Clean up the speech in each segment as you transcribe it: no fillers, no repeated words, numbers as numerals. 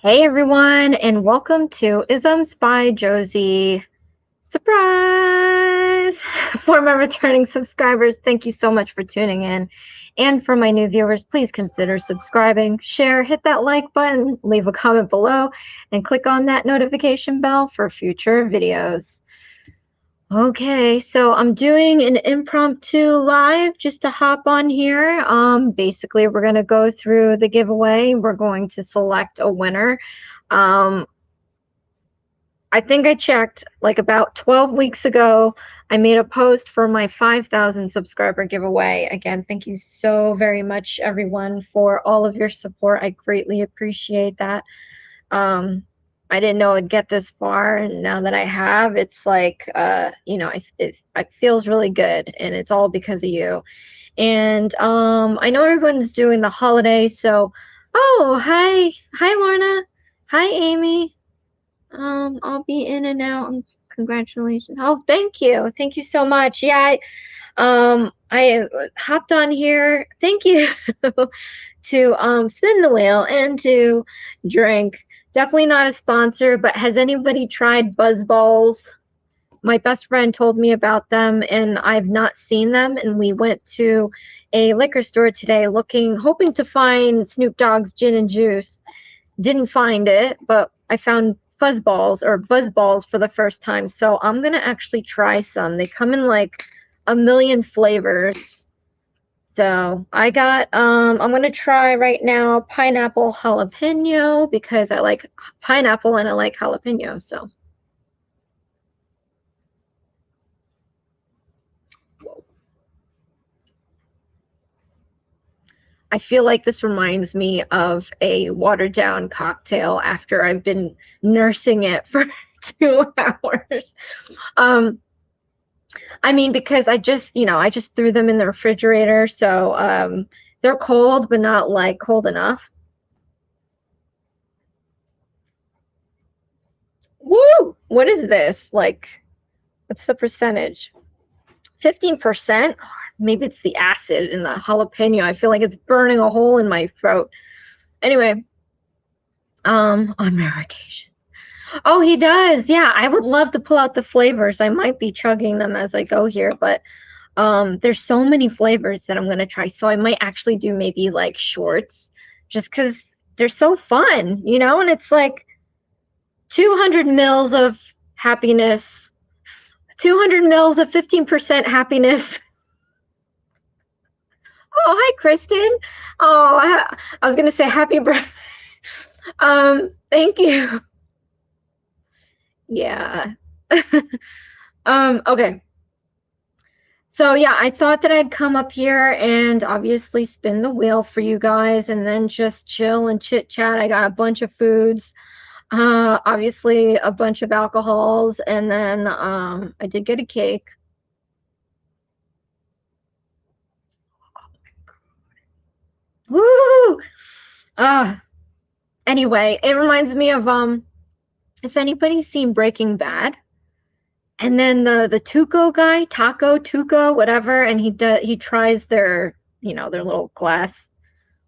Hey everyone, and welcome to Isms by Josie. Surprise! For my returning subscribers, thank you so much for tuning in. And for my new viewers, please consider subscribing, share, hit that like button, leave a comment below, and click on that notification bell for future videos. Okay, so I'm doing an impromptu live just to hop on here. Basically, we're going to go through the giveaway. We're going to select a winner. I think I checked like about 12 weeks ago. I made a post for my 5,000 subscriber giveaway. Again, thank you so very much, everyone, for all of your support. I greatly appreciate that. I didn't know it'd get this far, and now that I have, it's like, it feels really good, and it's all because of you. And I know everyone's doing the holiday, so, oh, hi, Lorna, hi, Amy. I'll be in and out. And congratulations. Oh, thank you so much. Yeah, I hopped on here. Thank you to spin the wheel and to drink. Definitely not a sponsor, but has anybody tried Buzz Balls? My best friend told me about them, and I've not seen them. And we went to a liquor store today hoping to find Snoop Dogg's gin and juice. Didn't find it, but I found fuzz balls or buzz balls for the first time. So I'm going to actually try some. They come in like a million flavors. So I'm going to try right now pineapple jalapeno because I like pineapple and I like jalapeno. So. I feel like this reminds me of a watered down cocktail after I've been nursing it for 2 hours. I mean, because I just threw them in the refrigerator, so they're cold, but not like cold enough. Woo! What is this? Like, what's the percentage? 15%? Maybe it's the acid in the jalapeno. I feel like it's burning a hole in my throat. Anyway, on medication. Oh, he does. Yeah, I would love to pull out the flavors. I might be chugging them as I go here, but there's so many flavors that I'm going to try. So I might actually do maybe like shorts just because they're so fun, and it's like 200 mils of happiness, 200 mils of 15% happiness. Oh, hi, Kristen. Oh, I was going to say happy birthday. Thank you. Yeah. Okay. So yeah, I thought that I'd come up here and obviously spin the wheel for you guys and then just chill and chit chat. I got a bunch of foods, obviously a bunch of alcohols, and then I did get a cake. Woo! Anyway, it reminds me of if anybody's seen Breaking Bad, and then the Tuco guy, Taco, Tuco, whatever, and he tries their little glass,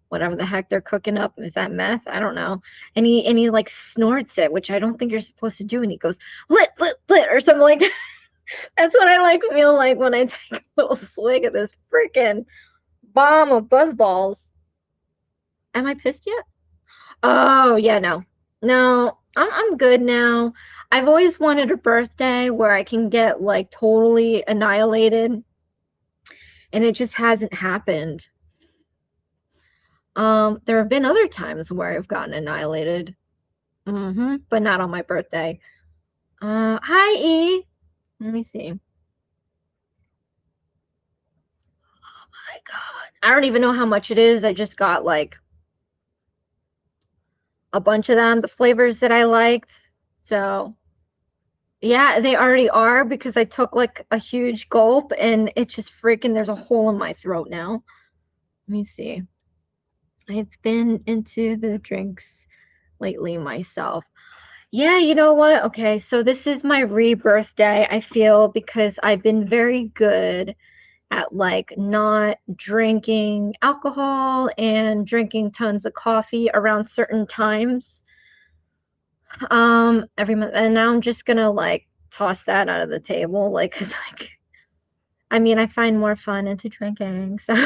whatever the heck they're cooking up. Is that meth? I don't know. And he like snorts it, which I don't think you're supposed to do. And he goes, lit, lit, lit, or something like that. That's what I like feel like when I take a little swig of this freaking bomb of buzz balls. Am I pissed yet? Oh yeah, no. No, I'm good now. I've always wanted a birthday where I can get like totally annihilated, and it just hasn't happened. There have been other times where I've gotten annihilated, but not on my birthday. Hi, E. Let me see. Oh my God. I don't even know how much it is. I just got like a bunch of them, the flavors that I liked. So, yeah, they already are because I took like a huge gulp and it just freaking, there's a hole in my throat now. Let me see. I've been into the drinks lately myself. Yeah, you know what? Okay, so this is my rebirth day, I feel, because I've been very good at like not drinking alcohol and drinking tons of coffee around certain times. every month, and now I'm just gonna like toss that out of the table, like, 'cause like, I mean, I find more fun into drinking, so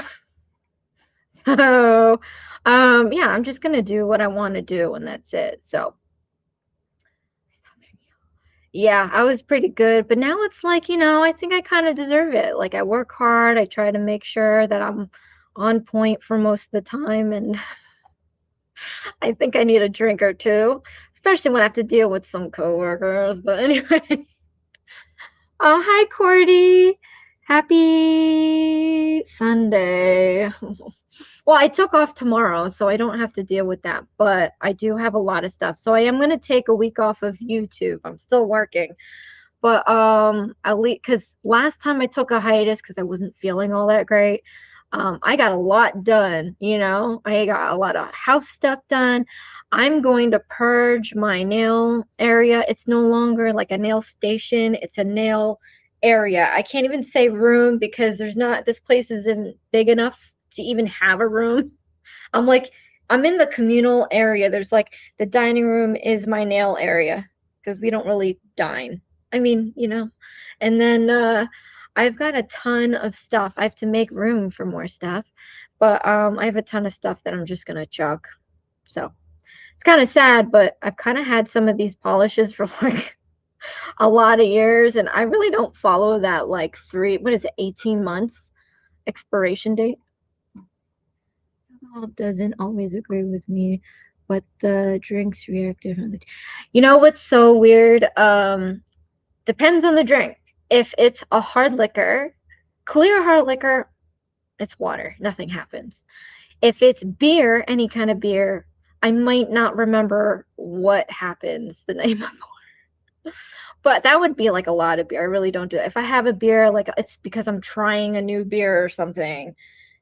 so yeah, I'm just gonna do what I want to do, and that's it. So yeah, I was pretty good, but now it's like, I think I kind of deserve it. Like, I work hard, I try to make sure that I'm on point for most of the time, and I think I need a drink or two, especially when I have to deal with some coworkers. But anyway, oh, hi, Cordy. Happy Sunday. Well, I took off tomorrow, so I don't have to deal with that, but I do have a lot of stuff. So I am going to take a week off of YouTube. I'm still working. But at least because last time I took a hiatus because I wasn't feeling all that great, I got a lot done. I got a lot of house stuff done. I'm going to purge my nail area. It's no longer like a nail station. It's a nail area. I can't even say room because this place isn't big enough to even have a room. I'm like, I'm in the communal area. There's like the dining room is my nail area because we don't really dine. I mean, and then I've got a ton of stuff. I have to make room for more stuff, but I have a ton of stuff that I'm just gonna chuck. So it's kind of sad, but I've kind of had some of these polishes for like a lot of years, and I really don't follow that like 18 months expiration date. Alcohol doesn't always agree with me, but the drinks react differently. You know what's so weird? Depends on the drink. If it's a hard liquor, clear hard liquor, it's water. Nothing happens. If it's beer, any kind of beer, I might not remember what happens the night before. But that would be like a lot of beer. I really don't do it. If I have a beer, like it's because I'm trying a new beer or something.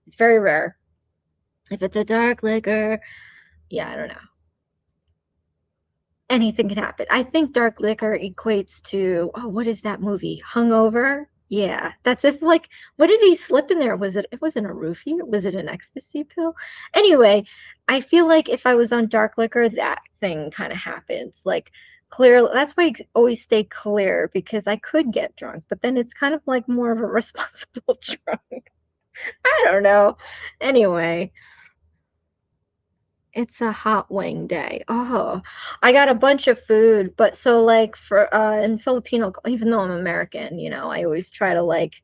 It's very rare. If it's a dark liquor, yeah, I don't know. Anything can happen. I think dark liquor equates to, oh, what is that movie? Hungover? Yeah, that's if like, what did he slip in there? It wasn't a roofie? Was it an ecstasy pill? Anyway, I feel like if I was on dark liquor, that thing kind of happens. Like clear, that's why I always stay clear because I could get drunk, but then it's kind of like more of a responsible drunk. I don't know. Anyway. It's a hot wing day. Oh, I got a bunch of food, but so like for in Filipino, even though I'm American, I always try to like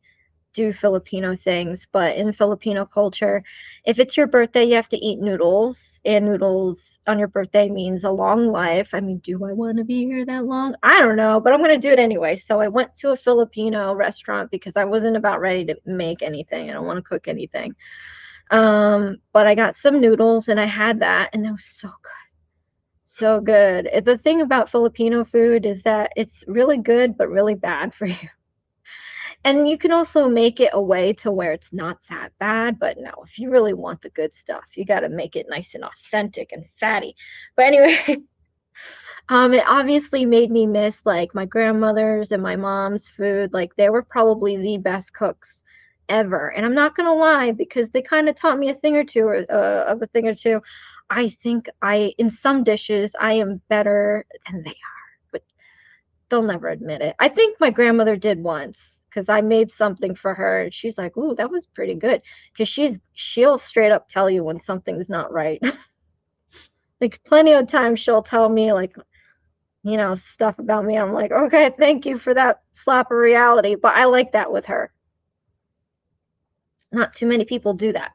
do Filipino things, but in Filipino culture, if it's your birthday, you have to eat noodles, and noodles on your birthday means a long life. I mean, do I want to be here that long? I don't know, but I'm going to do it anyway. So I went to a Filipino restaurant because I wasn't about ready to make anything. I don't want to cook anything. But I got some noodles and I had that and it was so good. So good. The thing about Filipino food is that it's really good but really bad for you. And you can also make it a way to where it's not that bad, but no, if you really want the good stuff, you got to make it nice and authentic and fatty. But anyway, it obviously made me miss like my grandmother's and my mom's food. Like they were probably the best cooks ever. And I'm not gonna lie because they kind of taught me a thing or two of a thing or two. I think in some dishes I am better than they are, but they'll never admit it. I think my grandmother did once because I made something for her and she's like, "Ooh, that was pretty good." Because she'll straight up tell you when something's not right. Like plenty of times she'll tell me like stuff about me. I'm like, okay, thank you for that slap of reality. But I like that with her. Not too many people do that.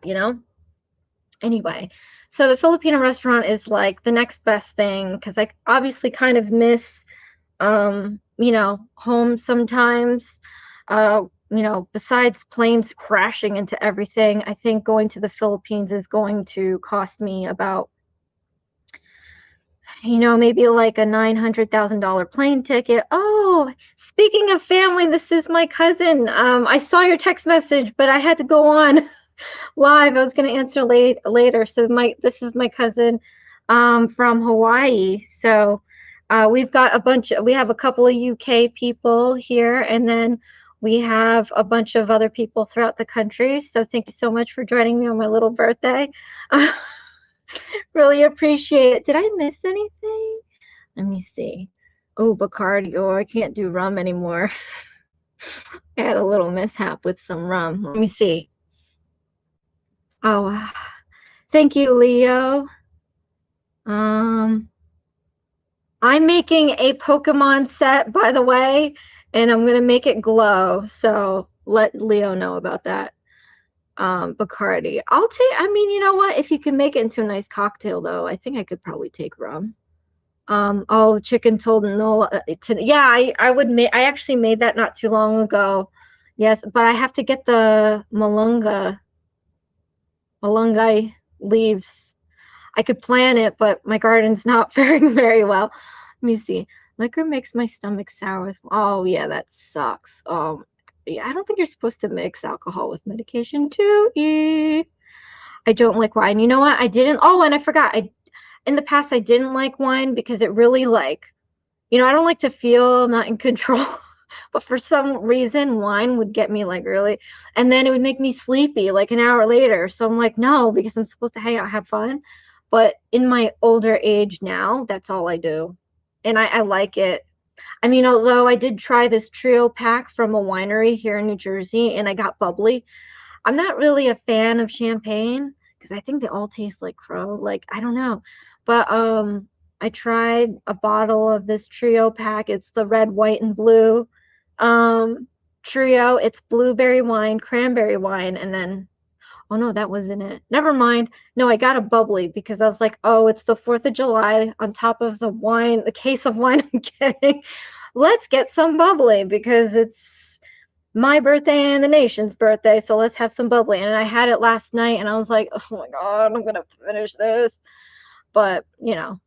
Anyway, so the Filipino restaurant is like the next best thing because I obviously kind of miss, home sometimes. Besides planes crashing into everything, I think going to the Philippines is going to cost me about maybe like a $900,000 plane ticket. Oh, speaking of family, this is my cousin. I saw your text message, but I had to go on live. I was going to answer later. So this is my cousin from Hawaii. So we have a couple of UK people here, and then we have a bunch of other people throughout the country. So thank you so much for joining me on my little birthday. Really appreciate it. Did I miss anything? Let me see. Oh, Bacardi. Oh, I can't do rum anymore. I had a little mishap with some rum. Let me see. Oh, thank you, Leo. I'm making a Pokemon set, by the way, and I'm gonna make it glow. So let Leo know about that. Bacardi. I'll take. I mean, you know what? If you can make it into a nice cocktail, though, I think I could probably take rum. Oh, chicken told no. Yeah, I would make. I actually made that not too long ago. Yes, but I have to get the malungai leaves. I could plant it, but my garden's not faring very well. Let me see. Liquor makes my stomach sour. Oh yeah, that sucks. Yeah, I don't think you're supposed to mix alcohol with medication too. I don't like wine. You know what? I didn't. Oh, and I forgot. In the past I didn't like wine because it really I don't like to feel not in control. But for some reason wine would get me really, and then it would make me sleepy like an hour later. So I'm like, no, because I'm supposed to hang out, have fun. But in my older age now, that's all I do. And I like it. I mean, although I did try this trio pack from a winery here in New Jersey and I got bubbly, I'm not really a fan of champagne because I think they all taste like crow. Like, I don't know. But I tried a bottle of this trio pack. It's the red, white, and blue trio. It's blueberry wine, cranberry wine, and then oh no, that wasn't it. Never mind. No, I got a bubbly because I was like, oh, it's the 4th of July on top of the case of wine I'm getting. Let's get some bubbly because it's my birthday and the nation's birthday, so let's have some bubbly. And I had it last night and I was like, oh my god, I'm gonna have to finish this. But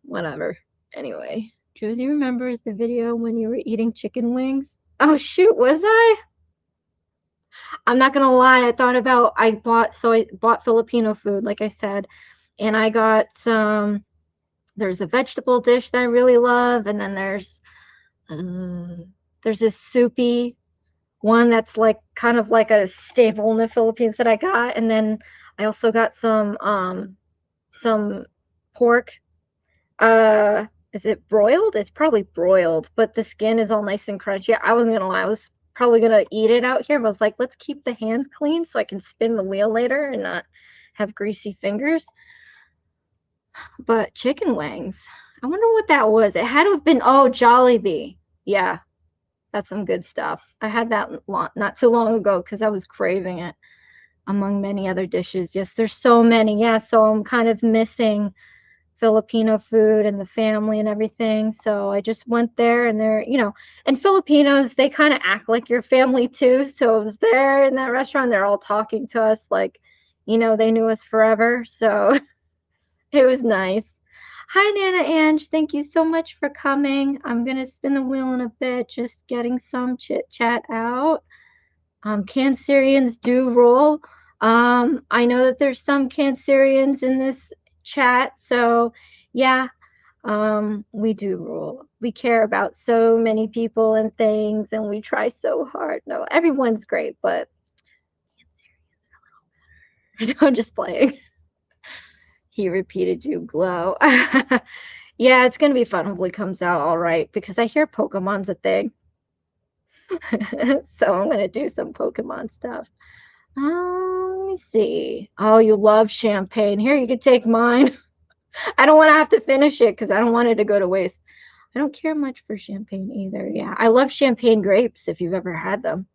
whatever. Anyway, Josie remembers the video when you were eating chicken wings. Oh shoot, was I? I'm not gonna lie, I bought Filipino food, like I said, and I got there's a vegetable dish that I really love, and then there's this soupy one that's like kind of like a staple in the Philippines that I got, and then I also got some pork. Is it broiled? It's probably broiled, but the skin is all nice and crunchy. I wasn't gonna lie, I was probably gonna eat it out here, but I was like, let's keep the hands clean so I can spin the wheel later and not have greasy fingers. But chicken wings, I wonder what that was. It had to have been, oh, Jollibee. Yeah, that's some good stuff. I had that not too long ago because I was craving it among many other dishes. Yes, there's so many. Yeah, so I'm kind of missing Filipino food and the family and everything. So I just went there and and Filipinos, they kind of act like your family too. So I was there in that restaurant. They're all talking to us like, they knew us forever. So it was nice. Hi, Nana Ange. Thank you so much for coming. I'm going to spin the wheel in a bit, just getting some chit chat out. Cancerians do rule. I know that there's some Cancerians in this chat, so yeah, we do rule. We care about so many people and things, and we try so hard. No, everyone's great, but Cancerians are a little better. I'm just playing. He repeated you glow. Yeah, it's gonna be fun. Hopefully, it comes out all right because I hear Pokemon's a thing. So I'm gonna do some Pokemon stuff. Let me see. Oh, you love champagne. Here, you can take mine. I don't want to have to finish it because I don't want it to go to waste. I don't care much for champagne either. Yeah, I love champagne grapes if you've ever had them.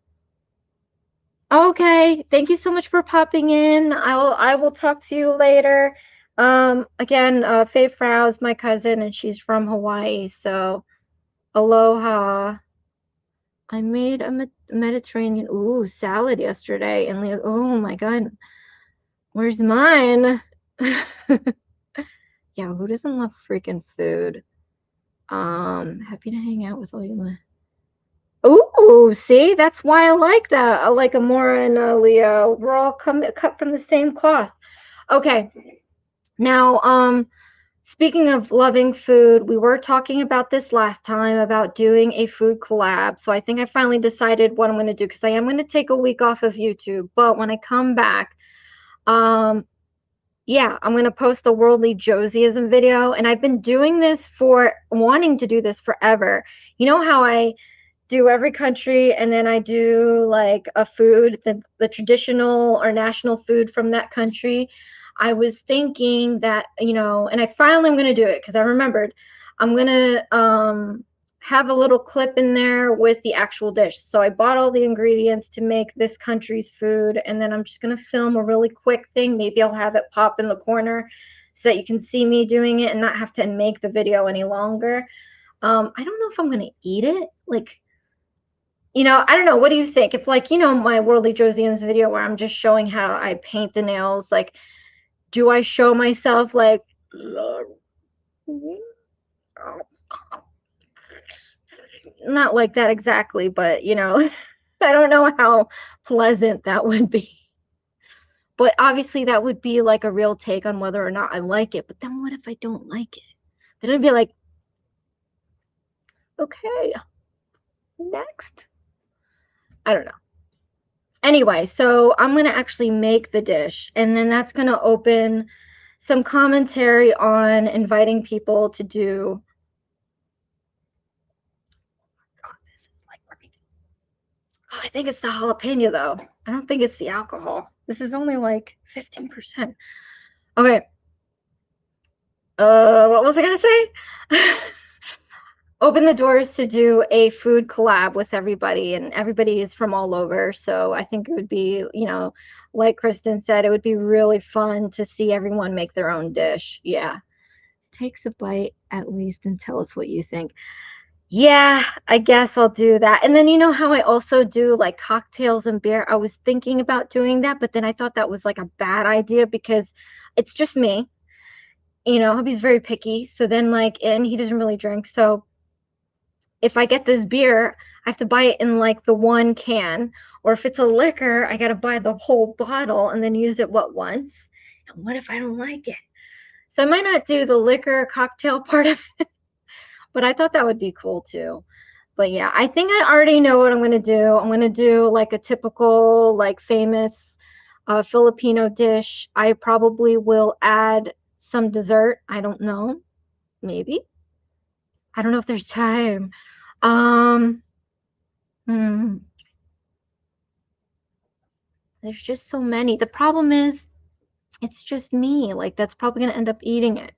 Okay, thank you so much for popping in. I will talk to you later. Again, Faye Frau is my cousin and she's from Hawaii, so aloha. I made a Mediterranean salad yesterday, and Leo, oh my god, where's mine? Yeah, who doesn't love freaking food? Happy to hang out with all you. Ooh, see, that's why I like that. I like Amora and Leo. We're all cut from the same cloth. Okay, now, speaking of loving food, we were talking about this last time about doing a food collab. So I think I finally decided what I'm going to do because I am going to take a week off of YouTube. But when I come back, Yeah, I'm going to post the worldly Josieism video, and I've been doing this wanting to do this forever. You know how I do every country and then I do like a food, the traditional or national food from that country. I was thinking that, and I finally am going to do it because I remembered I'm going to have a little clip in there with the actual dish. So I bought all the ingredients to make this country's food, and then I'm just going to film a really quick thing. Maybe I'll have it pop in the corner so that you can see me doing it and not have to make the video any longer. I don't know if I'm going to eat it. Like, I don't know. What do you think? If like, my Worldly Josian's video where I'm just showing how I paint the nails, like, do I show myself like, not like that exactly, but I don't know how pleasant that would be. But obviously that would be like a real take on whether or not I like it. But then what if I don't like it? Then it'd be like, okay, next. I don't know. Anyway, so I'm going to actually make the dish, and then that's going to open some commentary on inviting people to do. God, this is like, oh, I think it's the jalapeno though. I don't think it's the alcohol. This is only like 15%. Okay. What was I going to say? Open the doors to do a food collab with everybody, and everybody is from all over. So I think it would be, like Kristen said, it would be really fun to see everyone make their own dish. Yeah. Takes a bite at least and tell us what you think. Yeah, I guess I'll do that. And then how I also do like cocktails and beer? I was thinking about doing that, but then I thought that was like a bad idea because it's just me. Hubby's very picky. So then and he doesn't really drink. So if I get this beer, I have to buy it in like the one can. Or if it's a liquor, I got to buy the whole bottle and then use it once. And what if I don't like it? So I might not do the liquor cocktail part of it, but I thought that would be cool too. But yeah, I think I already know what I'm going to do. I'm going to do like a typical, like famous Filipino dish. I probably will add some dessert. I don't know. Maybe. I don't know if there's time. Um, hmm. There's just so many. The problem is, it's just me. Like, that's probably going to end up eating it.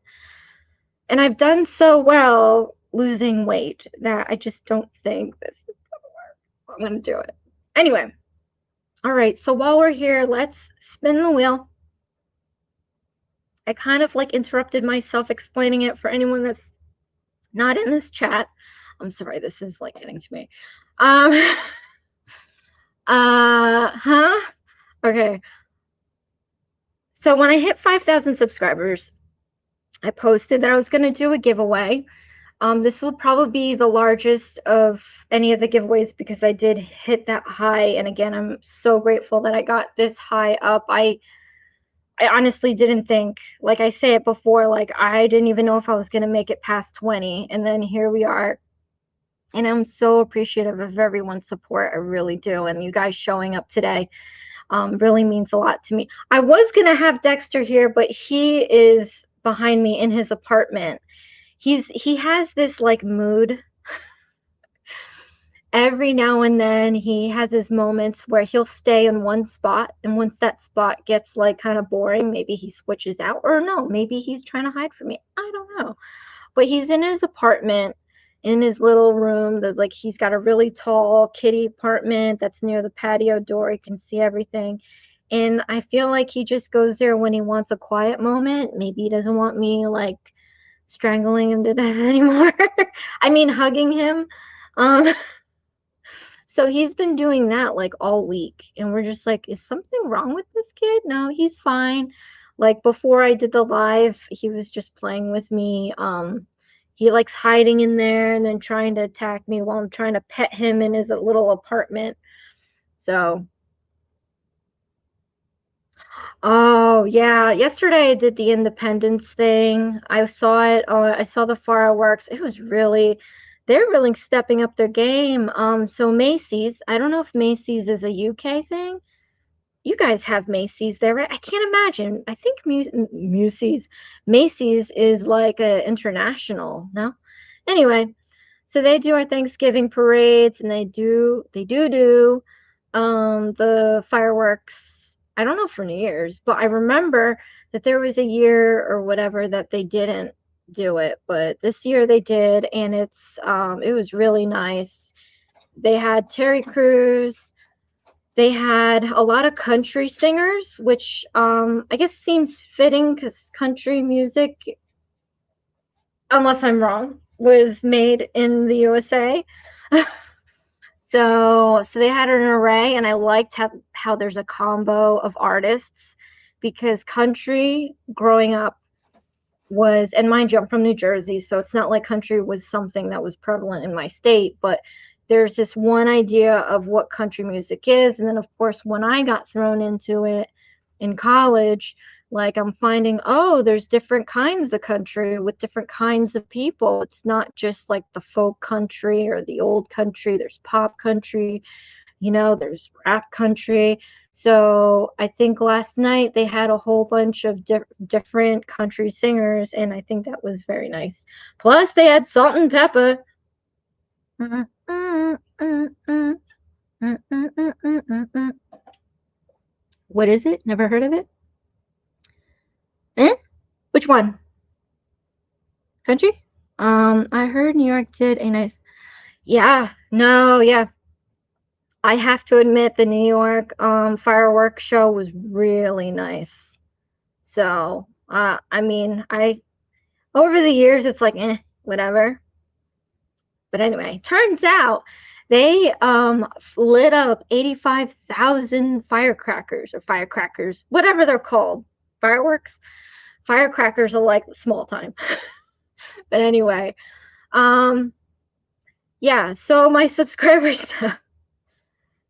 And I've done so well losing weight that I just don't think this is going to work. I'm going to do it. Anyway. All right. So while we're here, let's spin the wheel. I kind of like interrupted myself explaining it for anyone that's not in this chat. I'm sorry. This is like getting to me. Huh? Okay. So when I hit 5,000 subscribers, I posted that I was going to do a giveaway. This will probably be the largest of any of the giveaways because I did hit that high. And again, I'm so grateful that I got this high up. I honestly didn't think, like I say it before, like I didn't even know if I was going to make it past 20. And then here we are. And I'm so appreciative of everyone's support. I really do. And you guys showing up today really means a lot to me. I was going to have Dexter here, but he is behind me in his apartment. He has this like mood. Every now and then he has his moments where he'll stay in one spot, and once that spot gets like kind of boring, maybe he switches out, or no, maybe he's trying to hide from me. I don't know. But he's in his apartment, in his little room. There's like, he's got a really tall kitty apartment that's near the patio door. You can see everything. And I feel like he just goes there when he wants a quiet moment. Maybe he doesn't want me like strangling him to death anymore. I mean, hugging him. So he's been doing that like all week. And we're just like, is something wrong with this kid? No, he's fine. Like before I did the live, he was just playing with me. He likes hiding in there and then trying to attack me while I'm trying to pet him in his little apartment. So, oh yeah, yesterday I did the Independence thing. I saw it. I saw the fireworks. It was really, they're really stepping up their game. So Macy's, I don't know if Macy's is a UK thing. you guys have Macy's there, right? I can't imagine. I think Macy's is like a international, no? Anyway, so they do our Thanksgiving parades, and they do the fireworks. I don't know for New Year's, but I remember that there was a year or whatever that they didn't do it, but this year they did, and it was really nice. They had Terry Crews. They had a lot of country singers, which I guess seems fitting because country music, unless I'm wrong, was made in the USA. So they had an array, and I liked how there's a combo of artists, because country growing up was, and mind you, I'm from New Jersey, so it's not like country was something that was prevalent in my state, but there's this one idea of what country music is. And then, of course, when I got thrown into it in college, like, I'm finding, oh, there's different kinds of country with different kinds of people. It's not just like the folk country or the old country. There's pop country, there's rap country. So I think last night they had a whole bunch of different country singers, and I think that was very nice. Plus, they had Salt and Pepper. What is it? Never heard of it? Which one? Country? I heard New York did a nice. Yeah, no, yeah. I have to admit the New York fireworks show was really nice. So, I mean, over the years it's like, whatever. But anyway, turns out they lit up 85,000 firecrackers, whatever they're called. Fireworks? Firecrackers are like small time. But anyway, yeah, so my subscribers,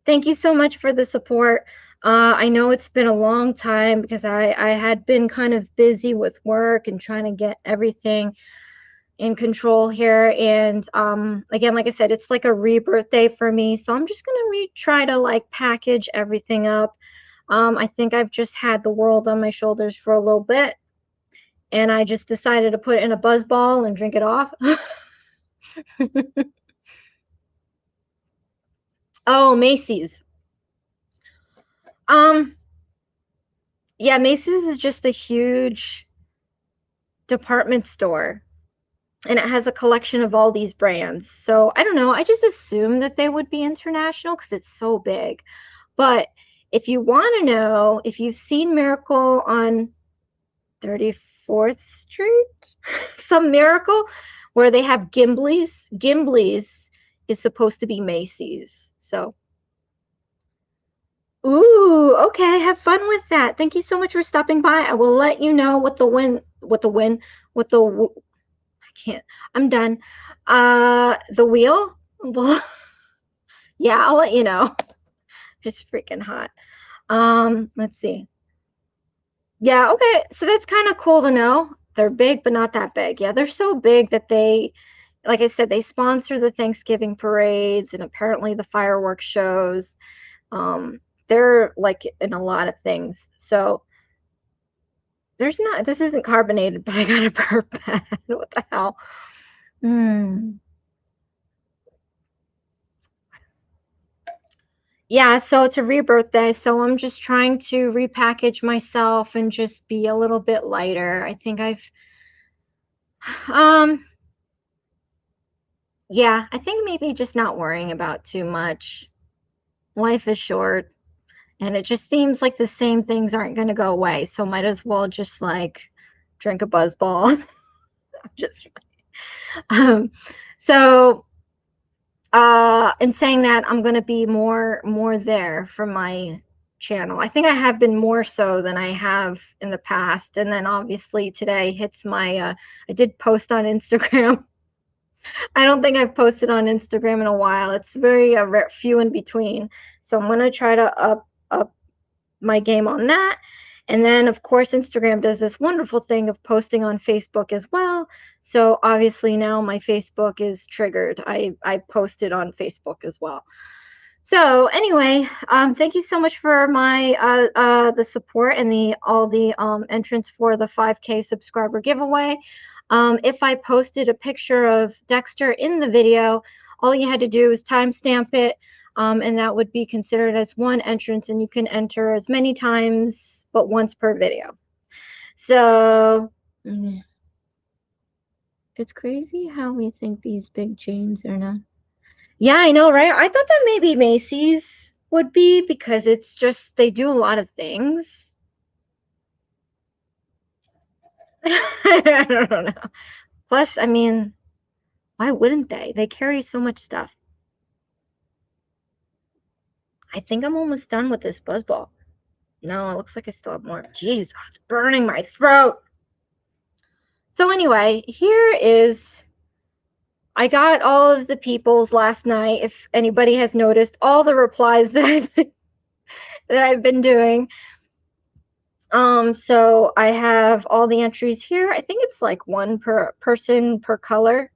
thank you so much for the support. I know it's been a long time because I had been kind of busy with work and trying to get everything in control here. And again, like I said, it's like a rebirth day for me. So I'm just going to try to like package everything up. I think I've just had the world on my shoulders for a little bit, and I just decided to put it in a buzz ball and drink it off. Oh, Macy's. Yeah, Macy's is just a huge department store, and it has a collection of all these brands. So I don't know, I just assumed that they would be international because it's so big. But if you want to know, if you've seen Miracle on 34th Street, some Miracle where they have Gimbli's is supposed to be Macy's. So ooh, okay, have fun with that. Thank you so much for stopping by. I will let you know what the I can't, I'm done. The wheel? Well, yeah, I'll let you know. It's freaking hot. Let's see. Yeah, okay, so that's kind of cool to know. They're big, but not that big. Yeah, they're so big that they, like I said, they sponsor the Thanksgiving parades and apparently the fireworks shows. They're like in a lot of things. So this isn't carbonated, but I got a burp bad. What the hell? Yeah, so it's a rebirth day, so I'm just trying to repackage myself and just be a little bit lighter. I think yeah, I think maybe just not worrying about too much. Life is short, and it just seems like the same things aren't going to go away, so might as well just like drink a buzz ball. Just so in saying that, I'm going to be more there for my channel. I think I have been more so than I have in the past. And then obviously today hits my I did post on Instagram. I don't think I've posted on Instagram in a while. It's very few in between. So I'm going to try to up my game on that. And then, of course, Instagram does this wonderful thing of posting on Facebook as well. So obviously now my Facebook is triggered. I posted on Facebook as well. So anyway, thank you so much for my the support and all the entrants for the 5K subscriber giveaway. If I posted a picture of Dexter in the video, all you had to do is timestamp it, and that would be considered as one entrance, and you can enter as many times but once per video. So it's crazy how we think these big chains are not. Yeah, I know, right? I thought that maybe Macy's would be because it's just they do a lot of things. I don't know. Plus, I mean, why wouldn't they? They carry so much stuff. I think I'm almost done with this buzzball. No, it looks like I still have more. Jeez, it's burning my throat. So anyway, here is, I got all of the people's last night. If anybody has noticed, all the replies that I've been doing. So I have all the entries here. I think it's like one per person per color.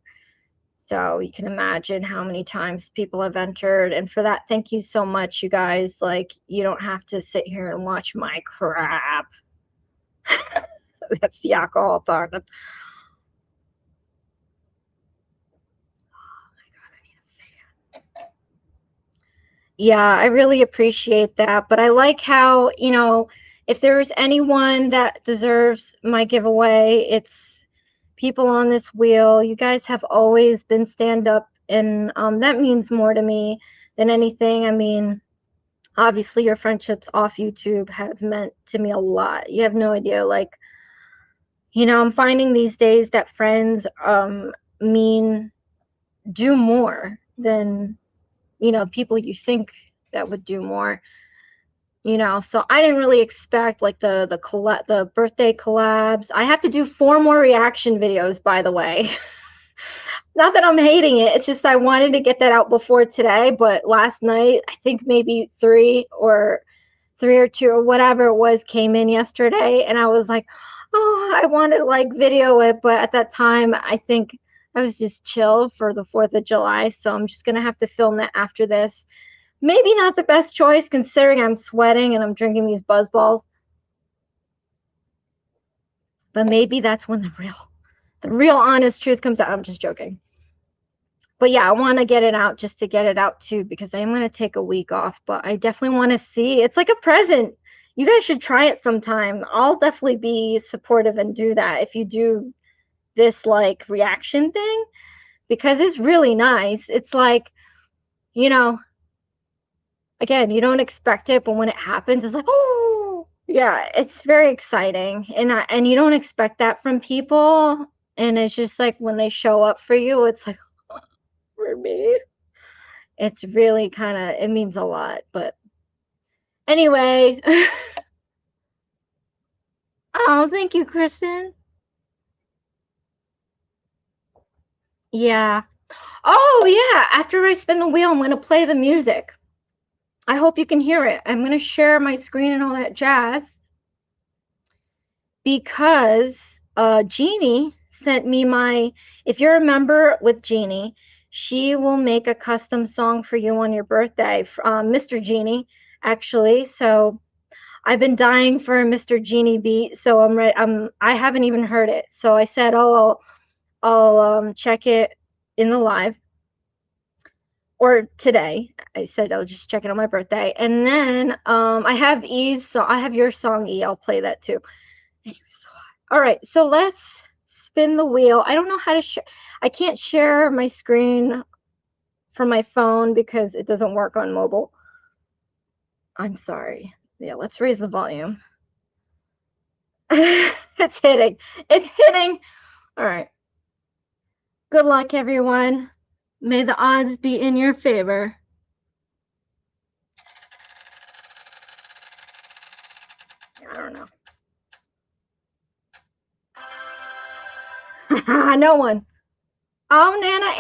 So you can imagine how many times people have entered. And for that, thank you so much, you guys. Like, you don't have to sit here and watch my crap. That's the alcohol talking. Oh my God, I need a fan. Yeah, I really appreciate that. But I like how, if there's anyone that deserves my giveaway, it's people on this wheel. You guys have always been stand up, and that means more to me than anything. I mean, obviously your friendships off YouTube have meant to me a lot. You have no idea. Like, I'm finding these days that friends do more than, people you think that would do more. So I didn't really expect like the birthday collabs. I have to do 4 more reaction videos, by the way. Not that I'm hating it, it's just I wanted to get that out before today, but last night I think maybe three or 2 or whatever it was came in yesterday, and I was like, oh, I want to like video it, but at that time I think I was just chill for the 4th of July, so I'm just gonna have to film that after this. Maybe not the best choice considering I'm sweating and I'm drinking these buzz balls. But maybe that's when the real honest truth comes out. I'm just joking. But yeah, I want to get it out just to get it out too, because I'm going to take a week off. But I definitely want to see. It's like a present. You guys should try it sometime. I'll definitely be supportive and do that if you do this like reaction thing, because it's really nice. It's like, you know, again, you don't expect it, but when it happens, it's like, oh, yeah, it's very exciting, and you don't expect that from people, and it's just like when they show up for you, it's like for me, it's really kind of it means a lot. But anyway, oh, thank you, Kristen. Yeah. Oh, yeah. After I spin the wheel, I'm going to play the music. I hope you can hear it. I'm going to share my screen and all that jazz, because Jeannie sent me if you're a member with Jeannie, she will make a custom song for you on your birthday, Mr. Genie, actually. So I've been dying for a Mr. Genie beat, so I'm ready. I haven't even heard it, so I said, oh, I'll check it in the live, or today. I said I'll just check it on my birthday, and then I have E's, so I have your song E. I'll play that too. Anyway, all right, so let's spin the wheel. I don't know how to share. I can't share my screen from my phone because it doesn't work on mobile. I'm sorry. Yeah, let's raise the volume. It's hitting. It's hitting. All right. Good luck, everyone. May the odds be in your favor. I don't know. No one. Oh, Nana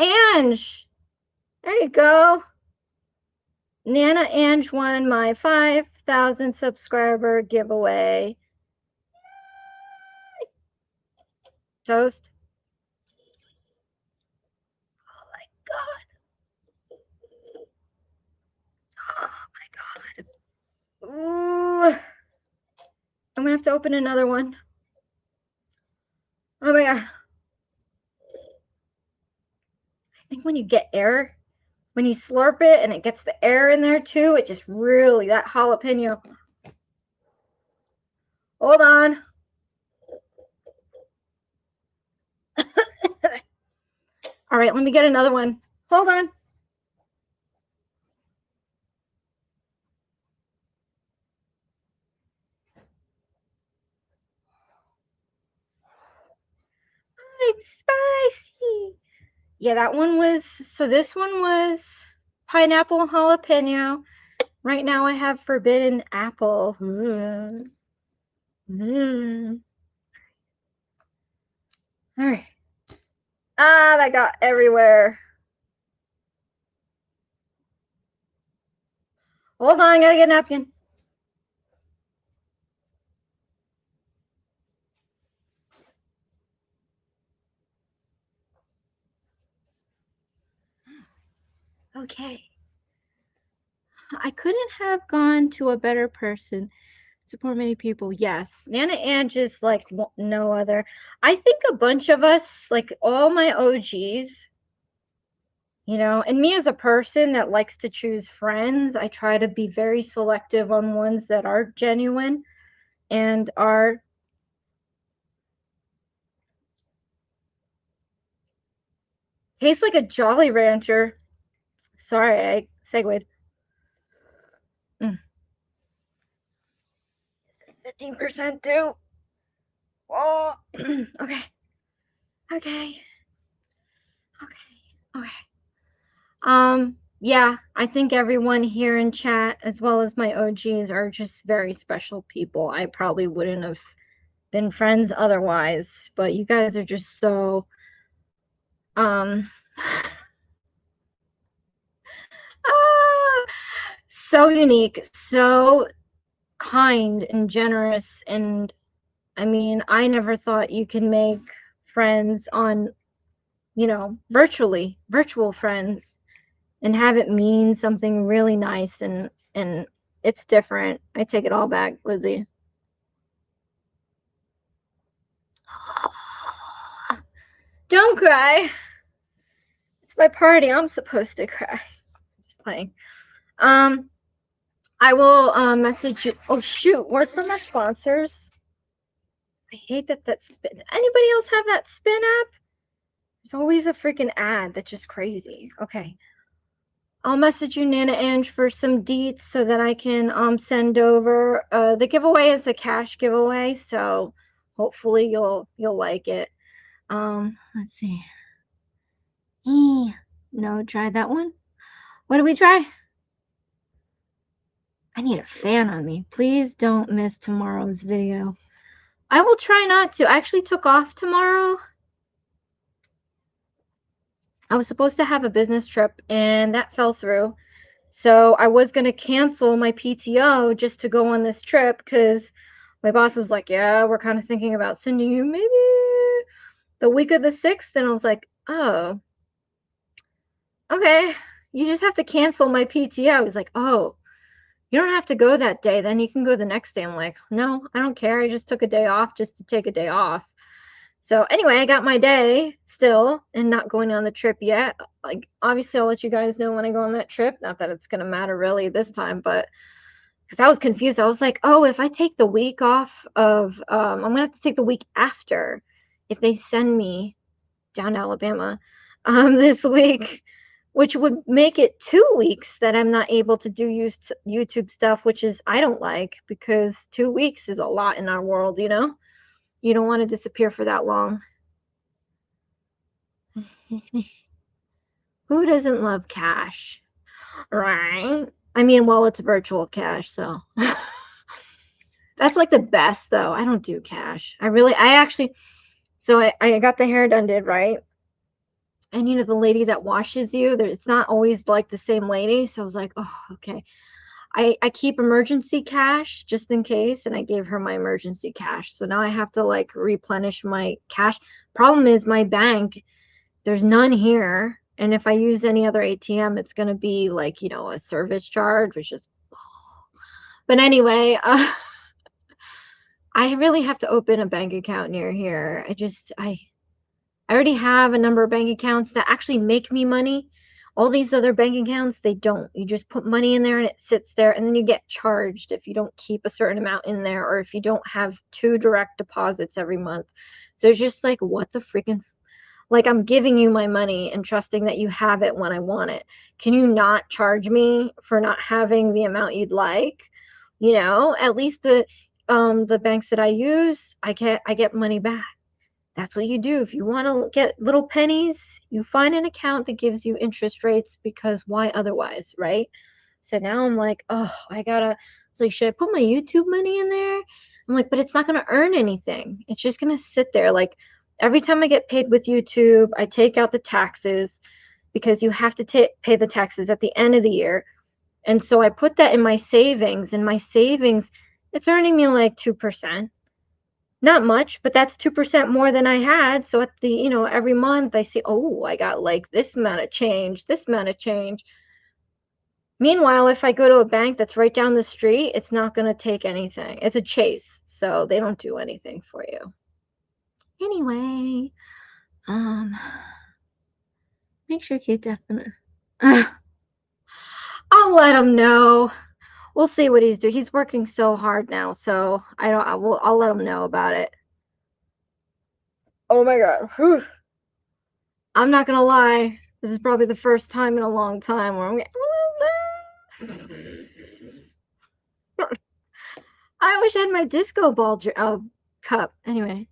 Ange. There you go. Nana Ange won my 5,000 subscriber giveaway. Toast. Oh my God. Ooh. I'm gonna have to open another one. Oh my god. I think when you get air, when you slurp it and it gets the air in there too, it just really, that jalapeno. Hold on. All right, let me get another one. Hold on. I'm spicy. Yeah, that one was, so this one was pineapple jalapeno. Right now I have forbidden apple. All right. Ah, that got everywhere. Hold on, I gotta get a napkin. Okay. I couldn't have gone to a better person. Support many people. Yes. Nana Ann just like no other. I think a bunch of us, like all my OGs, you know, and me as a person that likes to choose friends, I try to be very selective on ones that are genuine and are tastes like a Jolly Rancher. Sorry, I segued. 15% too. Oh, okay. Okay. Okay. Okay. Yeah, I think everyone here in chat, as well as my OGs, are just very special people. I probably wouldn't have been friends otherwise, but you guys are just so, so unique, so kind and generous. And I mean, I never thought you could make friends on, you know, virtual friends and have it mean something really nice, and it's different. I take it all back, Lizzie. Don't cry. It's my party. I'm supposed to cry. Just playing. I will message you. Oh shoot, word from our sponsors. I hate that spin. Anybody else have that spin app? There's always a freaking ad that's just crazy. Okay. I'll message you, Nana Ange, for some deets so that I can send over. The giveaway is a cash giveaway, so hopefully you'll like it. Let's see. No, try that one. What do we try? I need a fan on me. Please don't miss tomorrow's video. I will try not to. I actually took off tomorrow. I was supposed to have a business trip and that fell through. So I was going to cancel my PTO just to go on this trip because my boss was like, yeah, we're kind of thinking about sending you maybe the week of the 6th. And I was like, oh, okay. You just have to cancel my PTO. He's like, oh, you don't have to go that day. Then you can go the next day. I'm like, no, I don't care. I just took a day off just to take a day off. So anyway, I got my day still and not going on the trip yet. Like, obviously, I'll let you guys know when I go on that trip. Not that it's going to matter really this time, but because I was confused. I was like, oh, if I take the week off of, I'm going to have to take the week after if they send me down to Alabama this week, which would make it 2 weeks that I'm not able to do YouTube stuff, which is I don't like because 2 weeks is a lot in our world, you know? You don't want to disappear for that long. Who doesn't love cash? Right? I mean, well, it's virtual cash, so that's like the best though. I don't do cash. So I got the hair done, right? And you know, the lady that washes you, it's not always like the same lady. So I was like, oh, okay. I keep emergency cash just in case, and I gave her my emergency cash. So now I have to like replenish my cash. Problem is my bank, there's none here. And if I use any other ATM, it's going to be like, you know, a service charge, which is But anyway, I really have to open a bank account near here. I already have a number of bank accounts that actually make me money. All these other bank accounts, they don't. You just put money in there and it sits there, and then you get charged if you don't keep a certain amount in there, or if you don't have 2 direct deposits every month. So it's just like, what the freaking, like, I'm giving you my money and trusting that you have it when I want it. Can you not charge me for not having the amount you'd like? You know, at least the banks that I use, I get money back. That's what you do. If you want to get little pennies, you find an account that gives you interest rates, because why otherwise, right? So now I'm like, oh, it's like, should I put my YouTube money in there? I'm like, but it's not going to earn anything. It's just going to sit there. Like, every time I get paid with YouTube, I take out the taxes, because you have to pay the taxes at the end of the year. And so I put that in my savings, and my savings, it's earning me like 2%. Not much, but that's 2% more than I had. So at the, every month I see, oh, I got like this amount of change, this amount of change. Meanwhile, if I go to a bank that's right down the street, it's not going to take anything. It's a Chase, so they don't do anything for you. Anyway, make sure you definitely. I'll let him know. We'll see what he's doing. He's working so hard now, so I'll let him know about it. Oh my God. Whew. I'm not gonna lie. This is probably the first time in a long time where I'm getting a little bit. I wish I had my disco ball cup. Anyway,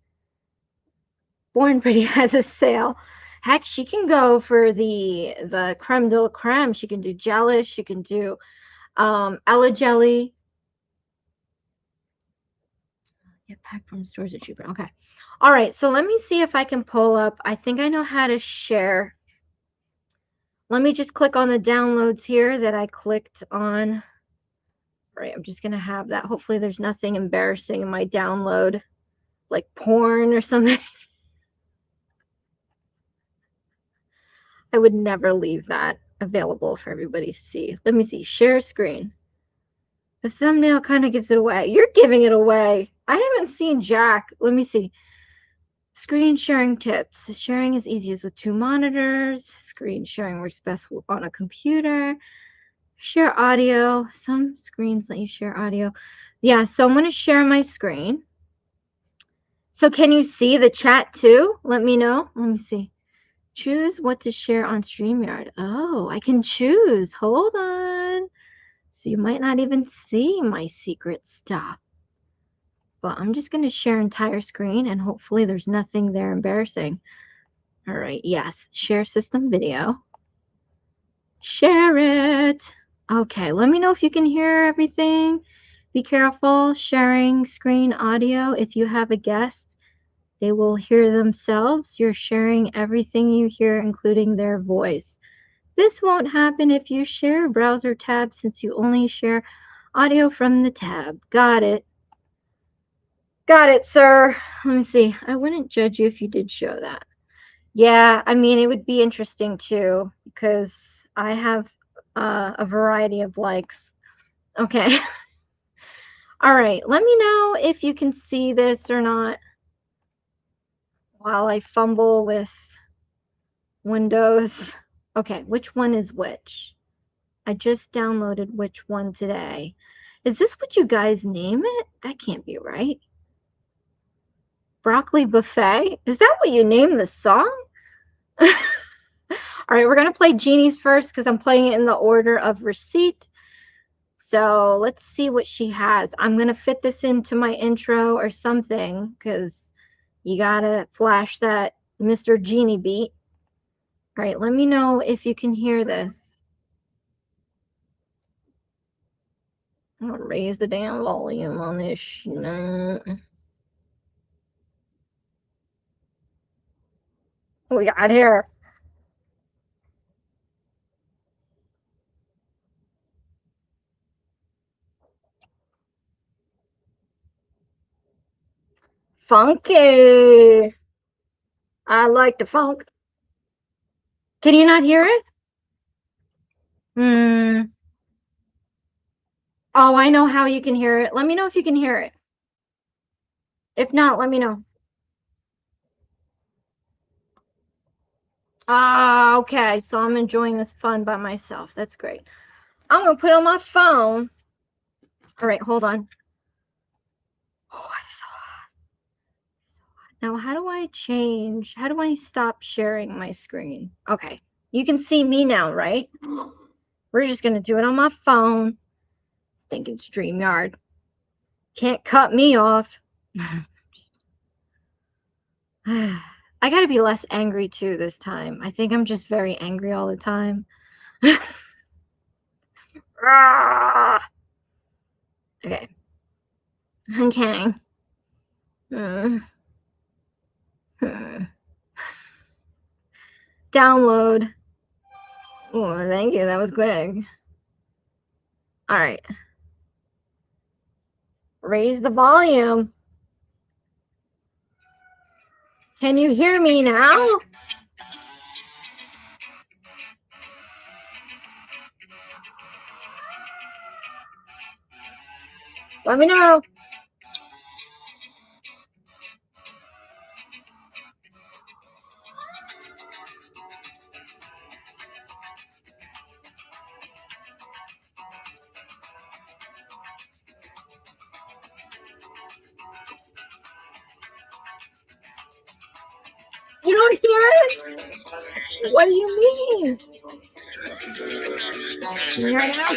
Born Pretty has a sale. Heck, she can go for the creme de la creme. She can do Gelish. She can do Ella Jelly. Get packed from stores are cheaper. Okay. All right. So let me see if I can pull up. I think I know how to share. Let me just click on the downloads here that I clicked on. All right, I'm just going to have that. Hopefully there's nothing embarrassing in my download, like porn or something. I would never leave that available for everybody to see. Let me see. Share screen. The thumbnail kind of gives it away. You're giving it away. I haven't seen Jack. Let me see. Screen sharing tips. Sharing is easiest with 2 monitors. Screen sharing works best on a computer. Share audio. Some screens let you share audio. Yeah, so I'm going to share my screen. So can you see the chat too? Let me know. Let me see. Choose what to share on StreamYard. Oh, I can choose. Hold on. So you might not even see my secret stuff. But I'm just going to share entire screen, and hopefully there's nothing there embarrassing. All right, yes. Share system video. Share it. Okay, let me know if you can hear everything. Be careful sharing screen audio. If you have a guest, they will hear themselves. You're sharing everything you hear, including their voice. This won't happen if you share a browser tab, since you only share audio from the tab. Got it. Got it, sir. Let me see. I wouldn't judge you if you did show that. Yeah, I mean, it would be interesting too, because I have a variety of likes. Okay. All right. Let me know if you can see this or not while I fumble with Windows. Okay, which one is which? I just downloaded which one today. Is this what you guys name it? That can't be right. Broccoli buffet? Is that what you name the song? All right, we're going to play Jeannie's first, because I'm playing it in the order of receipt. So let's see what she has. I'm going to fit this into my intro or something, because you got to flash that Mr. Genie beat. All right, let me know if you can hear this. I'm going to raise the damn volume on this. What we got here? Funky. I like the funk. Can you not hear it? Oh, I know how you can hear it. Let me know if you can hear it. If not, let me know. Ah, okay. So I'm enjoying this fun by myself. That's great. I'm going to put on my phone. All right, hold on. Oh, it's so hot. Now, how do I change? How do I stop sharing my screen? Okay. You can see me now, right? We're just going to do it on my phone. Stinking StreamYard. Can't cut me off. I gotta be less angry too this time. I think I'm just very angry all the time. Okay. Okay. Download. Oh, thank you. That was quick. All right. Raise the volume. Can you hear me now? Let me know. You don't hear it? What do you mean? Can you hear it now?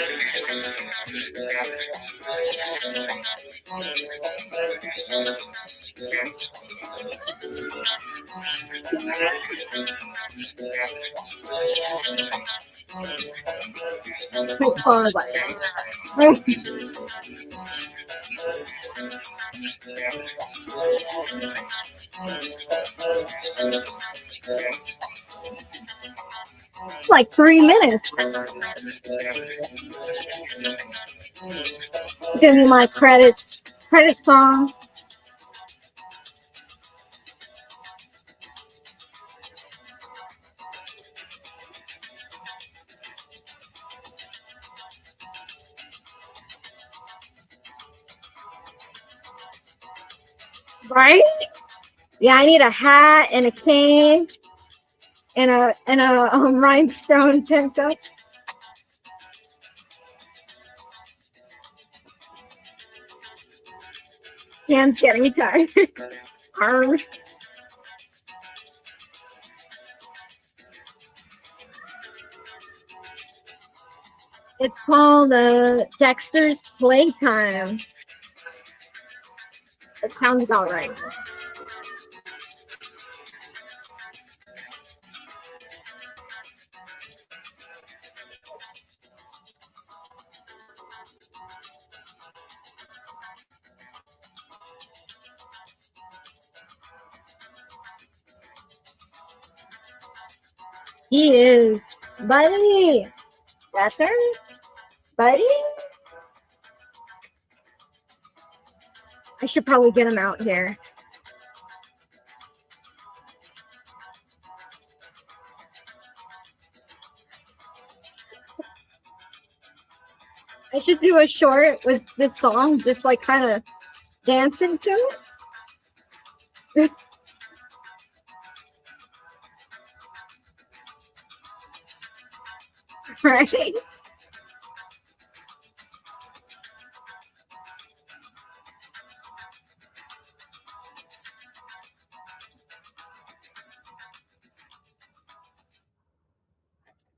Like 3 minutes. Give me my credit song. Right? Yeah, I need a hat and a cane and a rhinestone tank top. Hands getting tired. Arms. It's called Dexter's Playtime. It sounds about right. He is. Buddy! Dexter? Buddy? I should probably get him out here. I should do a short with this song, just like kind of dancing to it. Right?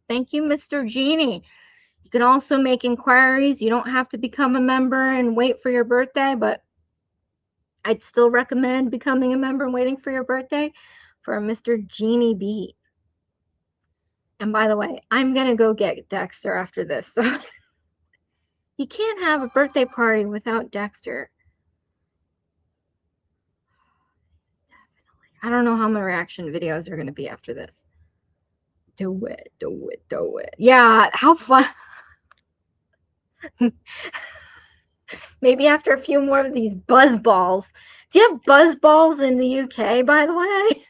Thank you, Mr. Genie. You can also make inquiries. You don't have to become a member and wait for your birthday, but I'd still recommend becoming a member and waiting for your birthday for Mr. Genie Beat. And by the way, I'm going to go get Dexter after this. So you can't have a birthday party without Dexter. I don't know how my reaction videos are going to be after this. Do it, do it, do it. Yeah, how fun. Maybe after a few more of these buzz balls. Do you have buzz balls in the UK, by the way?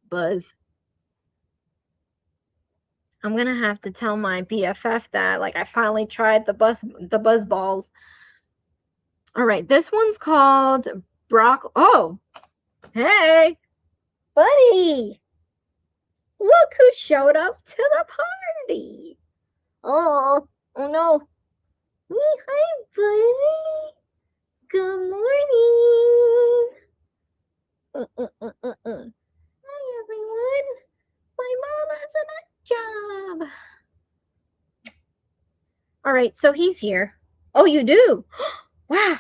Buzz. I'm gonna have to tell my BFF that, like, I finally tried the buzz balls. All right, this one's called Oh, hey, buddy! Look who showed up to the party! Oh no! Hi, buddy! Good morning! Hi, everyone! My mom has a nut job! Alright, so he's here. Oh, you do? Wow!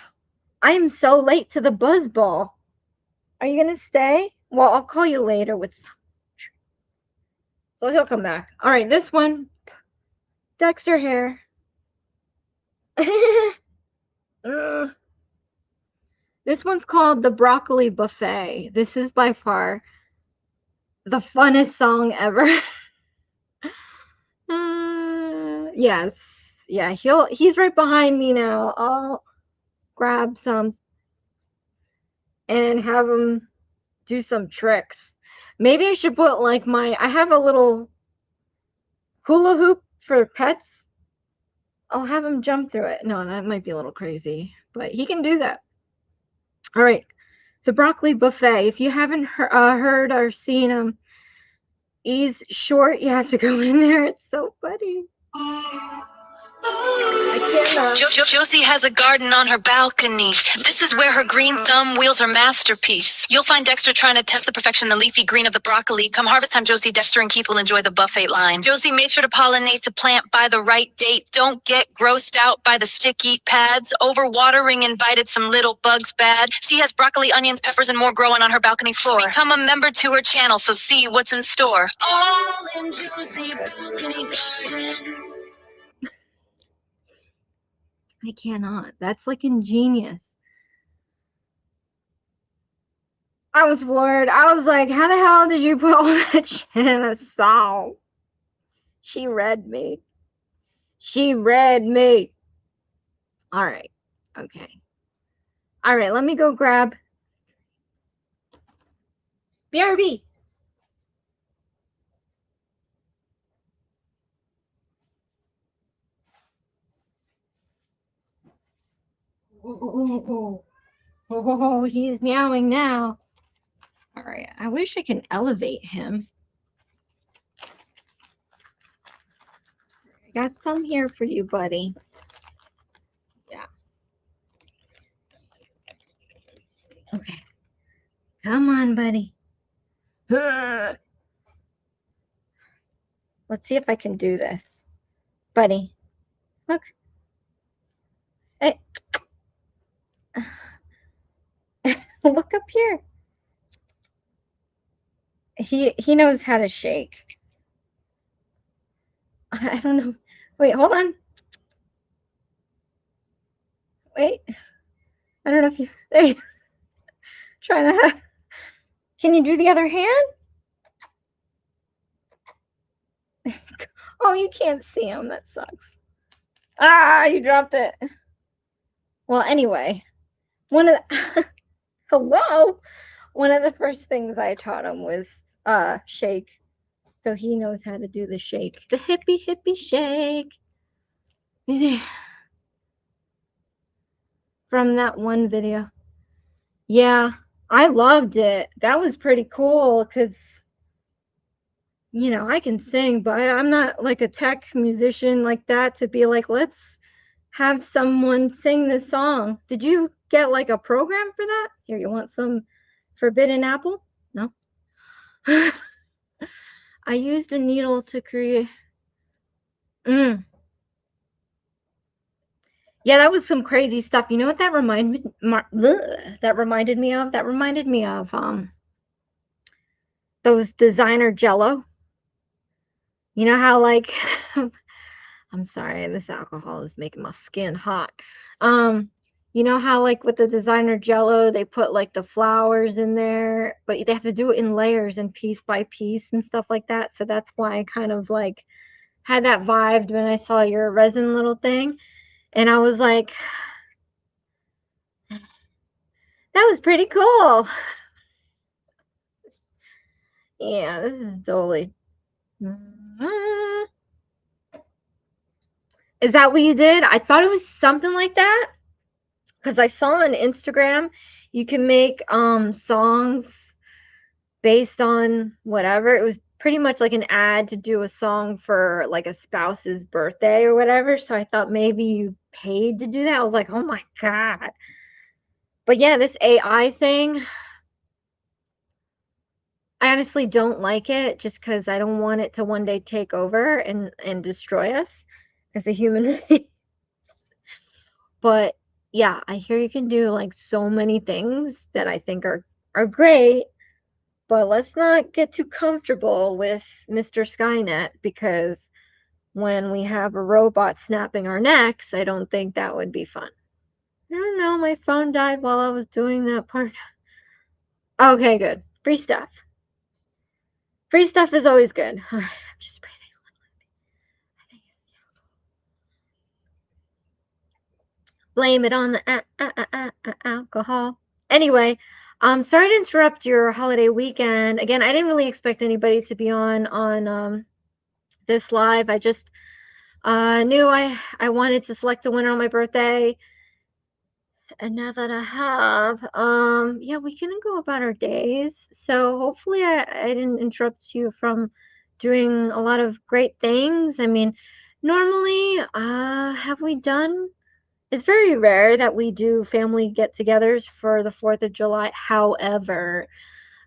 I am so late to the buzz ball. Are you gonna stay? Well, I'll call you later with... So he'll come back. Alright, this one. Dexter hair. This one's called The Broccoli Buffet. This is by far the funnest song ever. Yes. Yeah, he's right behind me now. I'll grab some and have him do some tricks. Maybe I should put like I have a little hula hoop for pets. I'll have him jump through it. No, that might be a little crazy, but he can do that. All right. The Broccoli Buffet. If you haven't heard or seen him, he's short. You have to go in there. It's so funny. Josie has a garden on her balcony. This is where her green thumb wheels her masterpiece. You'll find Dexter trying to test the perfection, the leafy green of the broccoli. Come harvest time, Josie, Dexter, and Keith will enjoy the buffet line. Josie made sure to pollinate to plant by the right date. Don't get grossed out by the sticky pads. Overwatering invited some little bugs bad. She has broccoli, onions, peppers, and more growing on her balcony floor. Become a member to her channel, so see what's in store. All in Josie Balcony Garden. I cannot. That's like ingenious. I was floored. I was like, how the hell did you put all that shit in a song? She read me. She read me. All right. Okay. All right. Let me go grab BRB. Oh, he's meowing now. All right. I wish I can elevate him. I got some here for you, buddy. Yeah. Okay. Come on, buddy. Let's see if I can do this. Buddy. Look. Hey. Look up here. He knows how to shake. I don't know. Wait, hold on. Wait. I don't know if you... There you... Trying to... Can you do the other hand? Oh, you can't see him. That sucks. Ah, you dropped it. Well, anyway. One of the... Hello? One of the first things I taught him was shake. So he knows how to do the shake. The hippie shake. You see? From that one video. Yeah, I loved it. That was pretty cool because, you know, I can sing, but I'm not like a tech musician like that to be like, let's have someone sing this song. Did you get like a program for that? Here, you want some forbidden apple? No. I used a needle to create. Yeah, that was some crazy stuff. You know what that reminded me of? That reminded me of those designer Jello. You know how like I'm sorry, this alcohol is making my skin hot. You know how like with the designer Jello, they put like the flowers in there, but they have to do it in layers and piece by piece and stuff like that. So that's why I kind of like had that vibe when I saw your resin little thing. And I was like, that was pretty cool. Yeah, this is totally. Is that what you did? I thought it was something like that because I saw on Instagram you can make songs based on whatever. It was pretty much like an ad to do a song for like a spouse's birthday or whatever. So I thought maybe you paid to do that. I was like, oh my God. But yeah, this AI thing, I honestly don't like it just because I don't want it to one day take over and destroy us as a human race. But yeah, I hear you can do like so many things that I think are great. But let's not get too comfortable with Mr. Skynet because when we have a robot snapping our necks, I don't think that would be fun. I don't know, my phone died while I was doing that part. Okay, good. Free stuff. Free stuff is always good. All right, I'm just breathing. Blame it on the alcohol. Anyway, sorry to interrupt your holiday weekend. Again, I didn't really expect anybody to be on this live. I just knew I wanted to select a winner on my birthday, and now that I have, yeah, we can go about our days. So hopefully I didn't interrupt you from doing a lot of great things. I mean, normally, have we done? It's very rare that we do family get-togethers for the 4th of July. However,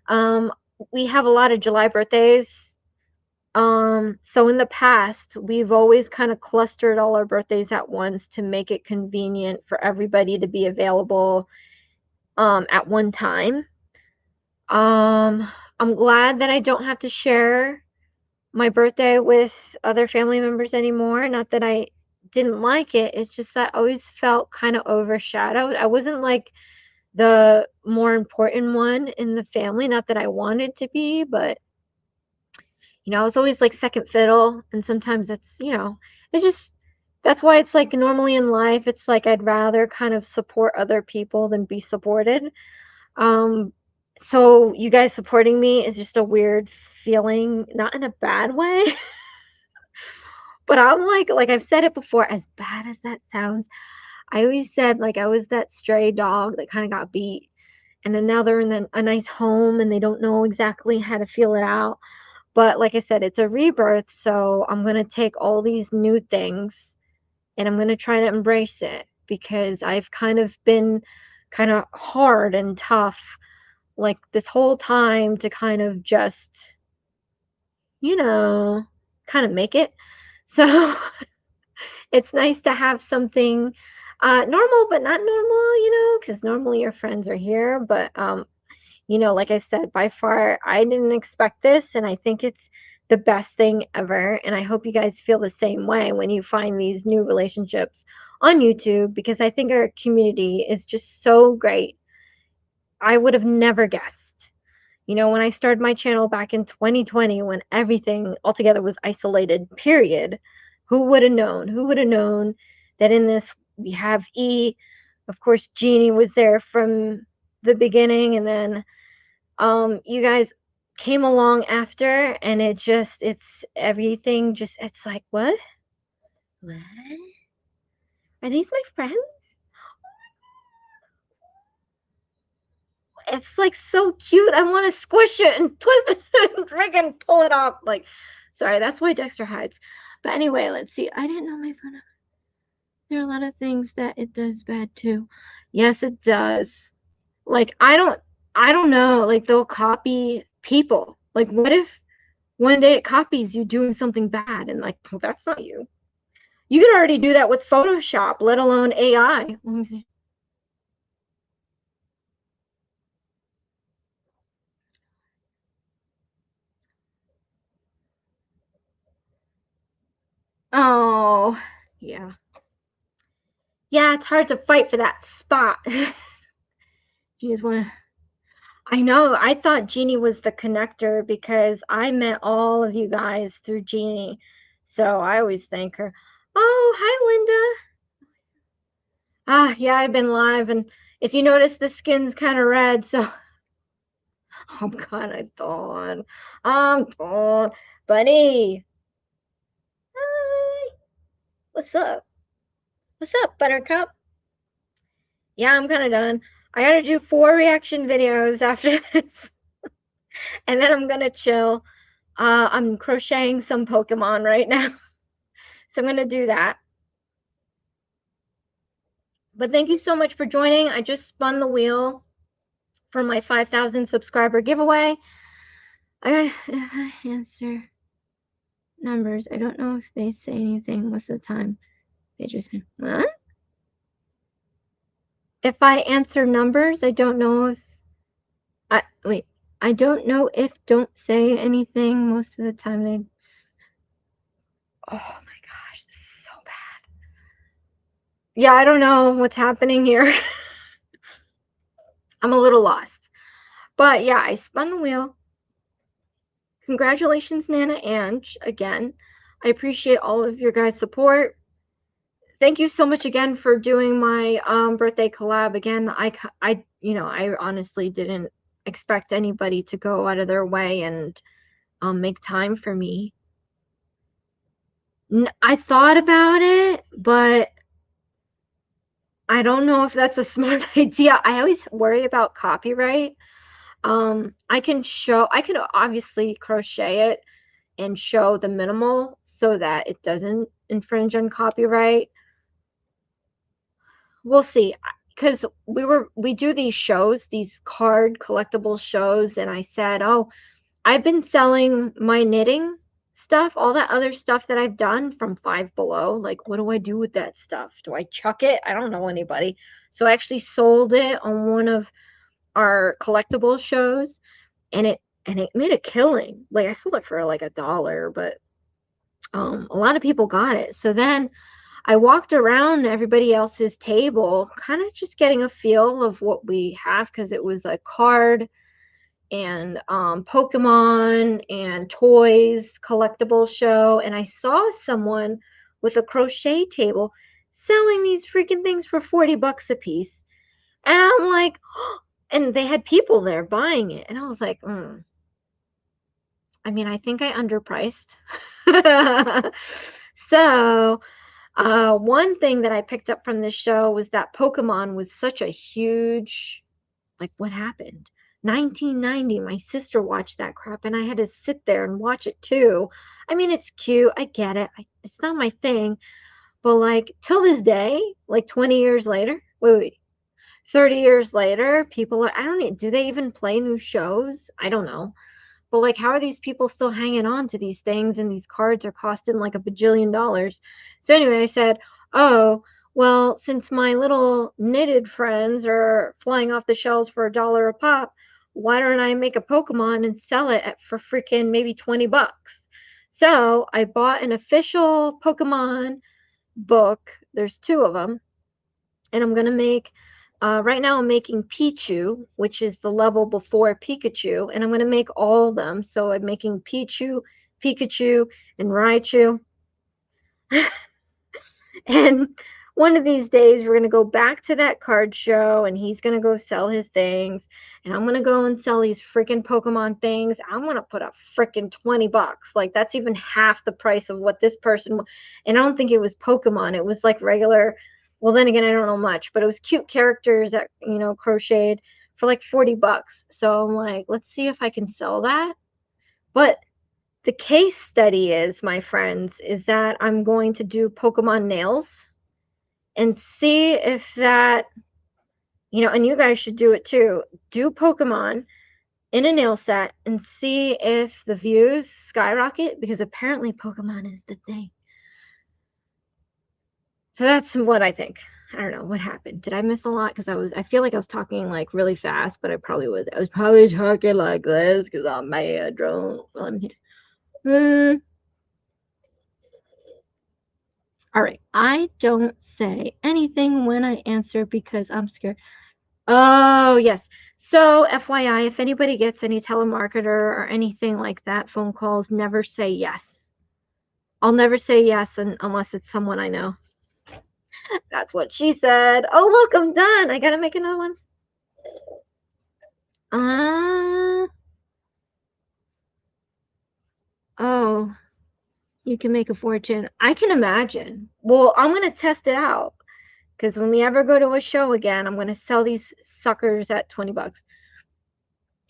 um, we have a lot of July birthdays. So in the past, we've always kind of clustered all our birthdays at once to make it convenient for everybody to be available at one time. I'm glad that I don't have to share my birthday with other family members anymore. Not that I didn't like it, it's just that I always felt kind of overshadowed. I wasn't like the more important one in the family, not that I wanted to be, but I was always like second fiddle, and sometimes it's just that's why it's like normally in life it's like I'd rather kind of support other people than be supported. Um so you guys supporting me is just a weird feeling, not in a bad way. But I'm like I've said it before, as bad as that sounds, I always said like I was that stray dog that kind of got beat, and then now they're in a nice home and they don't know exactly how to feel it out. But like I said, it's a rebirth, so I'm going to take all these new things and I'm going to try to embrace it because I've kind of been kind of hard and tough like this whole time to kind of just, you know, kind of make it. So it's nice to have something normal but not normal, because normally your friends are here. But like I said, by far, I didn't expect this, and I think it's the best thing ever. And I hope you guys feel the same way when you find these new relationships on YouTube, because I think our community is just so great. I would have never guessed. When I started my channel back in 2020, when everything altogether was isolated, period, who would have known? Who would have known that in this we have E? Of course, Jeannie was there from the beginning, and then you guys came along after, and it's everything just, it's like, what are these, my friends? It's like so cute. I want to squish it and twist it and friggin' pull it off. Like, sorry, that's why Dexter hides. But anyway, let's see. I didn't know my phone. There are a lot of things that it does bad too. Yes, it does. Like, I don't know. Like, they'll copy people. Like, what if one day it copies you doing something bad, and like, well, that's not you. You can already do that with Photoshop, let alone AI. Let me see. Oh, yeah. Yeah, it's hard to fight for that spot. You just want to. I know. I thought Jeannie was the connector because I met all of you guys through Jeannie. So I always thank her. Oh, hi, Linda. Yeah, I've been live, and if you notice, the skin's kind of red, so. Oh, God, I'm done. Buddy. Hi. What's up? What's up, Buttercup? Yeah, I'm kind of done. I gotta do 4 reaction videos after this. And then I'm gonna chill. I'm crocheting some Pokemon right now. So I'm gonna do that. But thank you so much for joining. I just spun the wheel for my 5,000 subscriber giveaway. I answer numbers. I don't know if they say anything most of the time. They just say, what? If I answer numbers, I don't know if I don't know if don't say anything most of the time. They Oh my gosh, this is so bad. Yeah, I don't know what's happening here. I'm a little lost. But yeah, I spun the wheel. Congratulations, Nana Ange, again. I appreciate all of your guys' support. Thank you so much again for doing my birthday collab again. I honestly didn't expect anybody to go out of their way and make time for me. I thought about it, but I don't know if that's a smart idea. I always worry about copyright. I can obviously crochet it and show the minimal so that it doesn't infringe on copyright. We'll see, because we do these shows, these card collectible shows, and I said, oh, I've been selling my knitting stuff, all that other stuff that I've done from Five Below. Like, what do I do with that stuff? Do I chuck it? I don't know anybody. So I actually sold it on one of our collectible shows, and it made a killing. Like, I sold it for like $1, but a lot of people got it. So then I walked around everybody else's table, kind of just getting a feel of what we have, because it was a card and Pokemon and toys collectible show, and I saw someone with a crochet table selling these freaking things for 40 bucks a piece, and I'm like, oh, and they had people there buying it, and I was like, I mean, I think I underpriced. So one thing that I picked up from this show was that Pokemon was such a huge, like, what happened? 1990, my sister watched that crap, and I had to sit there and watch it too. I mean, it's cute. I get it. It's not my thing. But, like, till this day, like 20 years later, wait, 30 years later, people are, I don't know, do they even play new shows? I don't know. But, like, how are these people still hanging on to these things, and these cards are costing like $1 bajillion? So anyway, I said, oh, well, since my little knitted friends are flying off the shelves for $1 a pop, why don't I make a Pokemon and sell it for freaking maybe 20 bucks? So I bought an official Pokemon book. There's 2 of them, and I'm gonna make right now I'm making Pichu, which is the level before Pikachu, and I'm going to make all of them. So I'm making Pichu, Pikachu, and Raichu. And one of these days we're going to go back to that card show, and he's going to go sell his things, and I'm going to go and sell these freaking Pokemon things. I'm going to put up freaking 20 bucks. Like, that's even half the price of what this person, and I don't think it was Pokemon. It was like regular, well, then again, I don't know much, but it was cute characters that, crocheted for like 40 bucks. So I'm like, let's see if I can sell that. But the case study is, my friends, is that I'm going to do Pokemon nails and see if that, and you guys should do it too. Do Pokemon in a nail set and see if the views skyrocket, because apparently Pokemon is the thing. So that's what I think. I don't know what happened. Did I miss a lot? Because I feel like I was talking like really fast, but I was probably talking like this because I'm mad drunk. All right. I don't say anything when I answer because I'm scared. Oh, yes. So, FYI, if anybody gets any telemarketer or anything like that, phone calls, never say yes. I'll never say yes unless it's someone I know. That's what she said. Oh, look, I'm done. I gotta make another one. Oh. You can make a fortune. I can imagine. Well, I'm going to test it out. Because when we ever go to a show again, I'm going to sell these suckers at 20 bucks.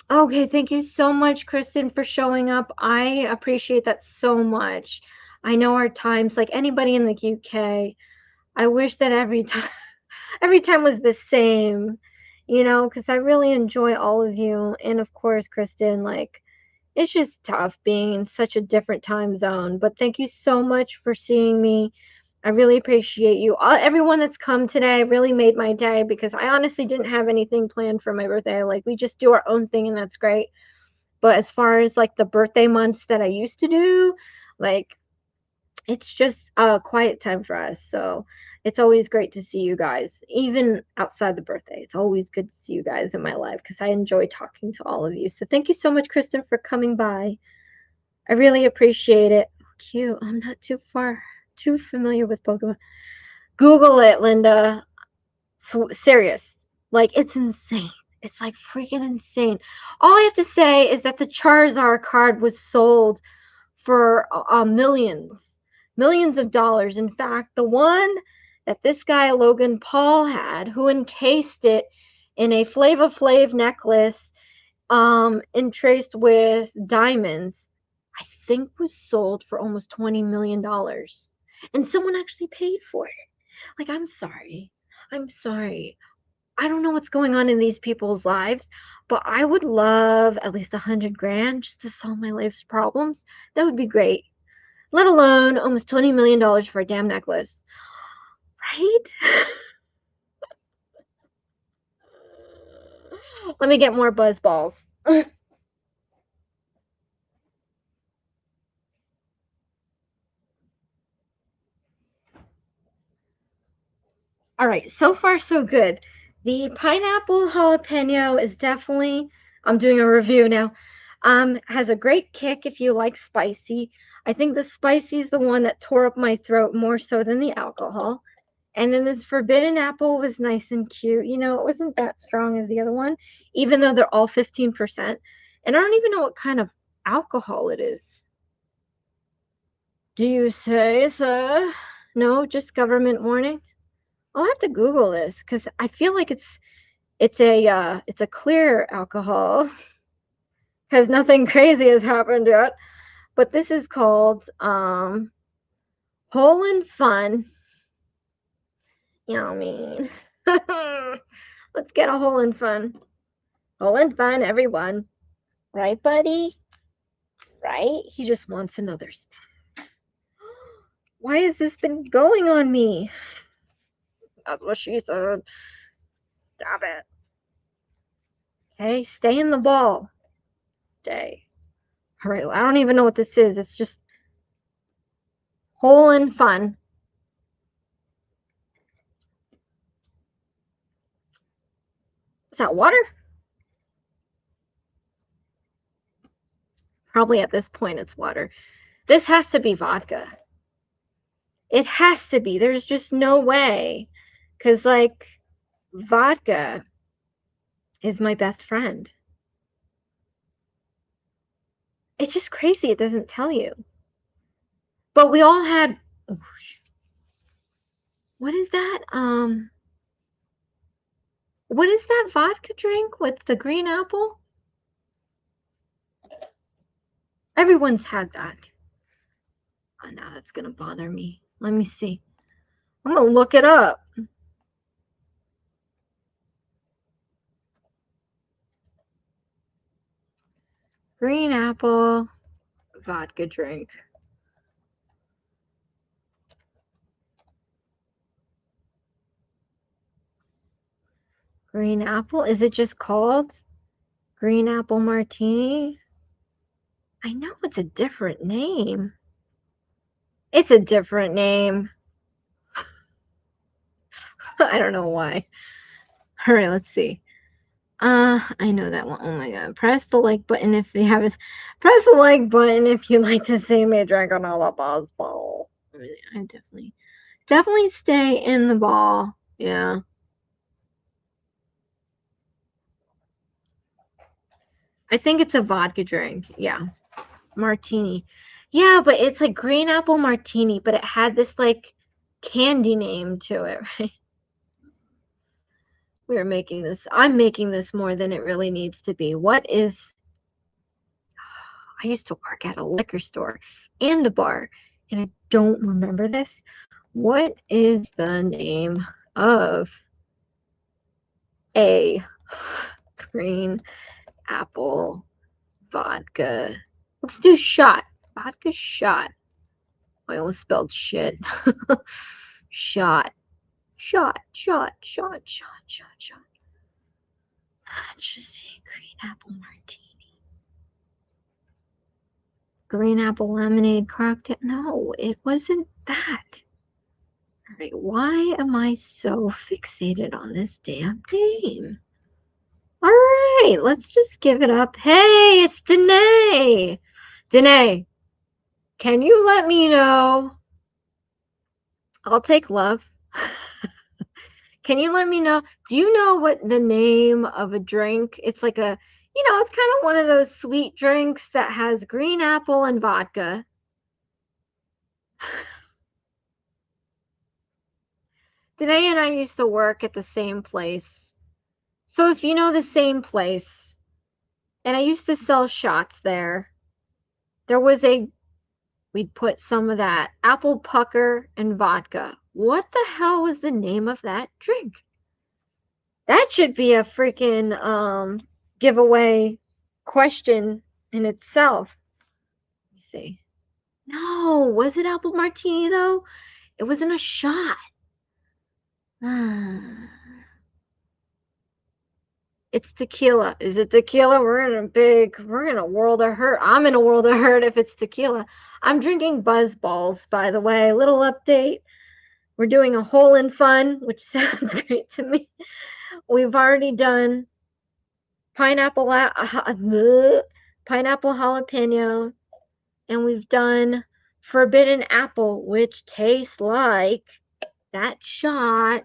Okay, thank you so much, Kristen, for showing up. I appreciate that so much. I know our times, like anybody in the UK, I wish that every time was the same, because I really enjoy all of you. And of course, Kristen, like, it's just tough being in such a different time zone. But thank you so much for seeing me. I really appreciate you. Everyone that's come today really made my day, because I honestly didn't have anything planned for my birthday. Like, we just do our own thing, and that's great. But as far as like the birthday months that I used to do, like, it's just a quiet time for us. So it's always great to see you guys, even outside the birthday. It's always good to see you guys in my life, because I enjoy talking to all of you. So thank you so much, Kristen, for coming by. I really appreciate it. Cute. I'm not too familiar with Pokemon. Google it, Linda. So, serious. Like, it's insane. It's like freaking insane. All I have to say is that the Charizard card was sold for millions of dollars. In fact, the one that this guy Logan Paul had, who encased it in a Flava Flav necklace, entraced with diamonds, I think was sold for almost $20 million. And someone actually paid for it. Like, I'm sorry. I don't know what's going on in these people's lives, but I would love at least 100 grand just to solve my life's problems. That would be great. Let alone almost $20 million for a damn necklace. Right? Let me get more buzz balls. All right, so far so good. The pineapple jalapeno is definitely, I'm doing a review now, has a great kick if you like spicy. I think the spicy is the one that tore up my throat more so than the alcohol. And then this forbidden apple was nice and cute. It wasn't that strong as the other one, even though they're all 15%. And I don't even know what kind of alcohol it is. Do you say so? No, just government warning? I'll have to Google this, because I feel like it's a clear alcohol, because nothing crazy has happened yet. But this is called Hole in Fun. You know what I mean? Let's get a hole in fun. Hole in fun, everyone. Right, buddy? Right? He just wants another snack. Why has this been going on me? That's what she said. Stop it. Okay, stay in the ball. Stay. All right, I don't even know what this is. It's just hole in fun. Is that water? Probably at this point it's water. This has to be vodka. It has to be. There's just no way. Because, like, vodka is my best friend. It's just crazy it doesn't tell you. But we all had, what is that? What is that vodka drink with the green apple? Everyone's had that. Oh, now that's gonna bother me. Let me see. I'm gonna look it up. Green apple vodka drink. Green apple? Is it just called green apple martini? I know it's a different name. It's a different name. I don't know why. All right, let's see. I know that one. Oh my god. Press the like button if you haven't. Press the like button if you'd like to see me drink another buzz ball. I definitely stay in the ball. Yeah. I think it's a vodka drink. Yeah. Martini. Yeah, but it's like green apple martini, but it had this like candy name to it, right? I'm making this more than it really needs to be. What is, I used to work at a liquor store and a bar, and I don't remember this. What is the name of a green apple vodka? Let's do shot. Vodka shot. I almost spelled shit. Shot. Shot. Let's just see. Green apple martini. Green apple lemonade cocktail. No, it wasn't that. All right, why am I so fixated on this damn name? All right, let's just give it up. Hey, it's Danae. Danae, can you let me know? I'll take love. Can you let me know? Do you know what the name of a drink? It's like a, it's kind of one of those sweet drinks that has green apple and vodka. Danae and I used to work at the same place. So if you know the same place, and I used to sell shots there, we'd put some of that apple pucker and vodka. What the hell was the name of that drink? That should be a freaking giveaway question in itself. Let me see. No, was it apple martini though? It wasn't a shot. It's tequila. Is it tequila? We're in a world of hurt. I'm in a world of hurt if it's tequila. I'm drinking Buzz Balls, by the way. Little update. We're doing a hole in fun, which sounds great to me. We've already done pineapple jalapeno, and we've done forbidden apple, which tastes like that shot.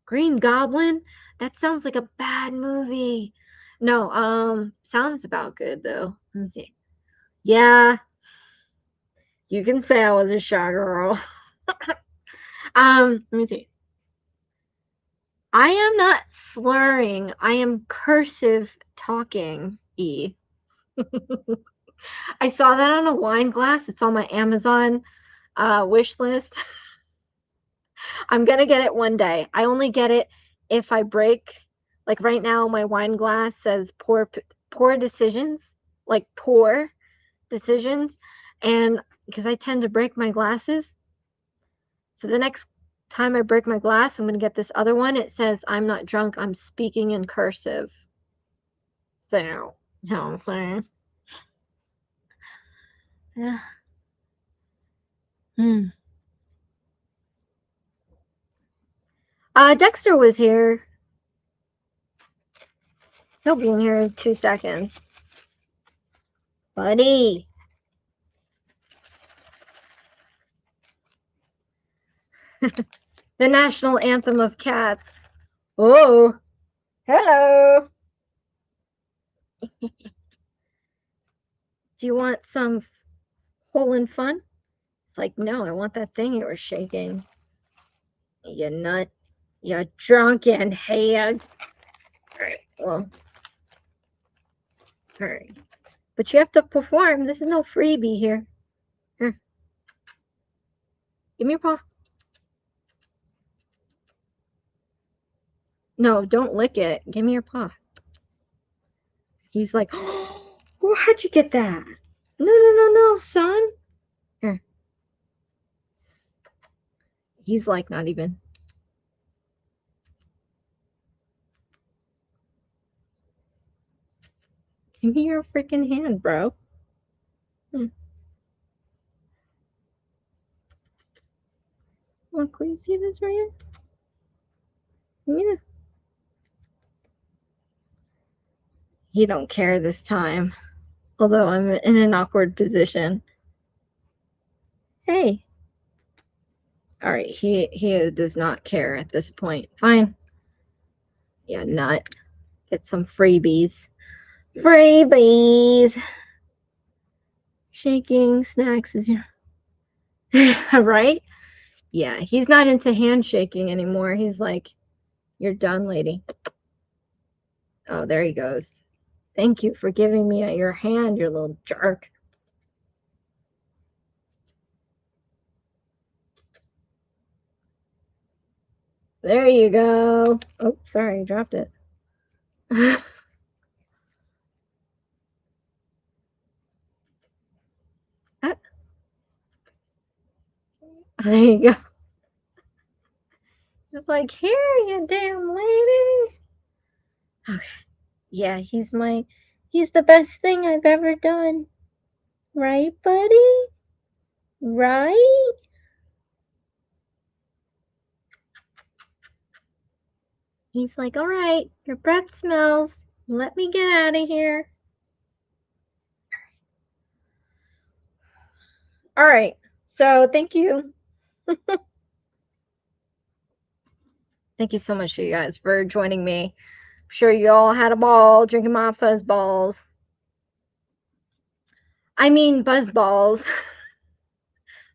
Green Goblin? That sounds like a bad movie. No, sounds about good though. Let me see. Yeah, you can say I was a shy girl. Let me see. I am not slurring. I am cursive talking. E. I saw that on a wine glass. It's on my Amazon wish list. I'm gonna get it one day. I only get it if I break. Like right now, my wine glass says poor decisions, like poor decisions, and because I tend to break my glasses. So the next time I break my glass, I'm gonna get this other one. It says I'm not drunk. I'm speaking in cursive. So, you know what I'm saying? Yeah. Dexter was here. He'll be in here in 2 seconds. Buddy. The national anthem of cats. Oh, hello. Do you want some hole in fun? It's like, no, I want that thing you were shaking. You nut. You drunken head. Alright, well. Alright. But you have to perform. This is no freebie here. Here. Give me your paw. No, don't lick it. Give me your paw. He's like, oh, how'd you get that? No, son. Here. He's like, not even. Give me your freaking hand, bro. Look, can you see this right here? Yeah. He don't care this time. Although I'm in an awkward position. Hey. All right, he does not care at this point. Fine. Yeah, nut. Get some freebies. Freebies. Shaking snacks is your right? Yeah, he's not into handshaking anymore. He's like, you're done, lady. Oh, there he goes. Thank you for giving me your hand, you little jerk. There you go. Oh, sorry, I dropped it. Ah, there you go. It's like, here, you damn lady. Okay. Yeah, he's the best thing I've ever done. Right, buddy? Right? He's like, all right, your breath smells. Let me get out of here. All right. So thank you. Thank you so much, you guys, for joining me. I'm sure you all had a ball drinking my fuzz balls. I mean, buzz balls.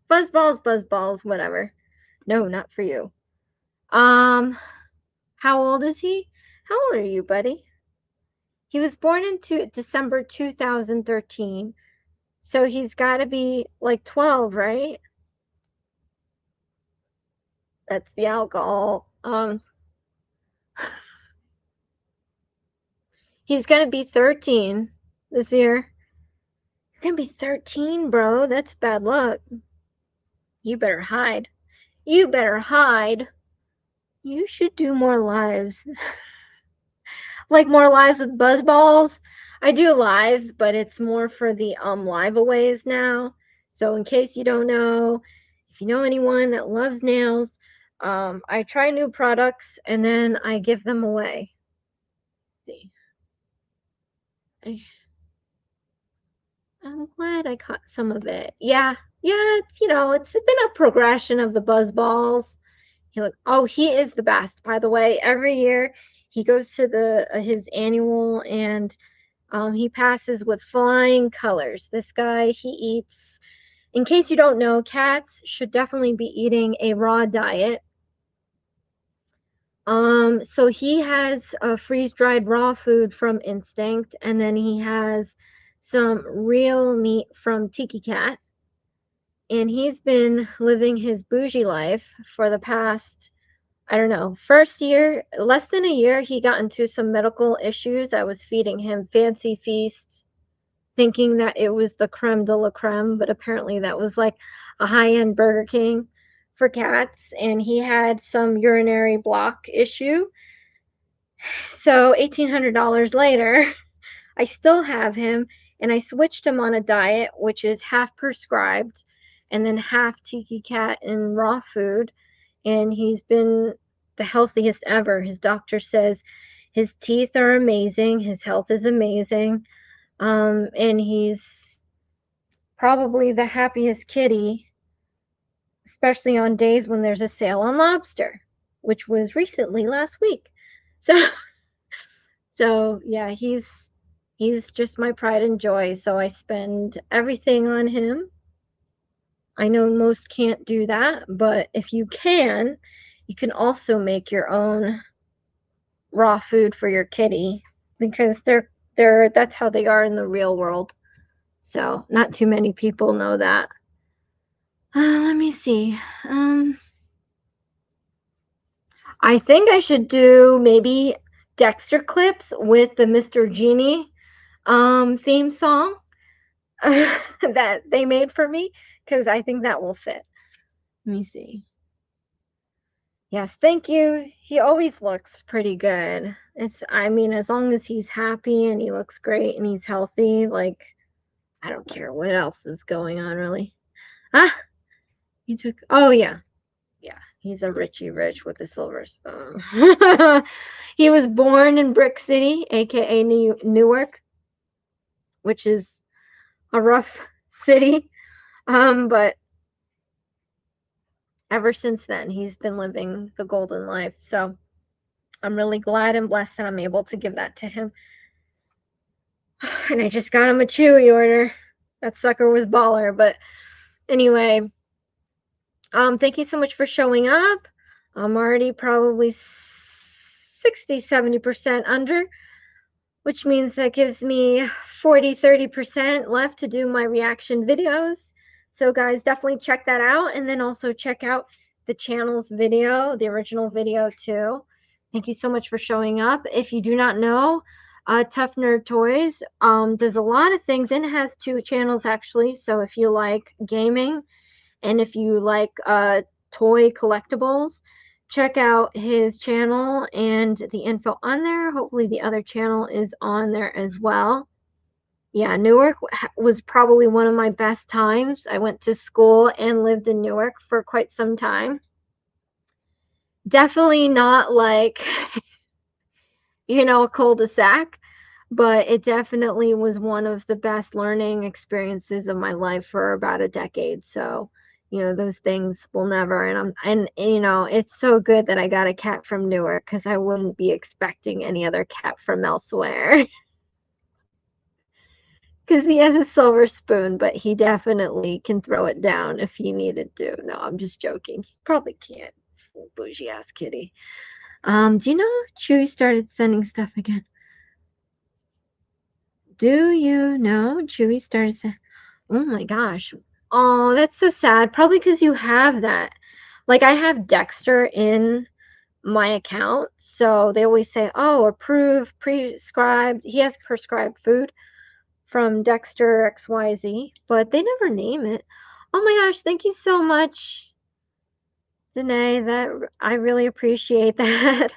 Buzz balls, whatever. No, not for you. How old is he? How old are you, buddy? He was born in December 2013. So he's got to be like 12, right? That's the alcohol. He's going to be 13 this year. You're going to be 13, bro. That's bad luck. You better hide. You better hide. You should do more lives. Like more lives with buzzballs. I do lives, but it's more for the live-aways now. So in case you don't know, if you know anyone that loves nails, I try new products and then I give them away. Let's see. I'm glad I caught some of it. Yeah, it's it's been a progression of the buzz balls. He is the best, by the way. Every year he goes to his annual and he passes with flying colors. This guy, he eats. In case you don't know, cats should definitely be eating a raw diet. So he has a freeze-dried raw food from Instinct, and then he has some real meat from Tiki Cat. And he's been living his bougie life for the past, I don't know, first year, less than a year, he got into some medical issues. I was feeding him Fancy Feast, thinking that it was the creme de la creme, but apparently that was like a high-end Burger King for cats, and he had some urinary block issue. So $1,800 later, I still have him, and I switched him on a diet, which is half prescribed and then half Tiki Cat and raw food, and he's been the healthiest ever. His doctor says his teeth are amazing, his health is amazing, and he's probably the happiest kitty, especially on days when there's a sale on lobster, which was recently last week. So yeah, he's just my pride and joy. So I spend everything on him. I know most can't do that, but if you can also make your own raw food for your kitty, because they're that's how they are in the real world. So not too many people know that. Let me see. I think I should do maybe Dexter clips with the Mr. Genie theme song that they made for me, because I think that will fit. Let me see. Yes, thank you. He always looks pretty good. I mean, as long as he's happy and he looks great and he's healthy, like, I don't care what else is going on, really. Ah, oh, yeah. Yeah, he's a Richie Rich with a silver spoon. He was born in Brick City, aka Newark, which is a rough city. But ever since then, he's been living the golden life. So I'm really glad and blessed that I'm able to give that to him. And I just got him a Chewy order. That sucker was baller. But anyway, thank you so much for showing up. I'm already probably 60-70% under, which means that gives me 40-30% left to do my reaction videos. So guys, definitely check that out, and then also check out the channel's video, the original video too. Thank you so much for showing up. If you do not know, Tough Nerd Toys does a lot of things, and has 2 channels actually. So if you like gaming and if you like toy collectibles, check out his channel and the info on there. Hopefully the other channel is on there as well. Yeah, Newark was probably one of my best times. I went to school and lived in Newark for quite some time. Definitely not like, a cul-de-sac, but it definitely was one of the best learning experiences of my life for about a decade. So, those things will never, and it's so good that I got a cat from Newark, because I wouldn't be expecting any other cat from elsewhere. Because he has a silver spoon, but he definitely can throw it down if he needed to. No, I'm just joking. He probably can't. Bougie ass kitty. Do you know Chewy started sending stuff again? Do you know Chewy started sending? Oh my gosh. Oh, that's so sad. Probably because you have that. Like, I have Dexter in my account, so they always say, oh, approved, prescribed. He has prescribed food from Dexter XYZ, but they never name it. Oh my gosh, thank you so much, Danae. That I really appreciate that.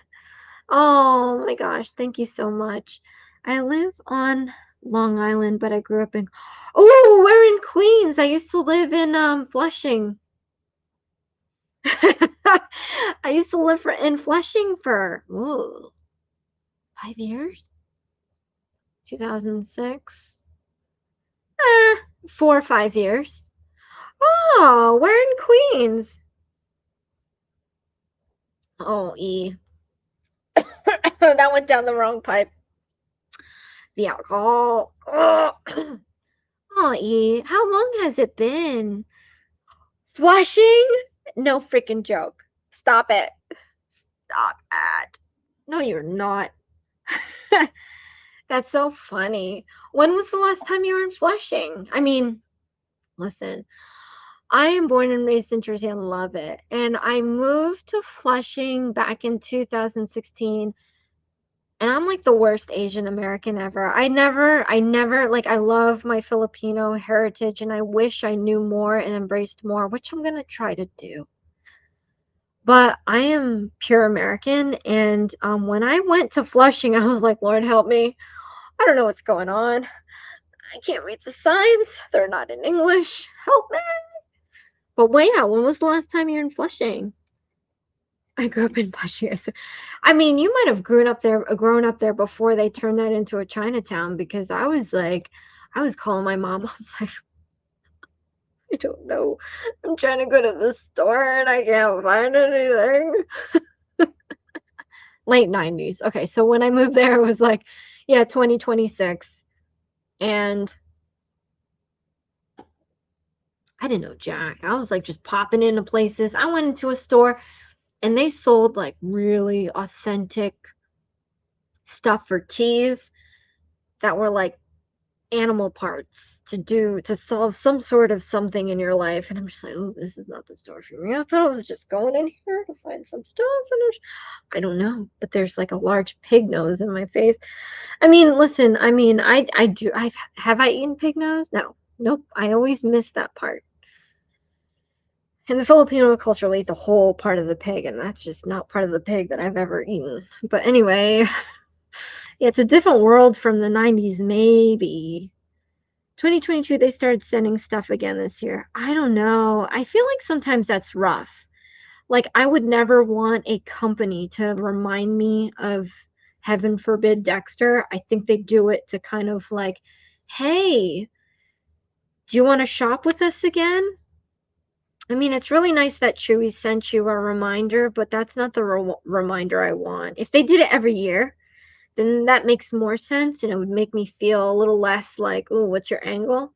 Oh my gosh, thank you so much. I live on Long Island, but I grew up in. Oh, we're in Queens. I used to live in Flushing. I used to live in Flushing for 5 years. 2006. 4 or 5 years. Oh, we're in Queens. Oh, E. That went down the wrong pipe. The alcohol. Oh, oh, E. How long has it been? Flushing? No freaking joke. Stop it. Stop it. No, you're not. That's so funny. When was the last time you were in Flushing? I mean, listen, I am born and raised in Jersey and love it. And I moved to Flushing back in 2016. And I'm like the worst Asian American ever. I never, like, I love my Filipino heritage and I wish I knew more and embraced more, which I'm going to try to do. But I am pure American. And when I went to Flushing, I was like, Lord, help me. I don't know what's going on. I can't read the signs. They're not in English. Help me. But wait, when was the last time you were in Flushing? I grew up in Flushing. I mean, you might have grown up there before they turned that into a Chinatown, because I was calling my mom. I was like, I don't know. I'm trying to go to the store and I can't find anything. Late 90s. Okay, so when I moved there, it was like, yeah, 2026. And I didn't know jack. I was like just popping into places. I went into a store and they sold like really authentic stuff for teas that were like animal parts to solve some sort of something in your life. And I'm just like, oh, this is not the store for me. I thought I was just going in here to find some stuff, and I don't know, but there's like a large pig nose in my face. I mean, listen, I do. Have I eaten pig nose? No, nope. I always miss that part. In the Filipino culture, we eat the whole part of the pig, and that's just not part of the pig that I've ever eaten. But anyway, yeah, it's a different world from the 90s, maybe. 2022, they started sending stuff again this year. I don't know. I feel like sometimes that's rough. Like, I would never want a company to remind me of, heaven forbid, Dexter. I think they do it to kind of like, hey, do you want to shop with us again? I mean, it's really nice that Chewy sent you a reminder, but that's not the reminder I want. If they did it every year, then that makes more sense, and it would make me feel a little less like, oh, what's your angle?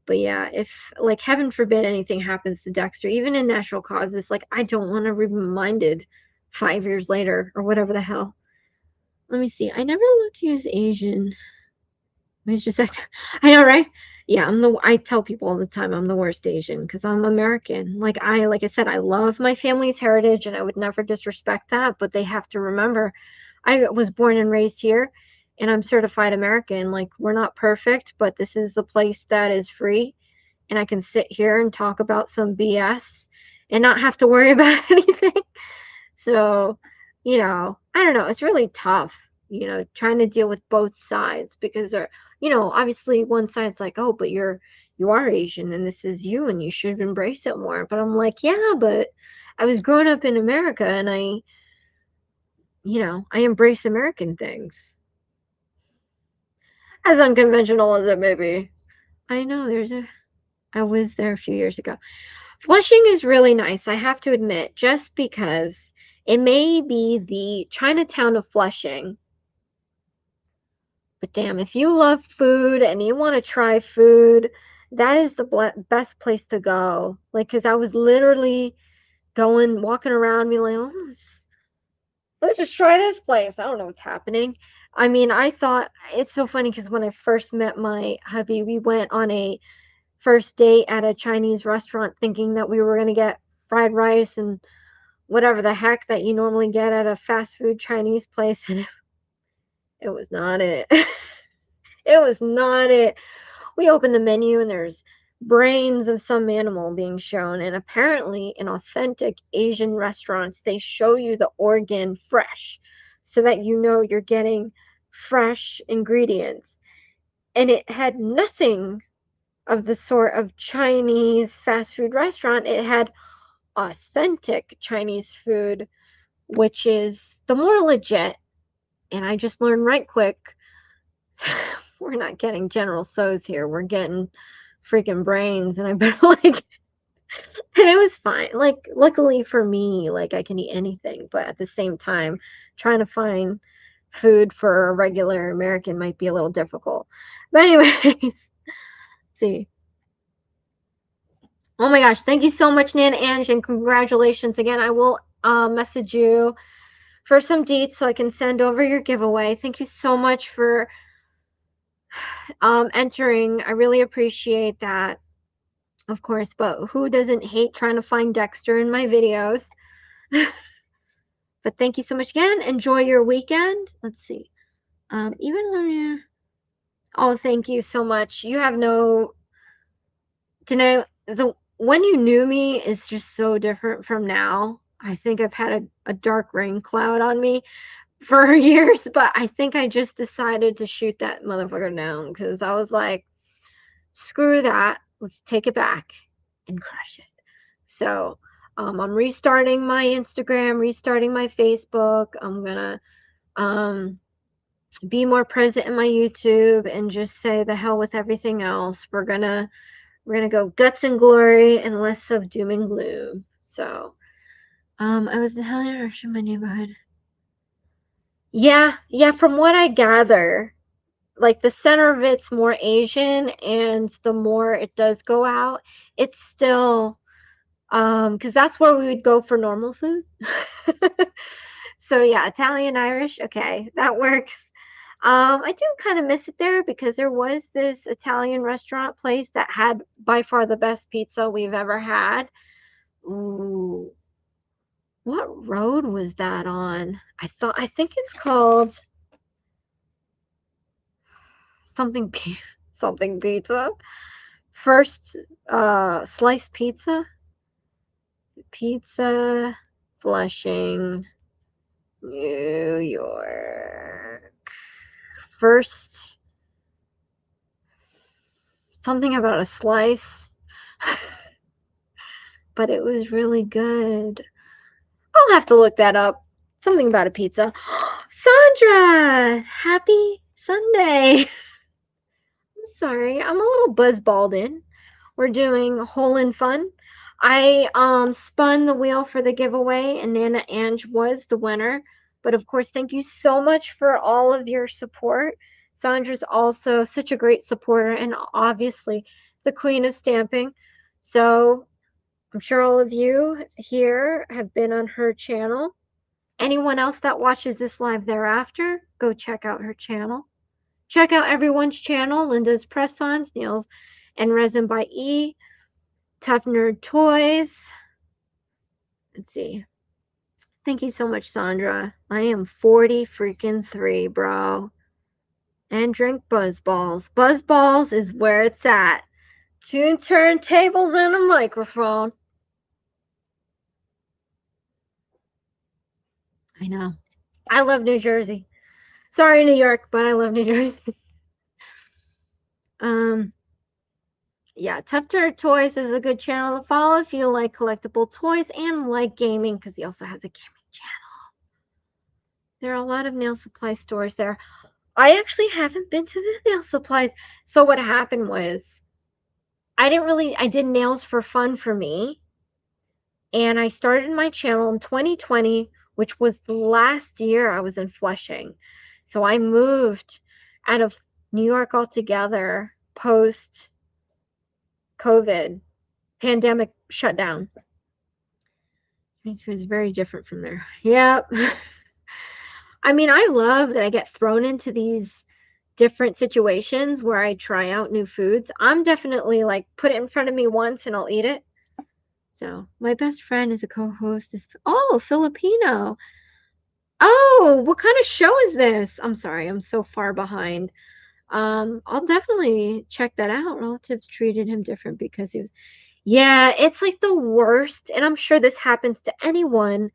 But yeah, if, like, heaven forbid anything happens to Dexter, even in natural causes, like, I don't want to be reminded 5 years later or whatever the hell. Let me see. I never looked to use Asian. It's just like, I know, right? Yeah, I tell people all the time I'm the worst Asian because I'm American. Like I said, I love my family's heritage and I would never disrespect that, but they have to remember I was born and raised here and I'm certified American. Like, we're not perfect, but this is the place that is free and I can sit here and talk about some BS and not have to worry about anything. So, I don't know. It's really tough, trying to deal with both sides because obviously one side's like, oh, but you are Asian and this is you and you should embrace it more. But I'm like, yeah, but I was growing up in America and I embrace American things. As unconventional as it may be. I know I was there a few years ago. Flushing is really nice, I have to admit, just because it may be the Chinatown of Flushing. But damn, if you love food and you want to try food, that is the best place to go. Like, because I was literally walking around, being like, oh, let's just try this place. I don't know what's happening. I mean, I thought it's so funny because when I first met my hubby, we went on a first date at a Chinese restaurant thinking that we were going to get fried rice and whatever the heck that you normally get at a fast food Chinese place. And it was not it. It was not it. We open the menu and there's brains of some animal being shown. And apparently, in authentic Asian restaurants, they show you the organ fresh so that you're getting fresh ingredients. And it had nothing of the sort of Chinese fast food restaurant. It had authentic Chinese food, which is the more legit. And I just learned right quick, we're not getting General Tso's here. We're getting freaking brains, and I better and it was fine. Like, luckily for me, like, I can eat anything, but at the same time, trying to find food for a regular American might be a little difficult. But anyways, see. Oh my gosh, thank you so much, Nana Ange, and congratulations again. I will message you for some deets so I can send over your giveaway. Thank you so much for entering. I really appreciate that, of course, but who doesn't hate trying to find Dexter in my videos? But thank you so much again. Enjoy your weekend. Let's see. Even when you're... Oh, thank you so much. You have no... When you knew me is just so different from now. I think I've had a dark rain cloud on me for years, but I think I just decided to shoot that motherfucker down because I was like, screw that. Let's take it back and crush it. So I'm restarting my Instagram, restarting my Facebook. I'm gonna be more present in my YouTube and just say the hell with everything else. We're gonna go guts and glory and less of doom and gloom. So I was telling her in my neighborhood. Yeah, from what I gather, like, the center of it's more Asian, and the more it does go out, it's still because that's where we would go for normal food. So yeah, Italian, Irish, okay, that works. I do kind of miss it there because there was this Italian restaurant place that had by far the best pizza we've ever had. Ooh, what road was that on? I think it's called something something pizza. First Slice Pizza, Flushing, New York. First, something about a slice, but it was really good. I'll have to look that up. Something about a pizza. Sandra, happy Sunday. I'm sorry, I'm a little buzzballed in. We're doing Hole in Fun. I spun the wheel for the giveaway and Nana Ange was the winner. But of course, thank you so much for all of your support. Sandra's also such a great supporter, and obviously the queen of stamping. So I'm sure all of you here have been on her channel. Anyone else that watches this live thereafter, go check out her channel. Check out everyone's channel, Linda's Press-Ons, Nails and Resin by E, Tough Nerd Toys. Let's see. Thank you so much, Sandra. I am 40 freaking 3, bro. And drink Buzzballs. Buzzballs is where it's at. 2 turntables and a microphone. I know. I love New Jersey. Sorry, New York, but I love New Jersey. Yeah, Tough Nerd Toys is a good channel to follow if you like collectible toys and like gaming, because he also has a gaming channel. There are a lot of nail supply stores there. I actually haven't been to the nail supplies. So what happened was I did nails for fun for me. And I started my channel in 2020, which was the last year I was in Flushing. So I moved out of New York altogether post COVID pandemic shutdown. It was very different from there. Yep. I mean, I love that I get thrown into these different situations where I try out new foods. I'm definitely like, put it in front of me once and I'll eat it. So my best friend is a co-host. Oh, Filipino. Oh, what kind of show is this? I'm sorry, I'm so far behind. I'll definitely check that out. Relatives treated him different because he was, yeah, it's like the worst. And I'm sure this happens to anyone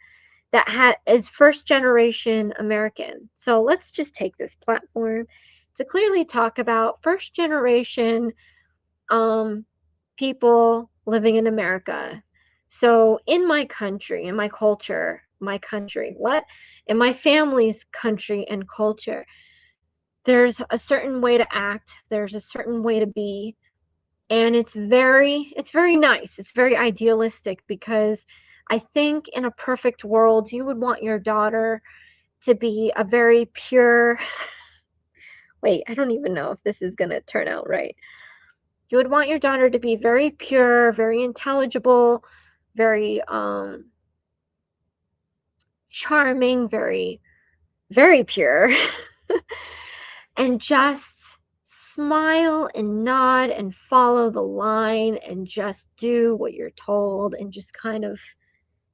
that is first generation American. So let's just take this platform to clearly talk about first generation people living in America. So in my country, in my culture, in my family's country and culture, there's a certain way to act, there's a certain way to be, and it's very nice. It's very idealistic because I think in a perfect world, you would want your daughter to be a very pure, wait, I don't even know if this is going to turn out right. You would want your daughter to be very pure, very intelligible, very charming, very, very pure, and just smile and nod and follow the line and just do what you're told and just kind of,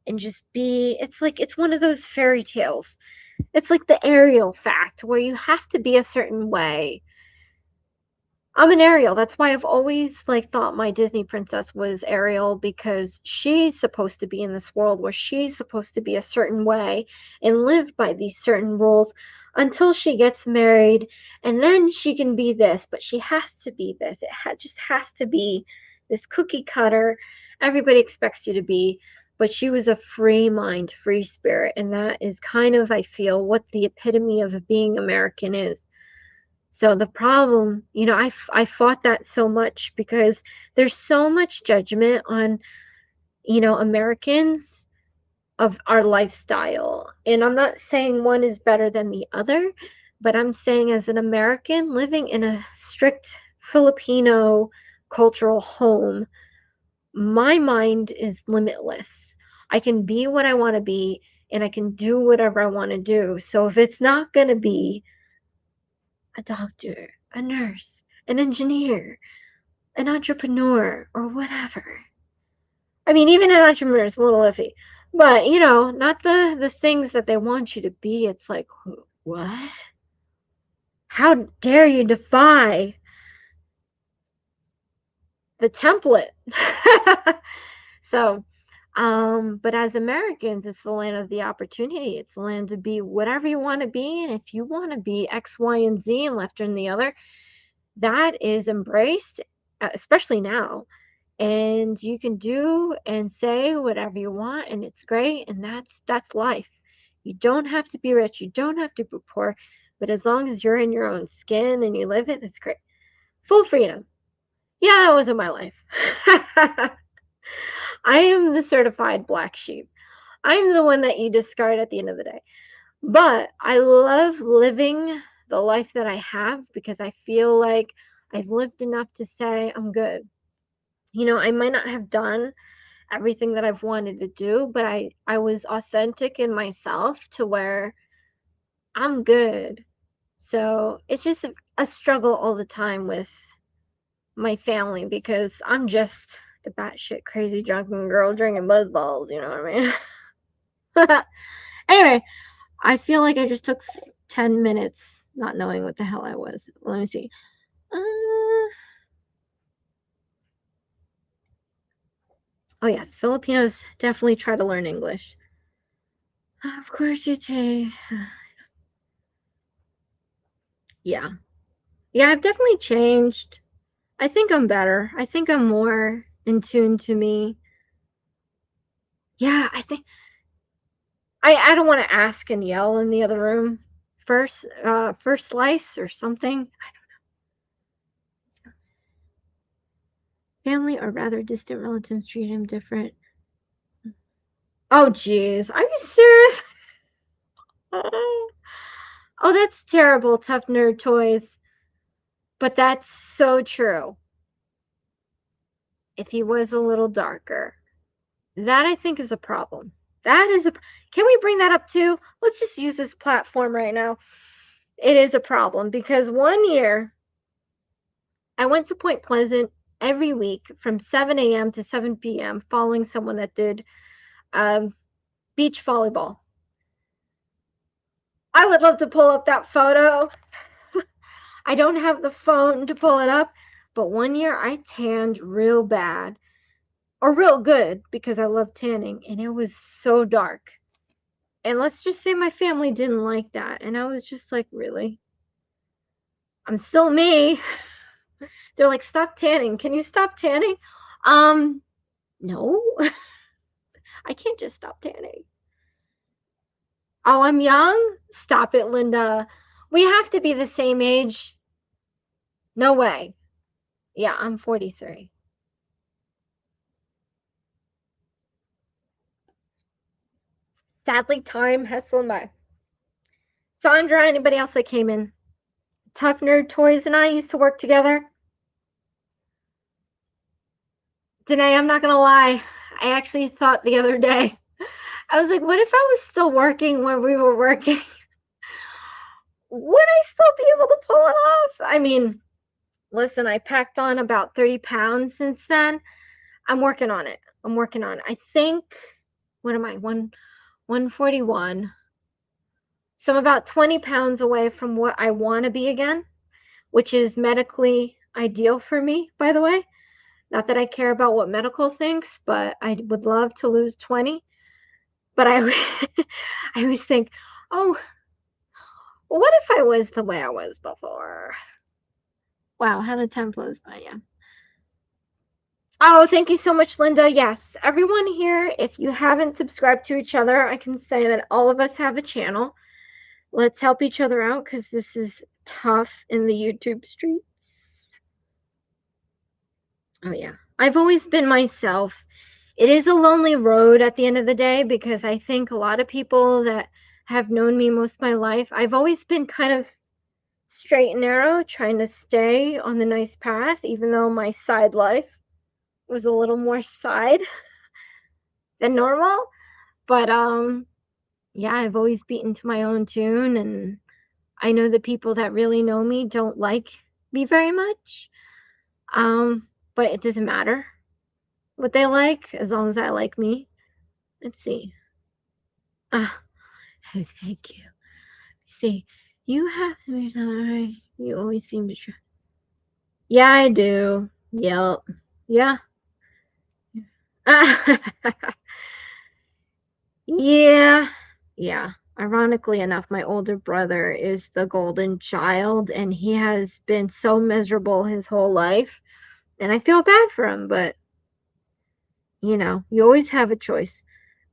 and just be, it's like, it's one of those fairy tales. It's like the Ariel fact where you have to be a certain way. I'm an Ariel. That's why I've always like thought my Disney princess was Ariel, because she's supposed to be in this world where she's supposed to be a certain way and live by these certain rules until she gets married, and then she can be this, but she has to be this. It just has to be this cookie cutter everybody expects you to be. But she was a free mind, free spirit, and that is kind of, I feel, what the epitome of being American is. So the problem, I fought that so much because there's so much judgment on, Americans of our lifestyle. And I'm not saying one is better than the other, but I'm saying as an American living in a strict Filipino cultural home, my mind is limitless. I can be what I want to be and I can do whatever I want to do. So if it's not going to be a doctor, a nurse, an engineer, an entrepreneur, or whatever. I mean, even an entrepreneur is a little iffy. But, not the things that they want you to be. It's like, what? How dare you defy the template? So, but as Americans, it's the land of the opportunity. It's the land to be whatever you want to be. And if you want to be X, Y, and Z and left and the other, that is embraced, especially now. And you can do and say whatever you want, and it's great, and that's life. You don't have to be rich, you don't have to be poor, but as long as you're in your own skin and you live it, that's great. Full freedom. Yeah, that wasn't my life. I am the certified black sheep. I'm the one that you discard at the end of the day. But I love living the life that I have because I feel like I've lived enough to say I'm good. I might not have done everything that I've wanted to do, but I was authentic in myself to where I'm good. So it's just a struggle all the time with my family because I'm just the batshit crazy drunken girl drinking buzz balls, you know what I mean? Anyway, I feel like I just took 10 minutes not knowing what the hell I was. Let me see. Oh yes, Filipinos definitely try to learn English. Of course you take. Yeah. Yeah, I've definitely changed. I think I'm better. I think I'm more in tune to me. Yeah, I think I don't want to ask and yell in the other room. First slice or something. Family or rather distant relatives treat him different. Oh jeez, are you serious? Oh, that's terrible, tough nerd toys. But that's so true. If he was a little darker. That I think is a problem. That is a. Can we bring that up too? Let's just use this platform right now. It is a problem because one year I went to Point Pleasant every week from 7 a.m. to 7 p.m. following someone that did beach volleyball. I would love to pull up that photo. I don't have the phone to pull it up, but one year I tanned real bad or real good because I love tanning, and it was so dark. And let's just say my family didn't like that. And I was just like, really? I'm still me. They're like, stop tanning. Can you stop tanning? No. I can't just stop tanning. Oh, I'm young? Stop it, Linda. We have to be the same age. No way. Yeah, I'm 43. Sadly, time has flown by. Sandra, anybody else that came in? Tough Nerd Toys and I used to work together. Danae, I'm not going to lie. I actually thought the other day, I was like, what if I was still working when we were working? Would I still be able to pull it off? I mean, listen, I packed on about 30 pounds since then. I'm working on it. I think, what am I? 141. So I'm about 20 pounds away from what I want to be again, which is medically ideal for me, by the way. Not that I care about what medical thinks, but I would love to lose 20. But I always think, oh, what if I was the way I was before? Wow, how the time flows by, yeah. Oh, thank you so much, Linda. Yes, everyone here, if you haven't subscribed to each other, I can say that all of us have a channel. Let's help each other out because this is tough in the YouTube streets. Oh, yeah. I've always been myself. It is a lonely road at the end of the day because I think a lot of people that have known me most of my life, I've always been kind of straight and narrow, trying to stay on the nice path, even though my side life was a little more side than normal. But yeah, I've always beaten to my own tune, and I know the people that really know me don't like me very much. But it doesn't matter what they like as long as I like me. Let's see. Ah, oh, thank you. See, you have to be sorry. You always seem to try. Yeah, I do. Yep. Yeah. Yeah. Yeah. Ironically enough, my older brother is the golden child, and he has been so miserable his whole life. And I feel bad for him, but you always have a choice.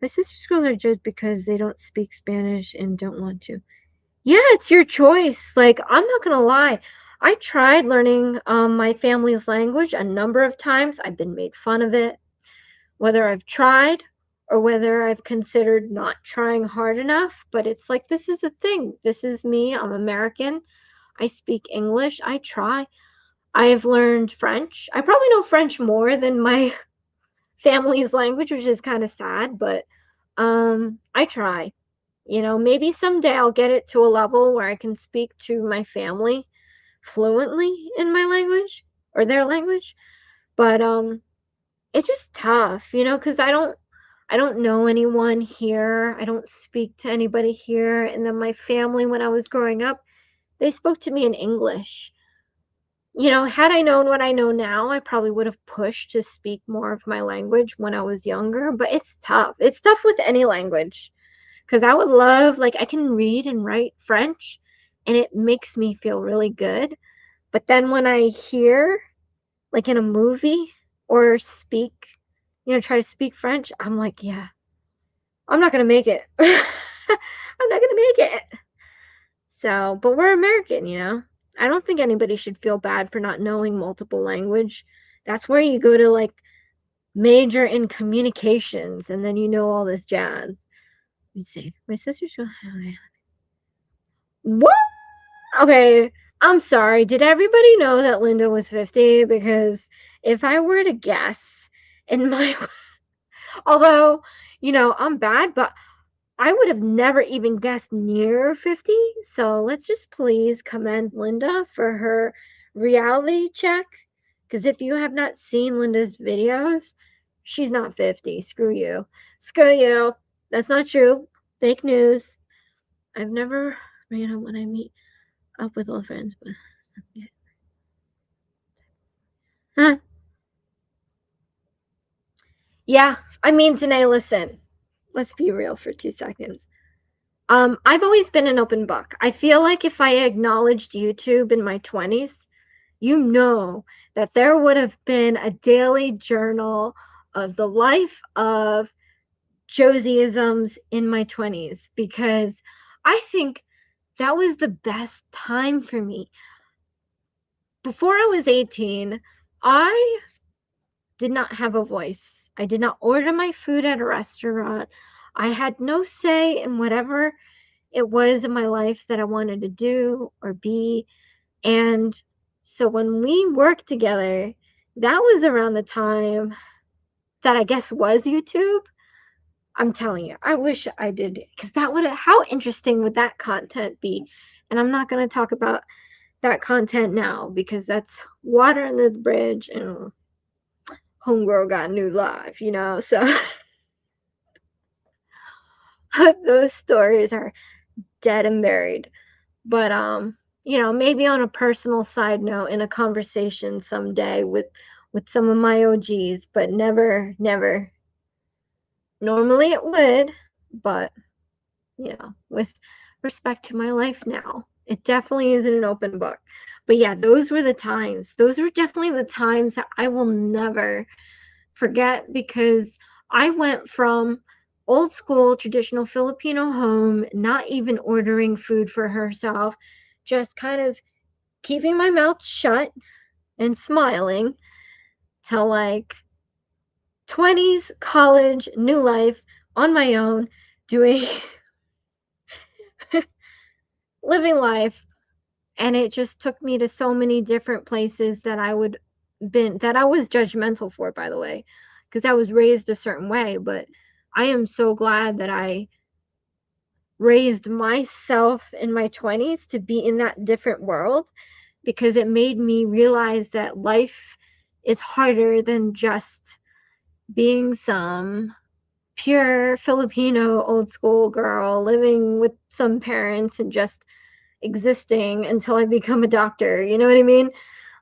My sister's girls are judged because they don't speak Spanish and don't want to. Yeah, it's your choice. Like, I'm not gonna lie. I tried learning my family's language a number of times. I've been made fun of it. Whether I've tried or whether I've considered not trying hard enough, but it's like, this is the thing. This is me. I'm American. I speak English. I try. I've learned French. I probably know French more than my family's language, which is kind of sad, but I try. You know, maybe someday I'll get it to a level where I can speak to my family fluently in my language or their language. But it's just tough, you know, because I don't know anyone here. I don't speak to anybody here. And then my family, when I was growing up, they spoke to me in English. You know, had I known what I know now, I probably would have pushed to speak more of my language when I was younger, but it's tough. It's tough with any language because I would love, like, I can read and write French and it makes me feel really good. But then when I hear, like, in a movie or speak, try to speak French, I'm like, yeah, I'm not going to make it. I'm not going to make it. So, but we're American, you know? I don't think anybody should feel bad for not knowing multiple language. That's where you go to, like, major in communications and then you know all this jazz. Let me see. My sister's what? Okay, I'm sorry. Did everybody know that Linda was 50? Because if I were to guess in my although, I'm bad, but I would have never even guessed near 50. So let's just please commend Linda for her reality check. Because if you have not seen Linda's videos, she's not 50. Screw you. Screw you. That's not true. Fake news. I've never ran up when I meet up with old friends, but huh? Yeah, I mean, Danae, listen. Let's be real for 2 seconds. I've always been an open book. I feel like if I acknowledged YouTube in my 20s, you know that there would have been a daily journal of the life of Josieisms in my 20s because I think that was the best time for me. Before I was 18, I did not have a voice. I did not order my food at a restaurant. I had no say in whatever it was in my life that I wanted to do or be. And so when we worked together, that was around the time that I guess was YouTube. I'm telling you, I wish I did because that would have, how interesting would that content be? And I'm not going to talk about that content now because that's water under the bridge and homegirl got a new life, So those stories are dead and buried. But maybe on a personal side note in a conversation someday with some of my OGs, but never, never. Normally it would, but with respect to my life now, it definitely isn't an open book. But yeah, those were the times. Those were definitely the times that I will never forget because I went from old school traditional Filipino home, not even ordering food for herself, just kind of keeping my mouth shut and smiling to like 20s, college, new life on my own, doing living life. And it just took me to so many different places that I was judgmental for, by the way, because I was raised a certain way. But I am so glad that I raised myself in my 20s to be in that different world because it made me realize that life is harder than just being some pure Filipino old school girl living with some parents and just existing until I become a doctor. You know what I mean?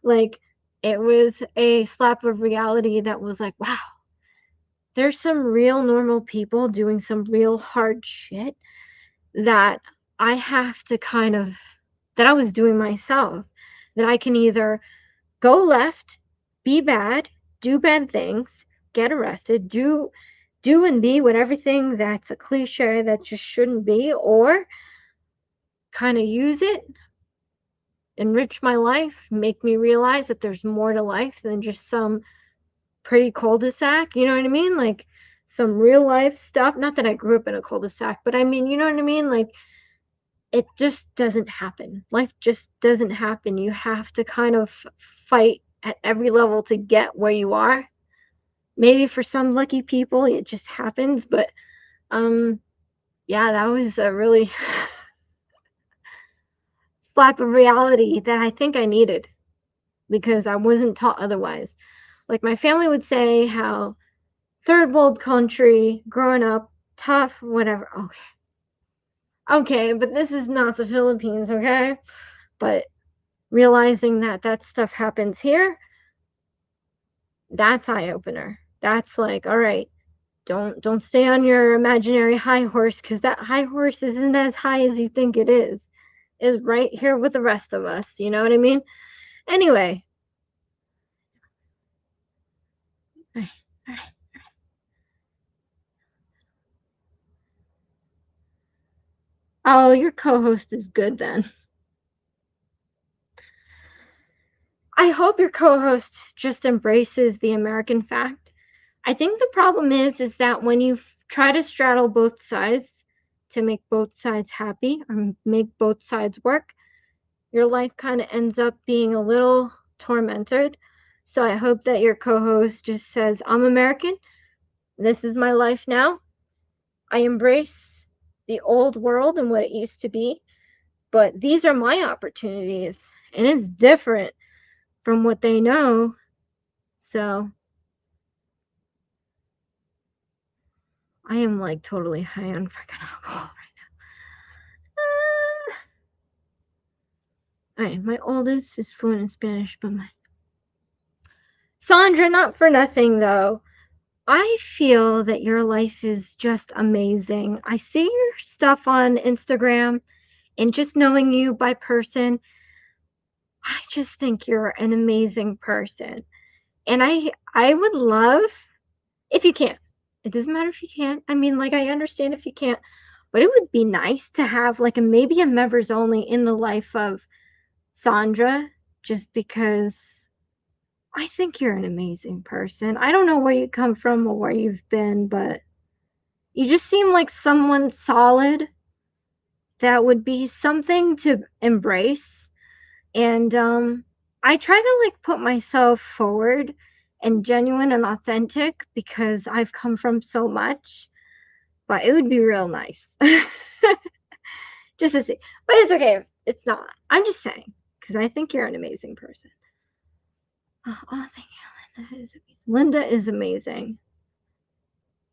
Like, it was a slap of reality that was like, wow, there's some real normal people doing some real hard shit that I have to that I was doing myself. That I can either go left, be bad, do bad things, get arrested, do and be with everything that's a cliche that just shouldn't be, or kind of use it, enrich my life, make me realize that there's more to life than just some pretty cul-de-sac, you know what I mean? Like some real life stuff. Not that I grew up in a cul-de-sac, but I mean, you know what I mean? Like it just doesn't happen. Life just doesn't happen. You have to kind of fight at every level to get where you are. Maybe for some lucky people it just happens, but yeah, that was a really slap of reality that I think I needed, because I wasn't taught otherwise. Like, my family would say how third world country, growing up, tough, whatever. Okay, but this is not the Philippines, okay? But realizing that that stuff happens here, that's eye-opener. That's like, all right, don't stay on your imaginary high horse, because that high horse isn't as high as you think it is. It's right here with the rest of us, you know what I mean? Anyway. Oh, your co-host is good then. I hope your co-host just embraces the American fact. I think the problem is that when you try to straddle both sides to make both sides happy or make both sides work, your life kind of ends up being a little tormented. So I hope that your co-host just says, I'm American. This is my life now. I embrace the old world and what it used to be, but these are my opportunities, and it's different from what they know. So I am like totally high on freaking alcohol right now. Alright, my oldest is fluent in Spanish, but my Sandra, not for nothing though. I feel that your life is just amazing. I see your stuff on Instagram, and just knowing you by person, I just think you're an amazing person. And I would love, if you can't, it doesn't matter if you can't. I mean, like, I understand if you can't, but it would be nice to have like maybe a members only in the life of Sandra, just because I think you're an amazing person. I don't know where you come from or where you've been, but you just seem like someone solid that would be something to embrace. And I try to like put myself forward and genuine and authentic, because I've come from so much. But it would be real nice just to see. But it's okay if it's not. I'm just saying, because I think you're an amazing person. Oh, thank you. Linda is amazing.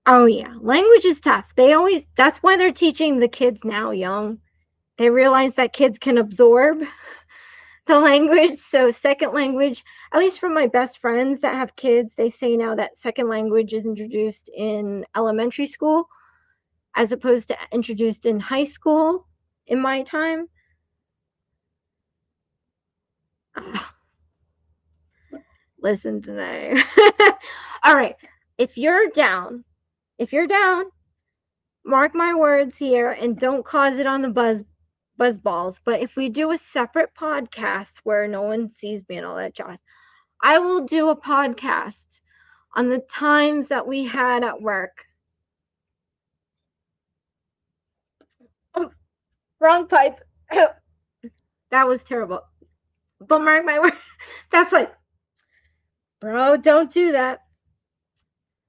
Oh yeah, language is tough. That's why they're teaching the kids now young. They realize that kids can absorb the language. So second language, at least from my best friends that have kids, they say now that second language is introduced in elementary school as opposed to introduced in high school in my time. Listen to me. All right. If you're down, mark my words here and don't cause it on the buzz balls. But if we do a separate podcast where no one sees me and all that jazz, I will do a podcast on the times that we had at work. Oh, wrong pipe. That was terrible. But mark my word, that's like, bro, don't do that.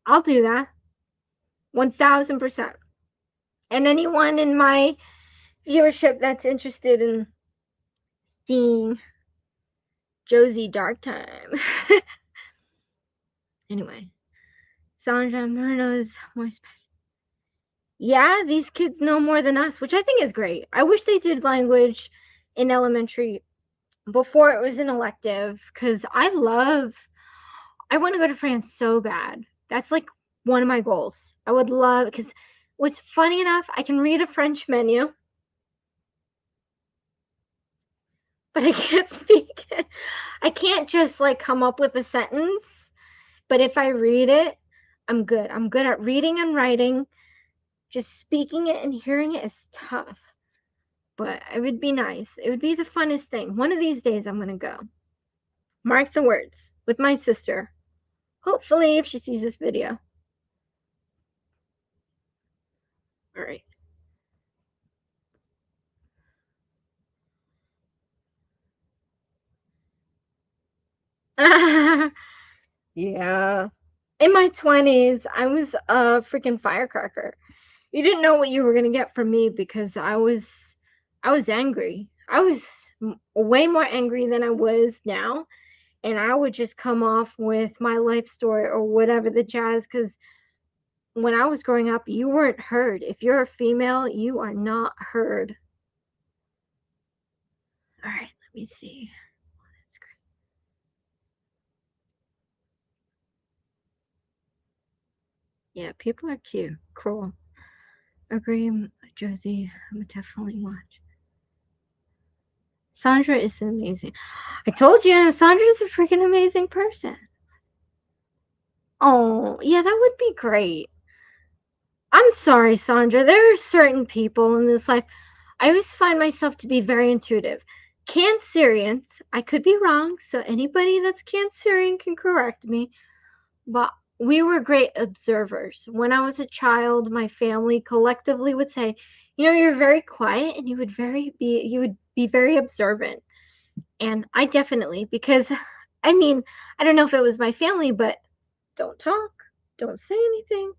I'll do that. 1000%. And anyone in my viewership that's interested in seeing Josie Dark Time. Anyway, Sandra Murno's more special. Yeah, these kids know more than us, which I think is great. I wish they did language in elementary before it was an elective, because I want to go to France so bad. That's like one of my goals. I would love, because what's funny enough, I can read a French menu, but I can't speak it. I can't just like come up with a sentence, but if I read it, I'm good. I'm good at reading and writing. Just speaking it and hearing it is tough. But it would be nice. It would be the funnest thing. One of these days I'm going to go. Mark the words, with my sister. Hopefully, if she sees this video. All right. Yeah. In my 20s, I was a freaking firecracker. You didn't know what you were going to get from me because I was angry. I was way more angry than I was now, and I would just come off with my life story or whatever the jazz, cuz when I was growing up, you weren't heard. If you're a female, you are not heard. All right, let me see. That's great. Yeah, people are cute. Cool. Agree, Josie. I'm gonna definitely watch. Sandra is amazing. I told you, Sandra's a freaking amazing person. Oh, yeah, that would be great. I'm sorry, Sandra. There are certain people in this life. I always find myself to be very intuitive. Cancerians, I could be wrong, so anybody that's Cancerian can correct me, but we were great observers. When I was a child, my family collectively would say, you're very quiet and you would be very observant. And I definitely, because I mean, I don't know if it was my family, but don't talk, don't say anything.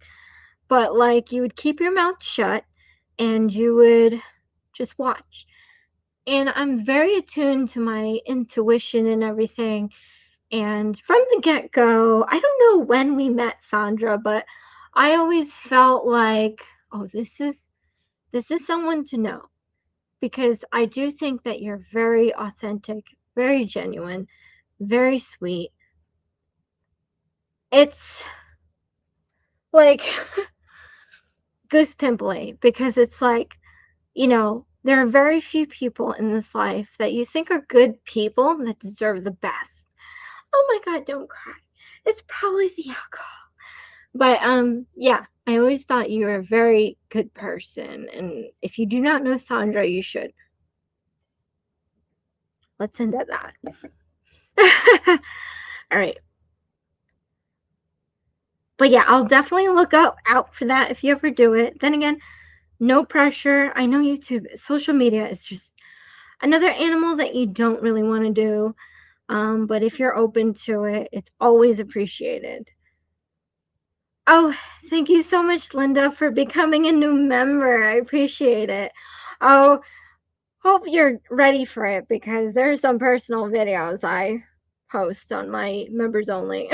But like you would keep your mouth shut and you would just watch. And I'm very attuned to my intuition and everything. And from the get go, I don't know when we met, Sandra, but I always felt like, oh, this is someone to know, because I do think that you're very authentic, very genuine, very sweet. It's like goose pimply, because it's like, there are very few people in this life that you think are good people that deserve the best. Oh my God, don't cry. It's probably the alcohol. But yeah, I always thought you were a very good person, and if you do not know Sandra, you should. Let's end at that. All right. But yeah, I'll definitely look out for that if you ever do it. Then again, no pressure. I know YouTube, social media is just another animal that you don't really want to do. But if you're open to it, it's always appreciated. Oh, thank you so much, Linda, for becoming a new member. I appreciate it. Oh, hope you're ready for it, because there's some personal videos I post on my members only.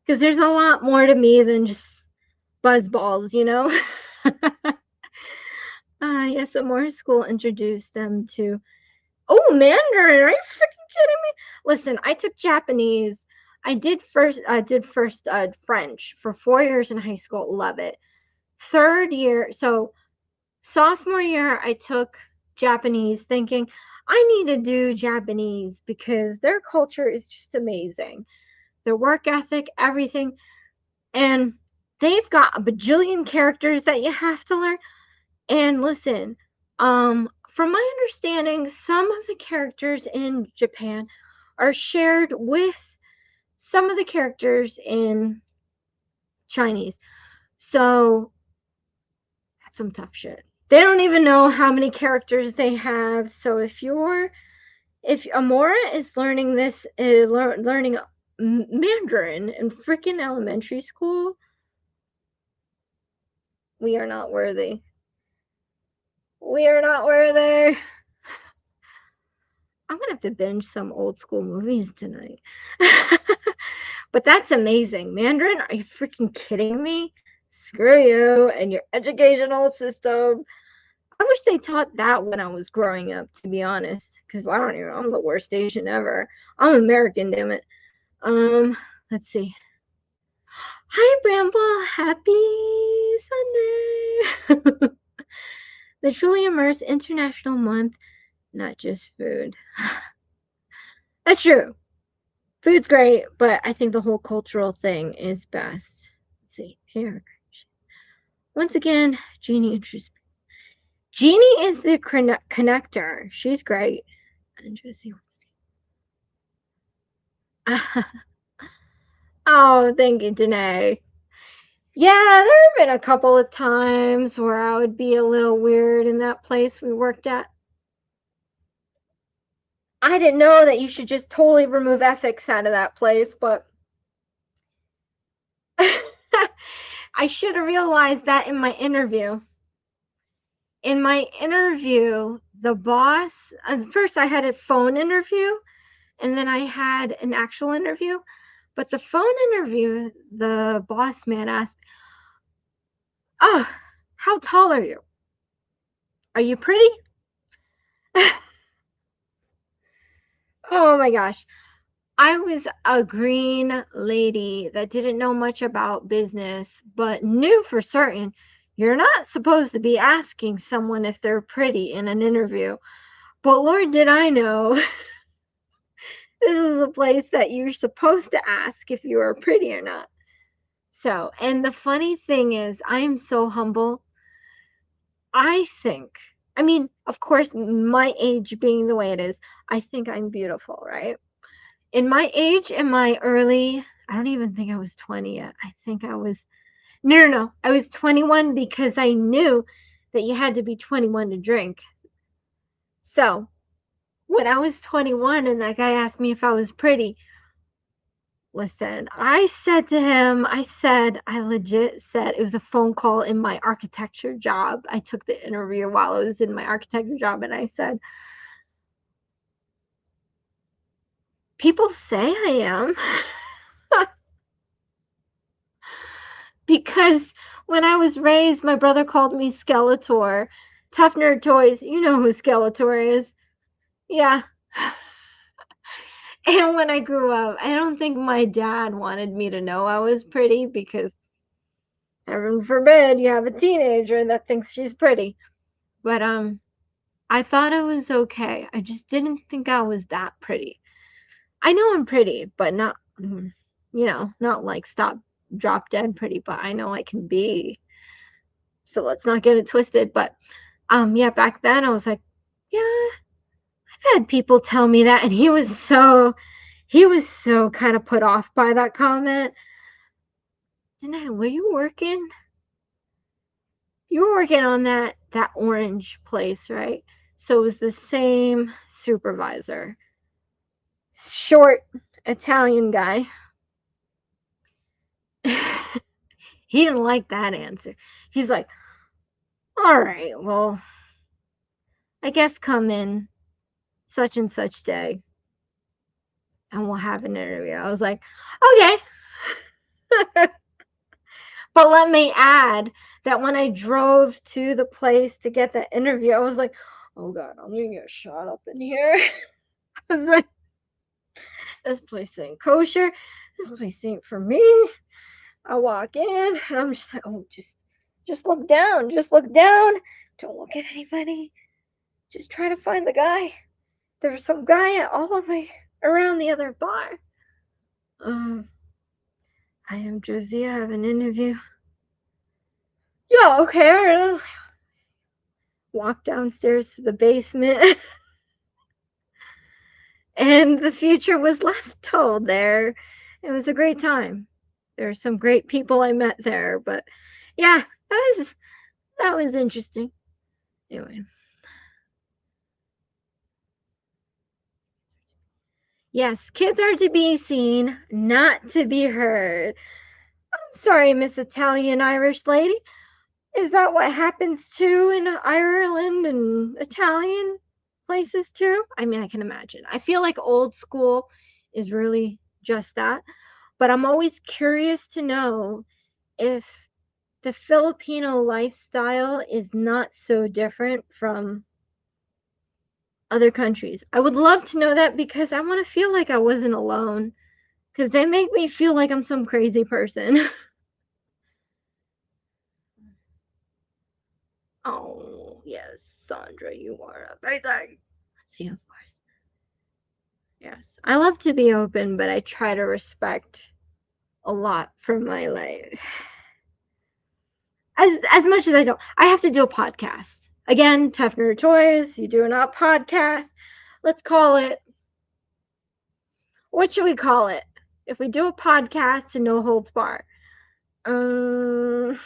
Because there's a lot more to me than just buzzballs. Yes, a more school introduced them to. Oh, Mandarin! Are you freaking kidding me? Listen, I took Japanese. I did first French for 4 years in high school. Love it. Third year, so sophomore year, I took Japanese, thinking I need to do Japanese because their culture is just amazing. Their work ethic, everything, and they've got a bajillion characters that you have to learn. And listen, from my understanding, some of the characters in Japan are shared with some of the characters in Chinese. So that's some tough shit. They don't even know how many characters they have. So if Amora is learning learning Mandarin in freaking elementary school, we are not worthy. We are not worthy. I'm gonna have to binge some old school movies tonight. But that's amazing. Mandarin, are you freaking kidding me? Screw you and your educational system. I wish they taught that when I was growing up, to be honest. Because I don't even know, I'm the worst Asian ever. I'm American, damn it. Let's see. Hi, Bramble. Happy Sunday. The Truly Immerse International Month, not just food. That's true. Food's great, but I think the whole cultural thing is best. Let's see. Here. Once again, Jeannie interests me. Jeannie is the connector. She's great. And Josie. Oh, thank you, Danae. Yeah, there have been a couple of times where I would be a little weird in that place we worked at. I didn't know that you should just totally remove ethics out of that place, but I should have realized that in my interview. In my interview, the boss, first I had a phone interview, and then I had an actual interview. But the phone interview, the boss man asked, "Oh, how tall are you? Are you pretty?" Oh my gosh. I was a green lady that didn't know much about business, but knew for certain you're not supposed to be asking someone if they're pretty in an interview. But Lord, did I know this is a place that you're supposed to ask if you are pretty or not. So, and the funny thing is, I am so humble. I think, I mean, of course, my age being the way it is, I think I'm beautiful, right? In my age, in my early, I don't even think I was 20 yet. I think I was, no. I was 21 because I knew that you had to be 21 to drink. So when I was 21 and that guy asked me if I was pretty, listen, I said to him, I legit said, it was a phone call in my architecture job. I took the interview while I was in my architecture job, and I said, people say I am. Because when I was raised, my brother called me Skeletor. Tough Nerd Toys, you know who Skeletor is. Yeah. And when I grew up, I don't think my dad wanted me to know I was pretty because heaven forbid you have a teenager that thinks she's pretty. But I thought it was okay. I just didn't think I was that pretty. I know I'm pretty, but not not like drop dead pretty, but I know I can be. So let's not get it twisted. But yeah, back then I was like, yeah, I've had people tell me that, and he was so kind of put off by that comment. Were you working? You were working on that orange place, right? So it was the same supervisor, short Italian guy. He didn't like that answer. He's like, all right, well, I guess come in such and such day and we'll have an interview. I was like, okay. But let me add that when I drove to the place to get that interview, I was like, oh God, I'm gonna get shot up in here. I was like, this place ain't kosher. This place ain't for me. I walk in and I'm just like, oh, just look down. Just look down. Don't look at anybody. Just try to find the guy. There was some guy all the way around the other bar. I am Josie. I have an interview. Yeah, okay, all right. Walk downstairs to the basement. And the future was left told there. It was a great time. There are some great people I met there, but yeah, that was interesting. Anyway. Yes, kids are to be seen, not to be heard. I'm sorry, Miss Italian Irish lady. Is that what happens too in Ireland and Italian places too? I mean, I can imagine. I feel like old school is really just that. But I'm always curious to know if the Filipino lifestyle is not so different from other countries. I would love to know that because I want to feel like I wasn't alone. Because they make me feel like I'm some crazy person. Oh, yes, Sandra, you are amazing. See, of course. Yes. I love to be open, but I try to respect a lot from my life. As much as I don't. I have to do a podcast. Again, Tough Nerd Toys, you doing a podcast. Let's call it, what should we call it? If we do a podcast and no holds bar. The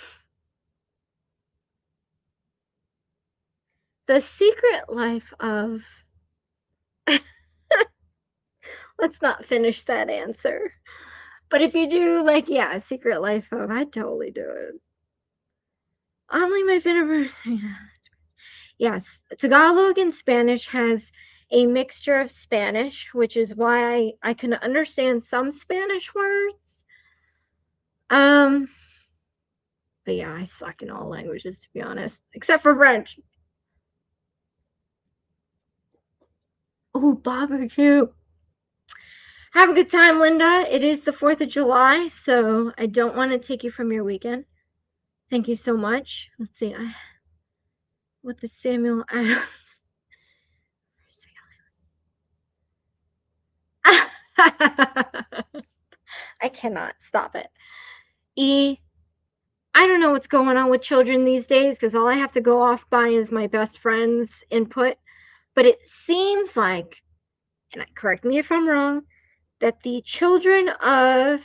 Secret Life of Let's not finish that answer. But if you do, like, yeah, Secret Life of, I'd totally do it. Only my favorite. Yes, Tagalog and Spanish has a mixture of Spanish, which is why I can understand some Spanish words. But yeah, I suck in all languages, to be honest, except for French. Oh, barbecue. Have a good time, Linda. It is the 4th of July, so I don't want to take you from your weekend. Thank you so much. Let's see. What the Samuel Adams. I cannot stop it. I don't know what's going on with children these days because all I have to go off by is my best friend's input. But it seems like, and correct me if I'm wrong, that the children of,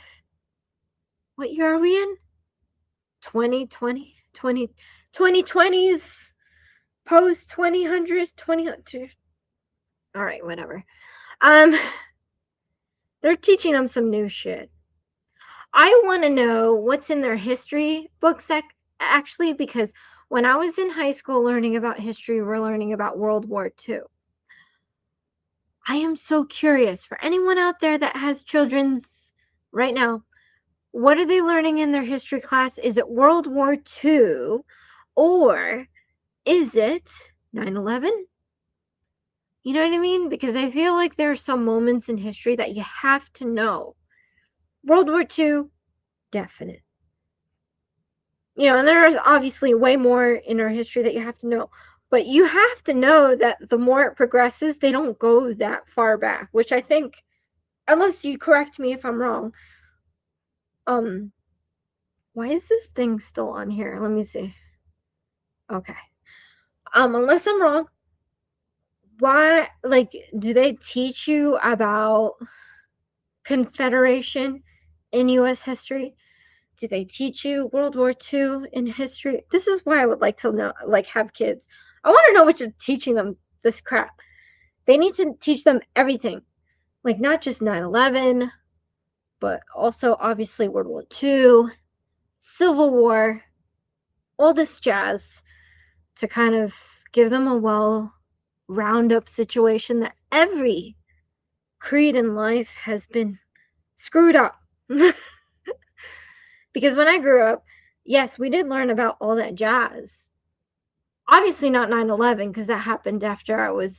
what year are we in? 2020? 2020s, post 2000s, 2000. All right, whatever. They're teaching them some new shit. I want to know what's in their history books actually, because when I was in high school learning about history, we're learning about World War II. I am so curious for anyone out there that has children's right now. What are they learning in their history class? Is it World War II or is it 9/11? You know what I mean? Because I feel like there are some moments in history that you have to know. World War II, definite. You know, and there's obviously way more in our history that you have to know. But you have to know that the more it progresses, they don't go that far back, which I think, unless you correct me if I'm wrong, why is this thing still on here? Let me see. Okay. Unless I'm wrong, why, like, do they teach you about Confederation in U.S. history? Do they teach you World War II in history? This is why I would like to know, like, have kids. I want to know what you're teaching them this crap. They need to teach them everything. Like, not just 9/11, but also, obviously, World War II, Civil War, all this jazz to kind of give them a round-up situation that every creed in life has been screwed up. Because when I grew up, yes, we did learn about all that jazz. Obviously not 9/11 because that happened after I was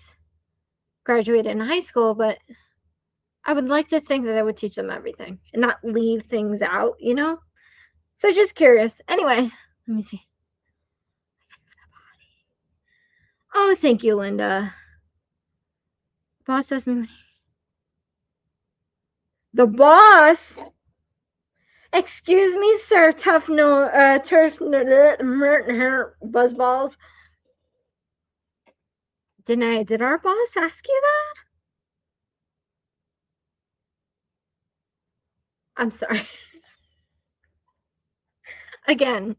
graduated in high school, but I would like to think that I would teach them everything and not leave things out, you know? So just curious. Anyway, let me see. Oh, thank you, Linda. Boss owes me money. The boss? Excuse me, sir, turf buzzballs. Did our boss ask you that? I'm sorry. Again,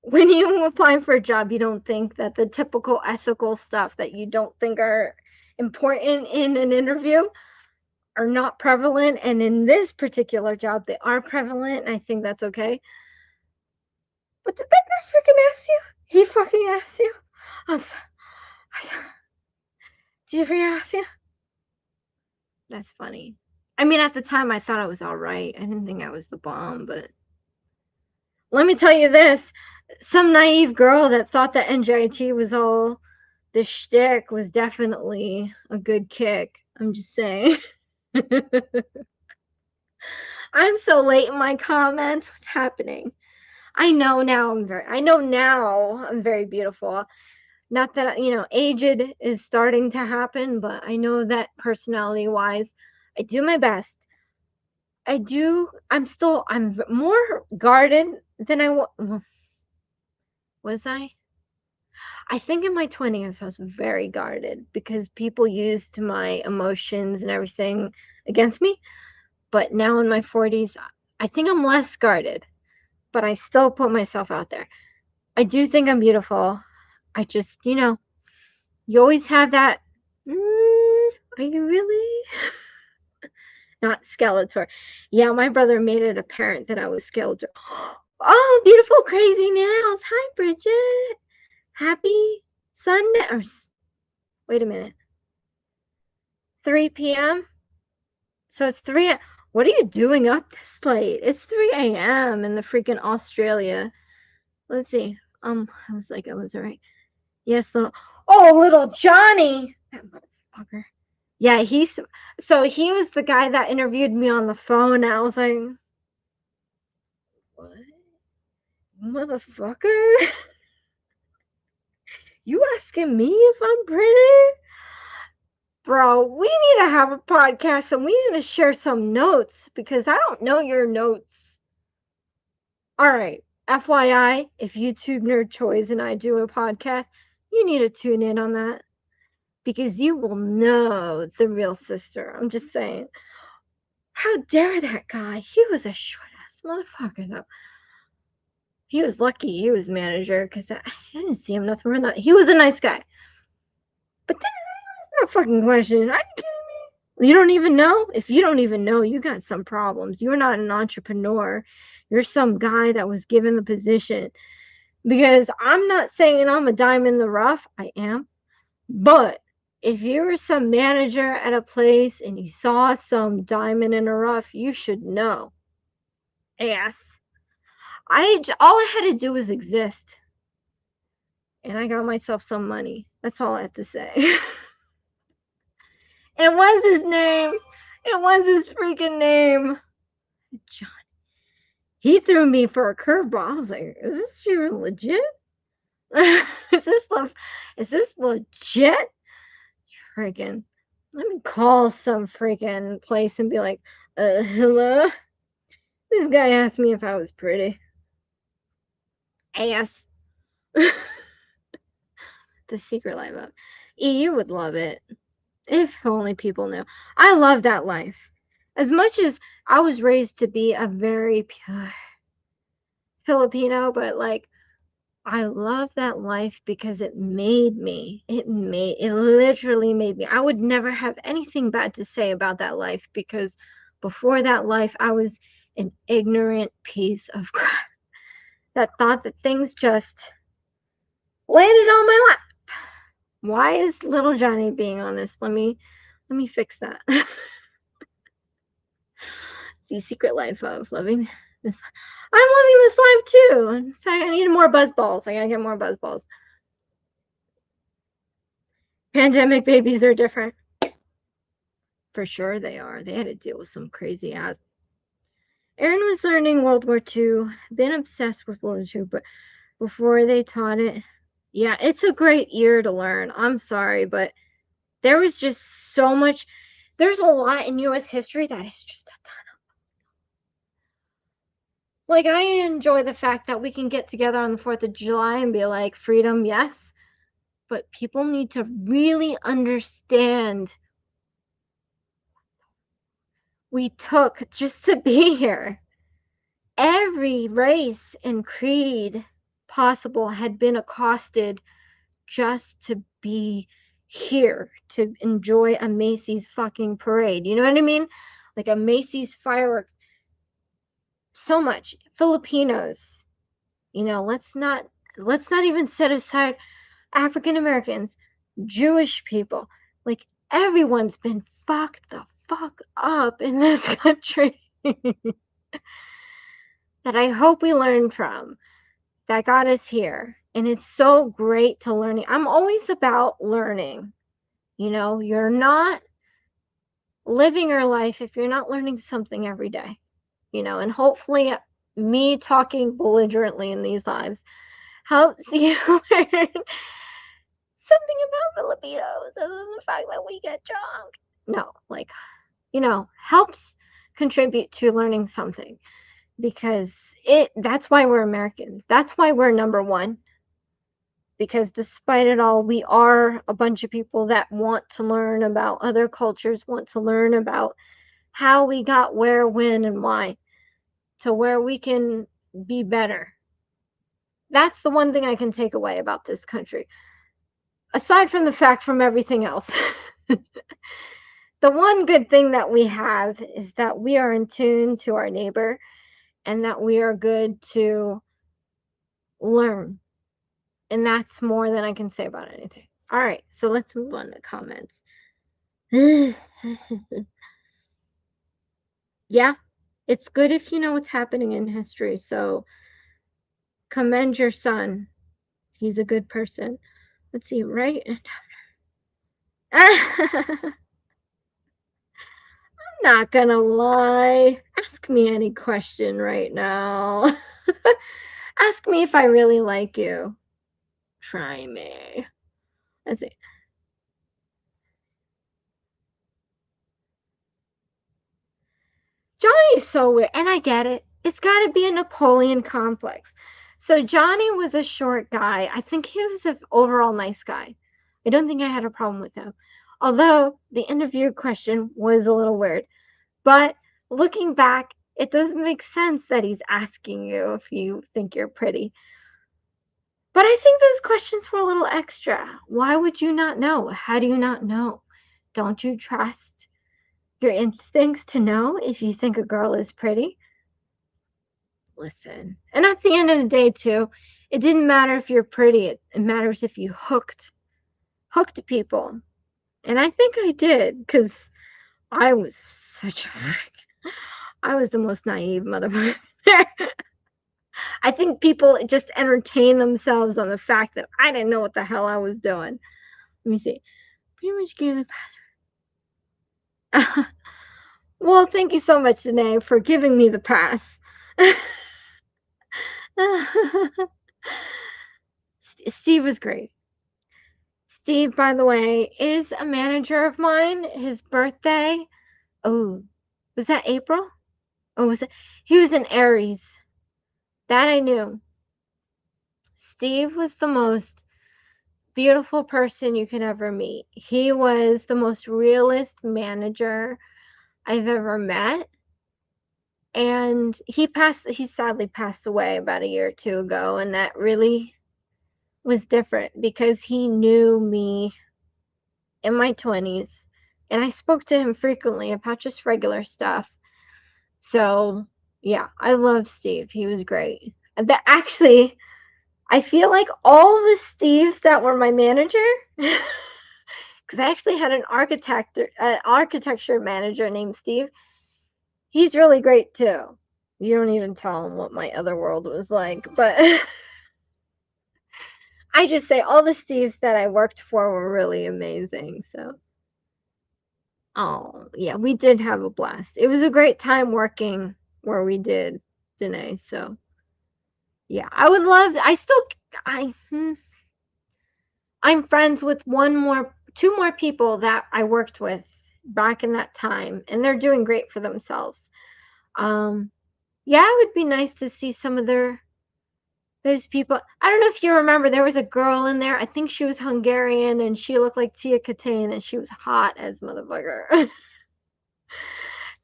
when you apply for a job, you don't think that the typical ethical stuff that you don't think are important in an interview are not prevalent. And in this particular job, they are prevalent. And I think that's okay. But did that guy freaking ask you? He fucking asked you? Did he ask you? That's funny. I mean, at the time, I thought I was all right. I didn't think I was the bomb, but let me tell you this. Some naive girl that thought that NJIT was all the shtick was definitely a good kick. I'm just saying. I'm so late in my comments. What's happening? I know now I'm very beautiful. Not that, you know, aged is starting to happen, but I know that personality wise, I do my best. I'm more guarded than I was I? I think in my 20s I was very guarded because people used my emotions and everything against me. But now in my 40s, I think I'm less guarded, but I still put myself out there. I do think I'm beautiful. I just, you know, you always have that, are you really? not Skeletor. Yeah, my brother made it apparent that I was Skeletor. Oh, beautiful crazy nails. Hi, Bridget. Happy Sunday. Wait a minute. 3 p.m.? So it's 3. What are you doing up this late? It's 3 a.m. in the freaking Australia. Let's see. I was like, I was right. Yes, little Johnny. That motherfucker. Yeah, he was the guy that interviewed me on the phone. And I was like, what? Motherfucker? You asking me if I'm pretty? Bro, we need to have a podcast and we need to share some notes because I don't know your notes. Alright, FYI, if YouTube Nerd Toys and I do a podcast, you need to tune in on that because you will know the real sister. I'm just saying. How dare that guy? He was a short-ass motherfucker, though. He was lucky he was manager because I didn't see him nothing wrong with that. He was a nice guy. But that's not a fucking question. Are you kidding me? You don't even know? If you don't even know, you got some problems. You're not an entrepreneur. You're some guy that was given the position. Because I'm not saying I'm a diamond in the rough. I am. But if you were some manager at a place and you saw some diamond in the rough, you should know. Yes. All I had to do was exist. And I got myself some money. That's all I have to say. It was his name. It was his freaking name. John. He threw me for a curveball. I was like, is this even legit? Is this legit? Freaking. Let me call some freaking place and be like, hello? This guy asked me if I was pretty. Ass. The Secret Life of. You would love it. If only people knew. I love that life. As much as I was raised to be a very pure Filipino, but like, I love that life because it made me. It literally made me. I would never have anything bad to say about that life because before that life, I was an ignorant piece of crap that thought that things just landed on my lap. Why is little Johnny being on this? Let me fix that. The Secret Life of loving this. I'm loving this life too. In fact, I need more buzz balls. I gotta get more buzz balls. Pandemic babies are different. For sure they are. They had to deal with some crazy ass. Aaron was learning World War II, been obsessed with World War II, but before they taught it, yeah, it's a great year to learn. I'm sorry, but there was just so much. There's a lot in U.S. history that is just a ton of. Like, I enjoy the fact that we can get together on the 4th of July and be like, freedom, yes, but people need to really understand we took just to be here. Every race and creed possible had been accosted just to be here, to enjoy a Macy's fucking parade. You know what I mean? Like a Macy's fireworks. So much. Filipinos. You know, let's not even set aside African Americans, Jewish people. Like, everyone's been fucked the fuck up in this country. That I hope we learn from, that got us here. And it's so great to learning. I'm always about learning. You know, you're not living your life if you're not learning something every day. You know, and hopefully me talking belligerently in these lives helps you learn something about Filipinos other than the fact that we get drunk. No, like, you know, helps contribute to learning something. Because that's why we're Americans. That's why we're number one. Because despite it all, we are a bunch of people that want to learn about other cultures, want to learn about how we got where, when, and why, to where we can be better. That's the one thing I can take away about this country. Aside from the fact from everything else. the one good thing that we have is that we are in tune to our neighbor and that we are good to learn. And that's more than I can say about anything. All right, so let's move on to comments. Yeah, it's good if you know what's happening in history. So commend your son. He's a good person. Let's see, right? I'm not gonna lie. Ask me any question right now. Ask me if I really like you. Try me. Let's see. Johnny's so weird, and I get it. It's got to be a Napoleon complex. So Johnny was a short guy. I think he was an overall nice guy. I don't think I had a problem with him. Although the interview question was a little weird. But looking back, it doesn't make sense that he's asking you if you think you're pretty. But I think those questions were a little extra. Why would you not know? How do you not know? Don't you trust your instincts to know if you think a girl is pretty? Listen. And at the end of the day, too, it didn't matter if you're pretty. It matters if you hooked people. And I think I did, because I was such a freak. I was the most naive motherfucker. I think people just entertain themselves on the fact that I didn't know what the hell I was doing. Let me see. Pretty much gave the pass. Well, thank you so much, Danae, for giving me the pass. Steve was great. Steve, by the way, is a manager of mine. His birthday, oh, was that April? Oh, was it? He was an Aries. That I knew. Steve was the most beautiful person you could ever meet. He was the most realist manager I've ever met. And he sadly passed away about a year or two ago, and that really was different because he knew me in my 20s, and I spoke to him frequently about just regular stuff. So, yeah, I love Steve. He was great. That actually, I feel like all the Steves that were my manager, because I actually had an architecture manager named Steve. He's really great too. You don't even tell him what my other world was like, but I just say all the Steves that I worked for were really amazing. So, oh yeah, we did have a blast. It was a great time working where we did, Danae. So, yeah, I would love. I'm friends with two more people that I worked with back in that time, and they're doing great for themselves. Yeah, it would be nice to see some of those people. I don't know if you remember, there was a girl in there. I think she was Hungarian, and she looked like Tia Katane, and she was hot as motherfucker.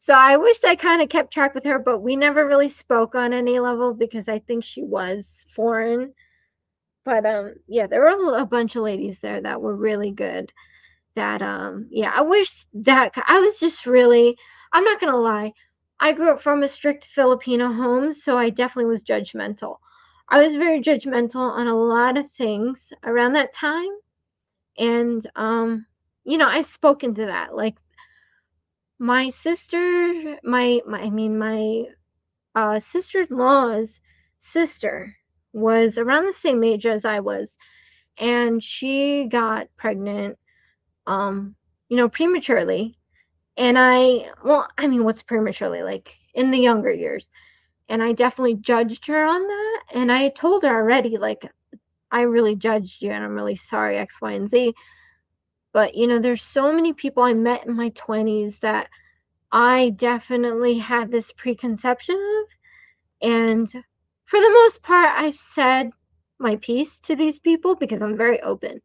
So I wished I kind of kept track with her, but we never really spoke on any level because I think she was foreign. But yeah, there were a bunch of ladies there that were really good. That yeah, I wish that I was just really, I'm not gonna lie, I grew up from a strict Filipino home, so I definitely was judgmental. I was very judgmental on a lot of things around that time, and I've spoken to that. Like my sister, my sister-in-law's sister was around the same age as I was, and she got pregnant prematurely. And what's prematurely, like in the younger years. And I definitely judged her on that. And I told her already, like, I really judged you and I'm really sorry, X, Y, and Z. But, there's so many people I met in my 20s that I definitely had this preconception of. And for the most part, I've said my piece to these people because I'm very open.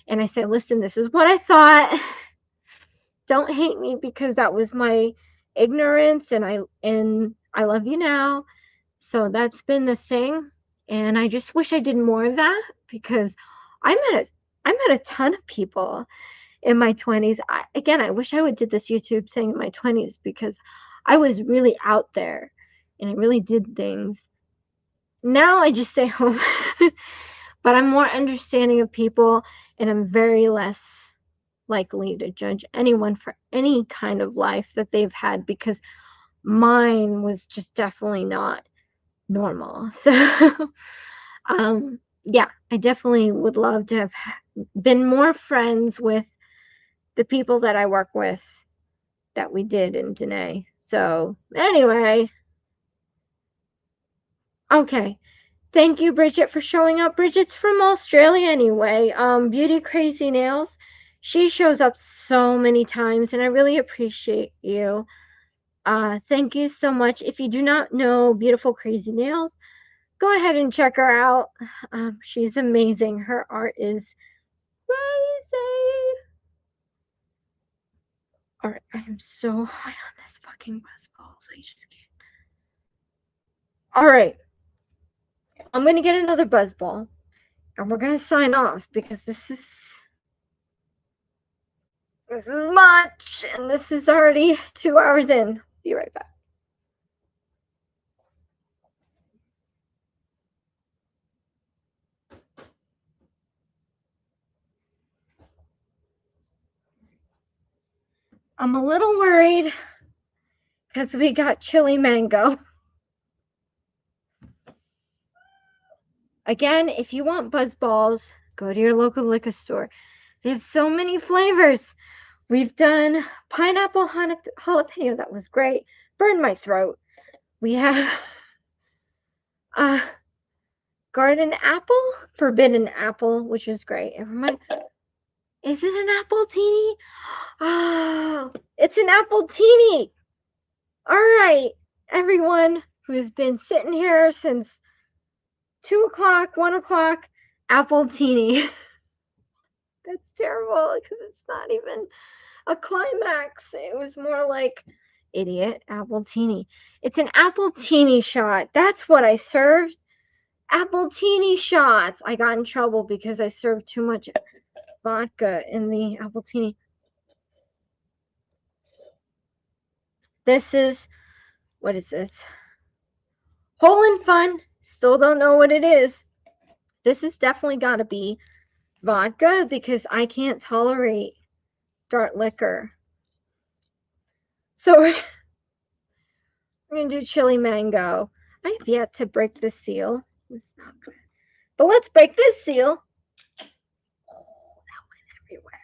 And I say, listen, this is what I thought. Don't hate me because that was my ignorance, and I love you now. So that's been the thing, and I just wish I did more of that because I met a ton of people, in my 20s. Again, I wish I would did this YouTube thing in my 20s because I was really out there and I really did things. Now I just stay home. But I'm more understanding of people, and I'm very less likely to judge anyone for any kind of life that they've had, because mine was just definitely not normal. So yeah, I definitely would love to have been more friends with the people that I work with that we did in Danae. So anyway, okay. Thank you, Bridget, for showing up. Bridget's from Australia anyway. Beauty Crazy Nails. She shows up so many times, and I really appreciate you. Thank you so much. If you do not know Beautiful Crazy Nails, go ahead and check her out. She's amazing. Her art is crazy. Alright, I am so high on this fucking buzzballs. I just can't. Alright. I'm gonna get another buzzball. And we're gonna sign off because this is much, and this is already 2 hours in. Be right back. I'm a little worried because we got chili mango. Again, if you want buzzballs, go to your local liquor store. They have so many flavors. We've done pineapple jalapeno. That was great. Burned my throat. We have garden apple, forbidden apple, which is great. Is it an apple teeny? Oh, it's an apple teeny. All right, everyone who's been sitting here since 2 o'clock, 1 o'clock, apple teeny. That's terrible because it's not even a climax. It was more like idiot apple teeny. It's an apple teeny shot. That's what I served. Apple teeny shots. I got in trouble because I served too much vodka in the apple teeny. This is, what is this? Hole in Fun. Still don't know what it is. This has definitely got to be vodka because I can't tolerate dark liquor. So we're going to do chili mango. I have yet to break the seal. It's not good. But let's break this seal. Oh, that went everywhere.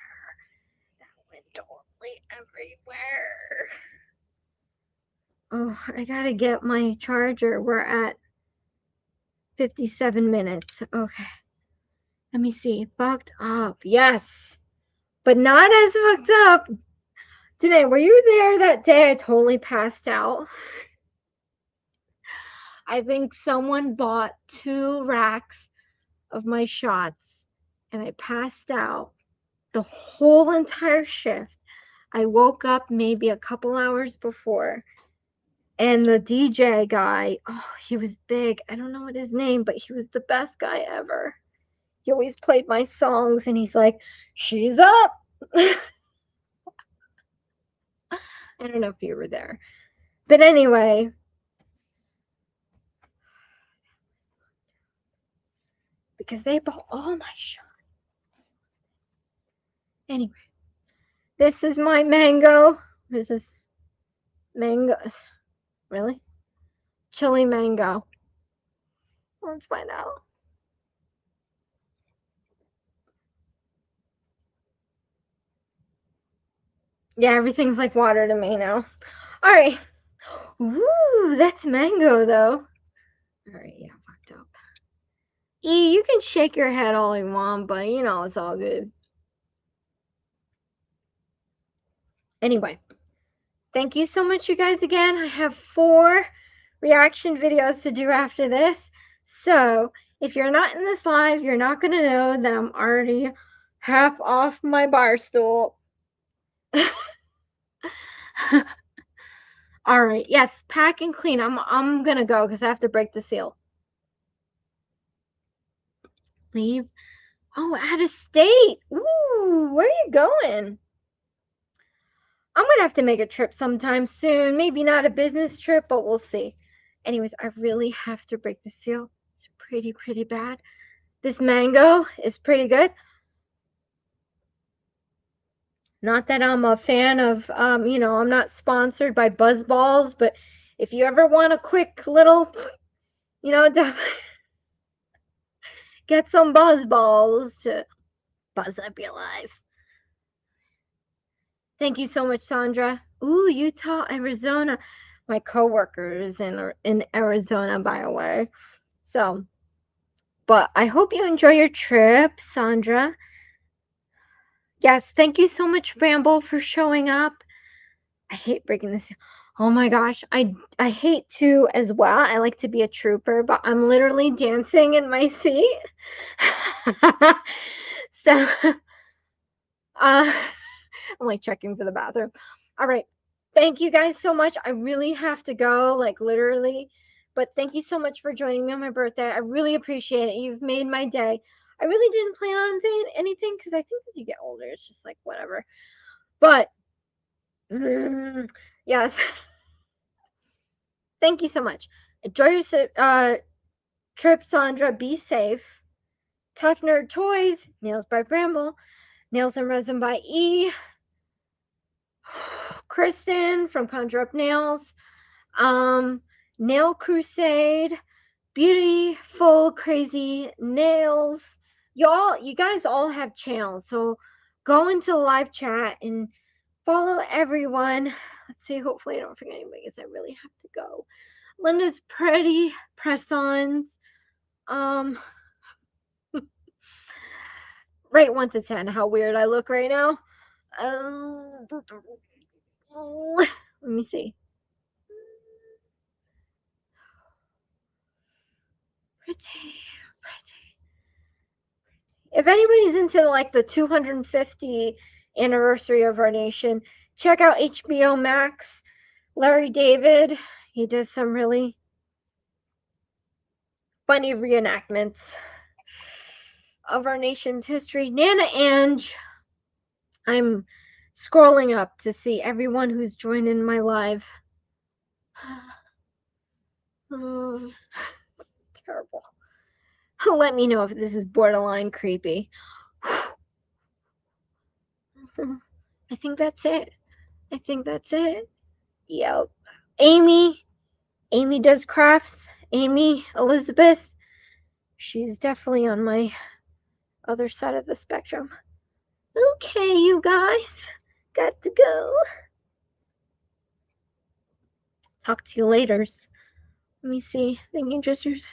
That went totally everywhere. Oh, I got to get my charger. We're at 57 minutes. Okay. Let me see. Fucked up. Yes. But not as fucked up. Today, were you there that day I totally passed out? I think someone bought 2 racks of my shots and I passed out the whole entire shift. I woke up maybe a couple hours before, and the DJ guy, oh, he was big. I don't know what his name, but he was the best guy ever. He always played my songs, and he's like, she's up. I don't know if you were there. But anyway, because they bought all my shots. Anyway, this is my mango. This is mango. Really? Chili mango. Let's find out. Yeah, everything's like water to me now. All right. Ooh, that's mango though. All right, yeah, fucked up. E, you can shake your head all you want, but you know it's all good. Anyway, thank you so much, you guys, again. I have 4 reaction videos to do after this. So if you're not in this live, you're not going to know that I'm already half off my bar stool. All right. Yes, pack and clean. I'm going to go because I have to break the seal. Leave. Oh, out of state. Ooh, where are you going? I'm going to have to make a trip sometime soon. Maybe not a business trip, but we'll see. Anyways, I really have to break the seal. It's pretty bad. This mango is pretty good. Not that I'm a fan of, I'm not sponsored by Buzzballs, but if you ever want a quick little, get some Buzzballs to buzz up your life. Thank you so much, Sandra. Ooh, Utah, Arizona. My coworkers in Arizona, by the way. So, but I hope you enjoy your trip, Sandra. Yes, thank you so much, Bramble, for showing up. I hate breaking this. Oh my gosh, I hate to as well. I like to be a trooper, but I'm literally dancing in my seat. So, I'm like checking for the bathroom. All right. Thank you guys so much. I really have to go, like literally. But thank you so much for joining me on my birthday. I really appreciate it. You've made my day. I really didn't plan on saying anything because I think as you get older, it's just like whatever. But yes. Thank you so much. Enjoy your trip, Sandra. Be safe. Tough Nerd Toys, Nails by Bramble, Nails and Resin by E. Kristen from Conjure Up Nails. Nail Crusade, Beautiful Crazy Nails. You guys all have channels, so go into the live chat and follow everyone. Let's see, hopefully I don't forget anybody because I really have to go. Linda's Pretty Press-Ons. Rate 1 to 10 how weird I look right now. Let me see. Pretty. If anybody's into like the 250 anniversary of our nation, check out HBO Max. Larry David, he did some really funny reenactments of our nation's history. Nana Ange, I'm scrolling up to see everyone who's joined in my live. Terrible. Let me know if this is borderline creepy. I think that's it. Yep. Amy does crafts. Amy Elizabeth. She's definitely on my other side of the spectrum. Okay, you guys. Got to go. Talk to you later. Let me see. Thank you, sisters.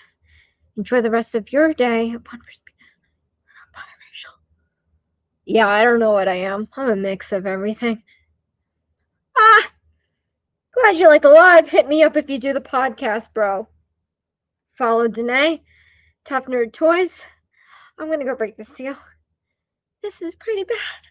Enjoy the rest of your day. Yeah, I don't know what I am. I'm a mix of everything. Glad you like the live. Hit me up if you do the podcast, bro. Follow Danae. Tough Nerd Toys. I'm gonna go break the seal. This is pretty bad.